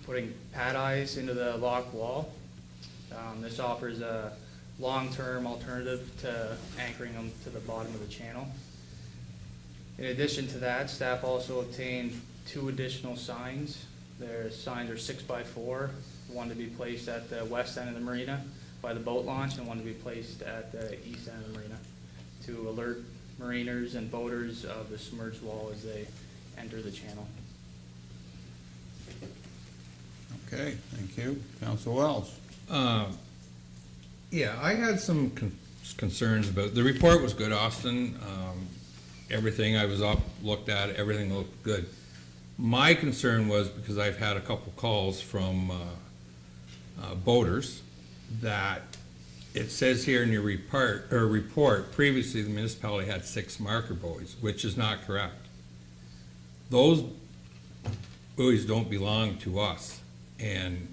putting pad eyes into the lock wall. This offers a long-term alternative to anchoring them to the bottom of the channel. In addition to that, staff also obtained 2 additional signs. Their signs are 6x4, one to be placed at the west end of the marina by the boat launch, and one to be placed at the east end of the marina to alert mariners and boaters of the submerged wall as they enter the channel. Okay, thank you. Councilor Wells. Yeah, I had some concerns about, the report was good, Austin. Everything I was up, looked at, everything looked good. My concern was, because I've had a couple calls from boaters, that it says here in your report, previously the municipality had 6 marker buoys, which is not correct. Those buoys don't belong to us. And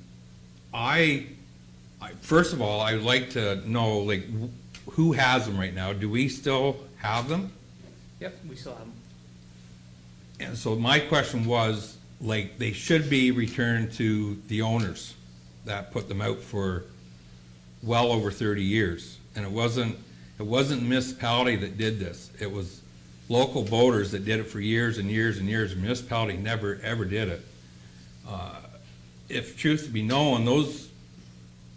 first of all, I'd like to know, like, who has them right now? Do we still have them? Yep, we still have them. And so my question was, like, they should be returned to the owners that put them out for well over 30 years. And it wasn't the municipality that did this. It was local boaters that did it for years and years and years. The municipality never, ever did it. If truth to be known, those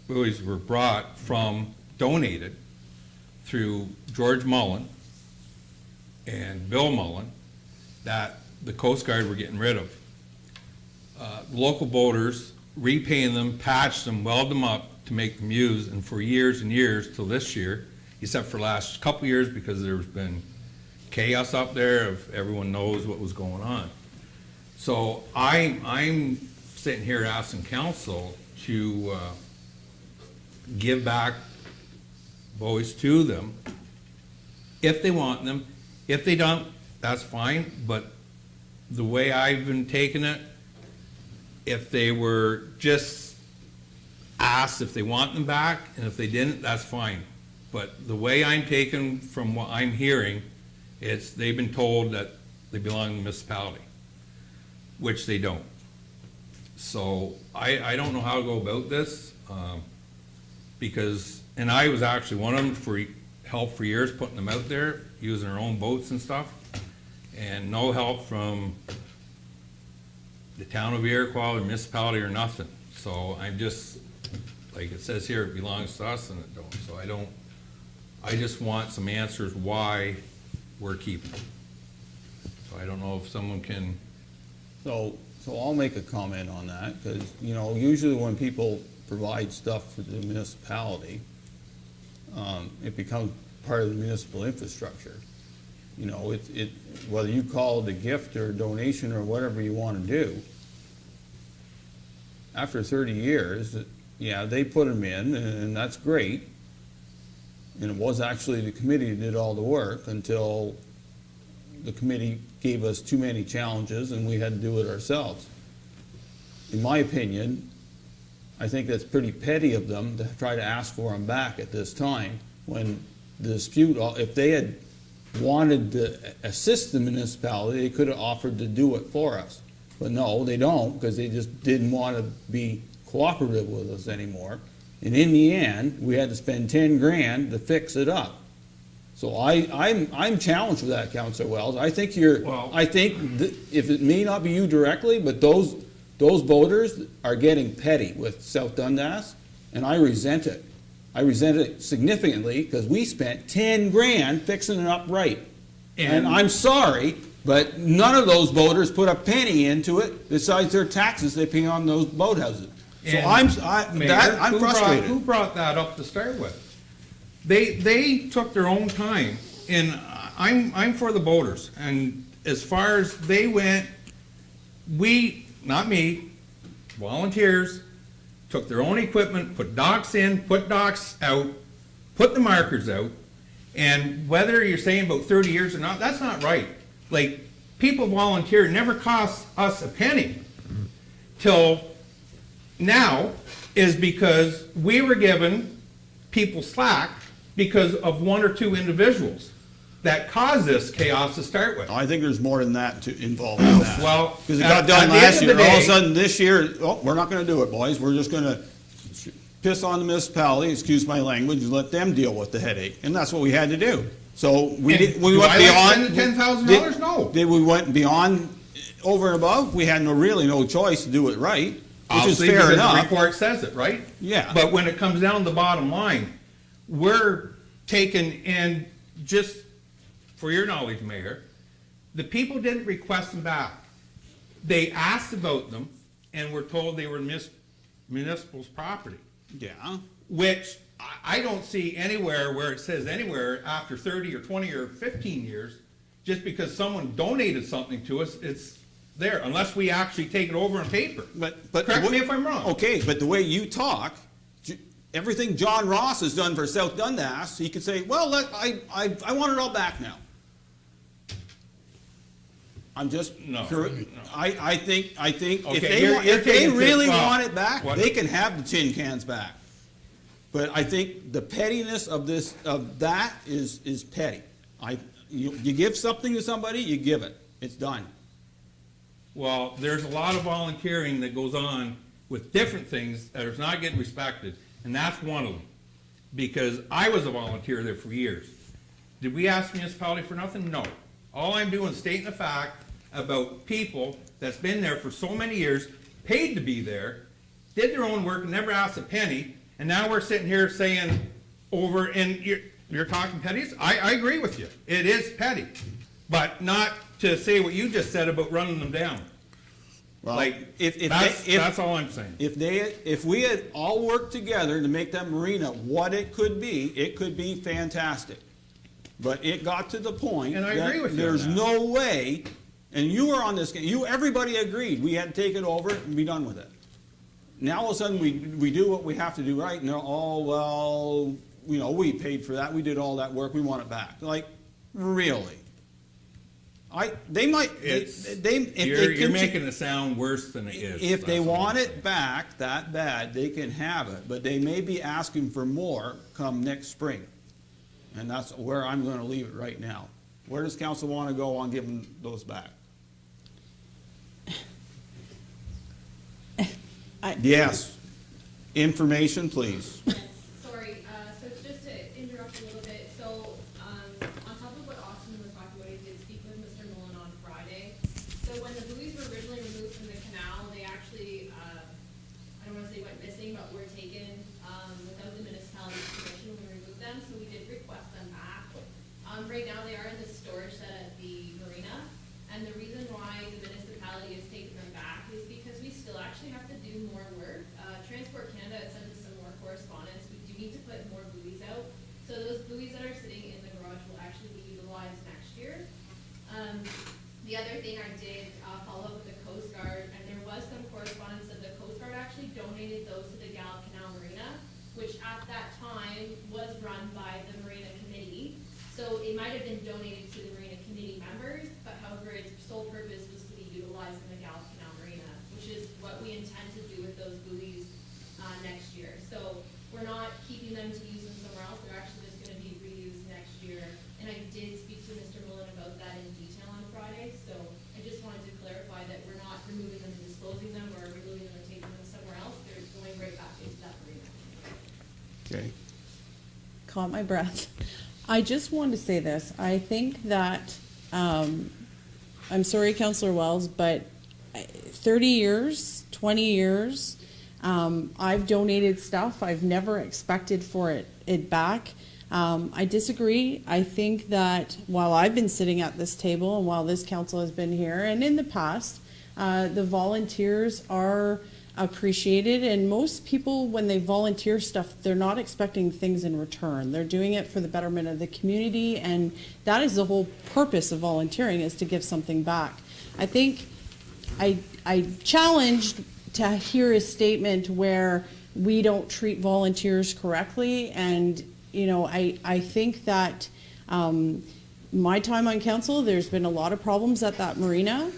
buoys were donated through George Mullen and Bill Mullen, that the Coast Guard were getting rid of. Local boaters repainted them, patched them, welded them up to make them use, and for years and years till this year, except for the last couple years because there's been chaos up there of everyone knows what was going on. So I'm sitting here asking council to give back buoys to them if they want them. If they don't, that's fine, but the way I've been taking it, if they were just asked if they want them back, and if they didn't, that's fine. But the way I'm taken from what I'm hearing, it's, they've been told that they belong to the municipality, which they don't. So I don't know how to go about this, because, and I was actually one of them for help for years, putting them out there, using our own boats and stuff, and no help from the town of Iroquois, the municipality, or nothing. So I'm just, like it says here, it belongs to us and it don't. So I just want some answers why we're keeping it. So I don't know if someone can, So I'll make a comment on that, because, you know, usually when people provide stuff for the municipality, it becomes part of the municipal infrastructure. You know, whether you call it a gift or a donation or whatever you want to do, after 30 years, yeah, they put them in, and that's great. And it was actually the committee that did all the work until the committee gave us too many challenges and we had to do it ourselves. In my opinion, I think that's pretty petty of them to try to ask for them back at this time when the dispute, if they had wanted to assist the municipality, they could have offered to do it for us. But no, they don't, because they just didn't want to be cooperative with us anymore. And in the end, we had to spend 10 grand to fix it up. So I'm challenged with that, Councilor Wells. I think if it may not be you directly, but those voters are getting petty with South Dundas, and I resent it. I resent it significantly because we spent 10 grand fixing it up right. And I'm sorry, but none of those voters put a penny into it besides their taxes they pay on those boathouses. So I'm frustrated. Who brought that up to start with? They took their own time, and I'm for the boaters. And as far as they went, not me, volunteers, took their own equipment, put docks in, put docks out, put the markers out, and whether you're saying about 30 years or not, that's not right. Like, people volunteer, never cost us a penny till now, is because we were given people slack because of one or two individuals that caused this chaos to start with. I think there's more than that involved in that. Well, because it got done last year, all of a sudden this year, we're not going to do it, boys. We're just going to piss on the municipality, excuse my language, and let them deal with the headache. And that's what we had to do. So we went beyond. $10,000? No. We went beyond, over and above. We had really no choice to do it right, which Obviously, is fair enough. The report says it, right? Yeah. But when it comes down to the bottom line, we're taking, and just for your knowledge, Mayor, the people didn't request them back. They asked about them and were told they were municipal's property. Yeah. Which I don't see anywhere where it says anywhere after 30 or 20 or 15 years, just because someone donated something to us, it's there, unless we actually take it over on paper. But correct me if I'm wrong. Okay, but the way you talk, everything John Ross has done for South Dundas, he could say, well, I want it all back now. I'm just, I think if they really want it back, they can have the tin cans back. But I think the pettiness of that is petty. You give something to somebody, you give it. It's done. Well, there's a lot of volunteering that goes on with different things that is not getting respected, and that's one of them. Because I was a volunteer there for years. Did we ask the municipality for nothing? No. All I'm doing is stating the fact about people that's been there for so many years, paid to be there, did their own work, never asked a penny, and now we're sitting here saying and you're talking petties? I agree with you. It is petty. But not to say what you just said about running them down. Well, that's all I'm saying. If we had all worked together to make that marina what it could be fantastic. But it got to the point and I agree with you there's no way, and you were on this, everybody agreed we had to take it over and be done with it. Now all of a sudden we do what we have to do right, and we paid for that, we did all that work, we want it back. Like, really? They might, It's, if they you're conti- making it sound worse than it is. If they That's all I'm want saying. it back that bad, they can have it, but they may be asking for more come next spring. And that's where I'm gonna leave it right now. Where does council wanna go on giving those back? Yes. Information, please. Sorry, so just to interrupt a little bit, so, on top of what Austin was talking about, I did speak with Mr. Mullen on Friday. So when the buoys were originally removed from the canal, they actually, I don't wanna say went missing, but were taken, without the municipality's permission when we removed them, so we did request them back. Right now, they are in the storage shed at the marina, and the reason why the municipality is taking them back is because we still actually have to do more work. Transport Canada has sent us some more correspondence, we do need to put more buoys out. So those buoys that are sitting in the garage will actually be utilized next year. The other thing I did, follow up with the Coast Guard, and there was some correspondence that the Coast Guard actually donated those to the Gallup Canal Marina, which at that time was run by the Marina Committee. So it might have been donated to the Marina Committee members, but however, its sole purpose was to be utilized in the Gallup Canal Marina, which is what we intend to do with those buoys next year. So we're not keeping them to use them somewhere else, they're actually just gonna be reused next year. And I did speak to Mr. Mullen about that in detail on Friday, so I just wanted to clarify that we're not removing them and disposing them or removing them and taking them somewhere else, they're going right back into that marina. Okay. Caught my breath. I just wanted to say this. I think that, I'm sorry, Councillor Wells, but 30 years, 20 years, I've donated stuff. I've never expected for it back. I disagree. I think that while I've been sitting at this table and while this council has been here, and in the past, the volunteers are appreciated, and most people, when they volunteer stuff, they're not expecting things in return. They're doing it for the betterment of the community, and that is the whole purpose of volunteering, is to give something back. I think I challenged to hear a statement where we don't treat volunteers correctly, and I think that my time on council, there's been a lot of problems at that marina.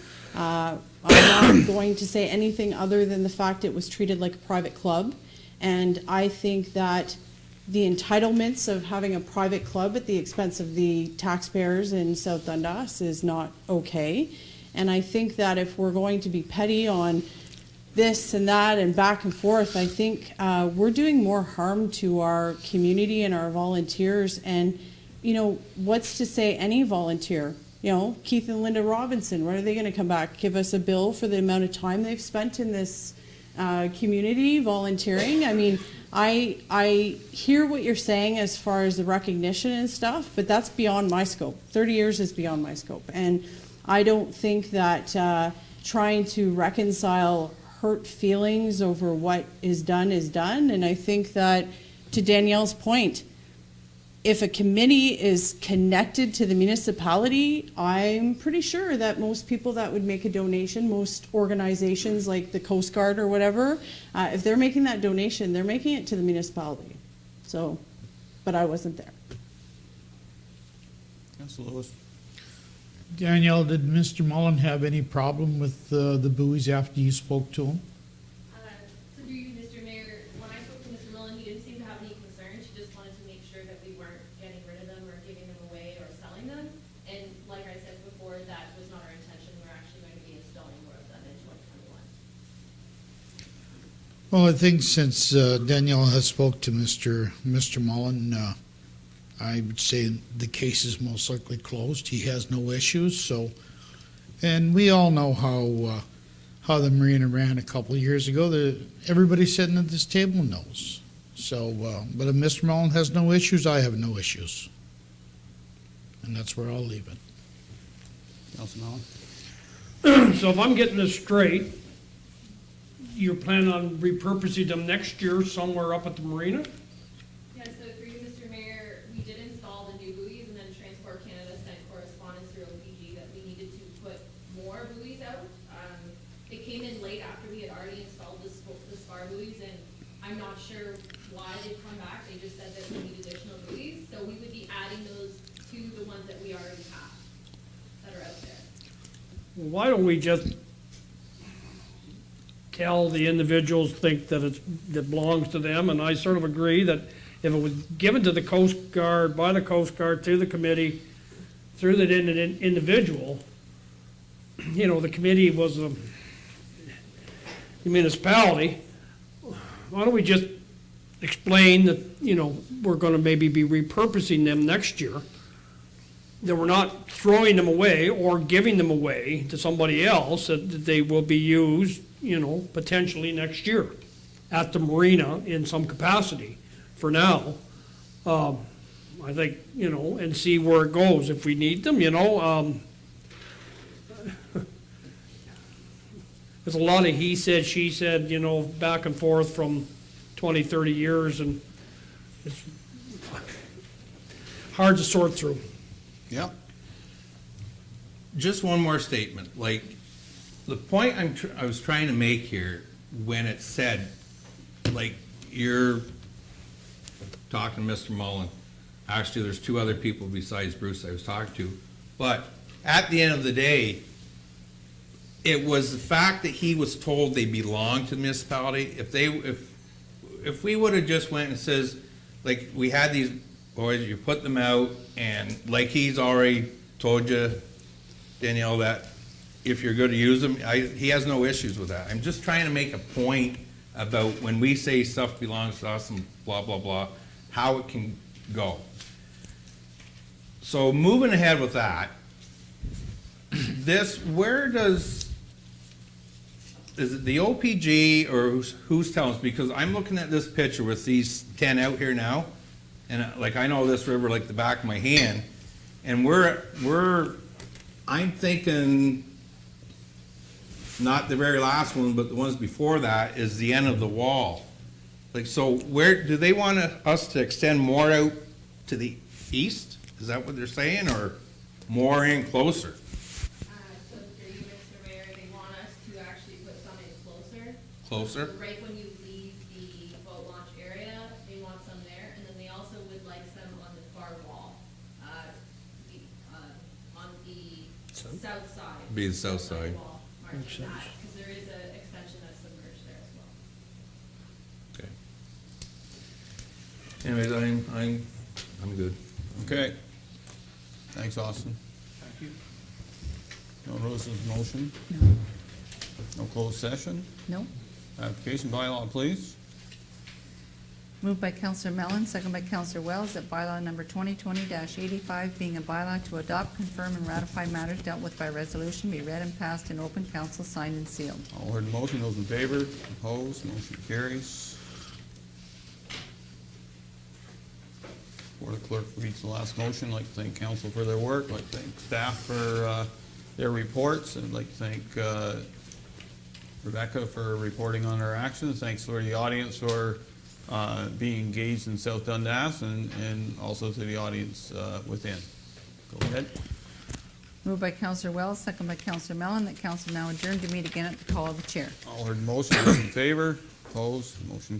I'm not going to say anything other than the fact it was treated like a private club. And I think that the entitlements of having a private club at the expense of the taxpayers in South Dundas is not okay. And I think that if we're going to be petty on this and that and back and forth, I think we're doing more harm to our community and our volunteers. And, what's to say any volunteer? Keith and Linda Robinson, when are they going to come back? Give us a bill for the amount of time they've spent in this community volunteering? I mean, I hear what you're saying as far as the recognition and stuff, but that's beyond my scope. 30 years is beyond my scope. And I don't think that trying to reconcile hurt feelings over what is done. And I think that, to Danielle's point, if a committee is connected to the municipality, I'm pretty sure that most people that would make a donation, most organizations like the Coast Guard or whatever, if they're making that donation, they're making it to the municipality. So, but I wasn't there. Councilor Lewis. Danielle, did Mr. Mullen have any problem with the buoys after you spoke to him? So through you, Mr. Mayor, when I spoke to Mr. Mullen, he didn't seem to have any concerns. He just wanted to make sure that we weren't getting rid of them or giving them away or selling them. And like I said before, that was not our intention. We're actually going to be installing more of them in 2021. Well, I think since Danielle has spoke to Mr. Mullen, I would say the case is most likely closed. He has no issues, so, and we all know how the marina ran a couple of years ago. Everybody sitting at this table knows. So, but if Mr. Mullen has no issues, I have no issues. And that's where I'll leave it. Councilor Mullen. So if I'm getting this straight, you're planning on repurposing them next year somewhere up at the marina? Yeah, so through you, Mr. Mayor, we did install the new buoys, and then Transport Canada sent correspondence through OPG that we needed to put more buoys out. They came in late after we had already installed the spar buoys, and I'm not sure why they've come back. They just said that we need additional buoys, so we would be adding those to the ones that we already have that are out there. why don't we just tell the individuals think that that belongs to them? And I sort of agree that if it was given to the Coast Guard, by the Coast Guard, to the committee, through the individual, you know, the committee was a municipality, why don't we just explain that, you know, we're gonna maybe be repurposing them next year, that we're not throwing them away or giving them away to somebody else, that they will be used, you know, potentially next year at the marina in some capacity for now. I think, you know, and see where it goes. If we need them, you know, there's a lot of he said, she said, you know, back and forth from 20, 30 years, and it's hard to sort through. Yep. Just one more statement, like, the point I was trying to make here, when it said, like, you're talking to Mr. Mullen, actually, there's two other people besides Bruce I was talking to, but at the end of the day, it was the fact that he was told they belonged to the municipality. If we would've just went and says, like, we had these boys, you put them out, and like he's already told you, Danielle, that if you're gonna use them, he has no issues with that. I'm just trying to make a point about when we say stuff belongs to us and blah, blah, blah, how it can go. So moving ahead with that, is it the OPG or who's telling us? Because I'm looking at this picture with these 10 out here now, and like, I know this river like the back of my hand, and I'm thinking, not the very last one, but the ones before that is the end of the wall. Like, so where, do they want us to extend more out to the east? Is that what they're saying, or more in closer? So through you, Mr. Mayor, they want us to actually put some in closer. Closer? So right when you leave the boat launch area, they want some there, and then they also would like some on the far wall, on the south side. Be the south On the side. wall, marking that, because there is an extension that's submerged there as well. Okay. Anyways, I'm good. Okay. Thanks, Austin. Thank you. No notice of motion? No closed session? No? Application bylaw, please. Moved by Counselor Mellon, second by Counselor Wells, that bylaw number 2020-85, being a bylaw to adopt, confirm, and ratify matters dealt with by resolution, be read and passed in open council, signed and sealed. All heard the motion, those in favor, opposed, motion carries. Before the clerk reads the last motion, I'd like to thank council for their work, I'd like to thank staff for their reports, and I'd like to thank Rebecca for reporting on her actions. Thanks for the audience for being engaged in South Dundas, and also to the audience within. Go ahead. Moved by Counselor Wells, second by Counselor Mellon, that council now adjourn to meet again at the call of the chair. All heard the motion, those in favor, opposed, motion carries.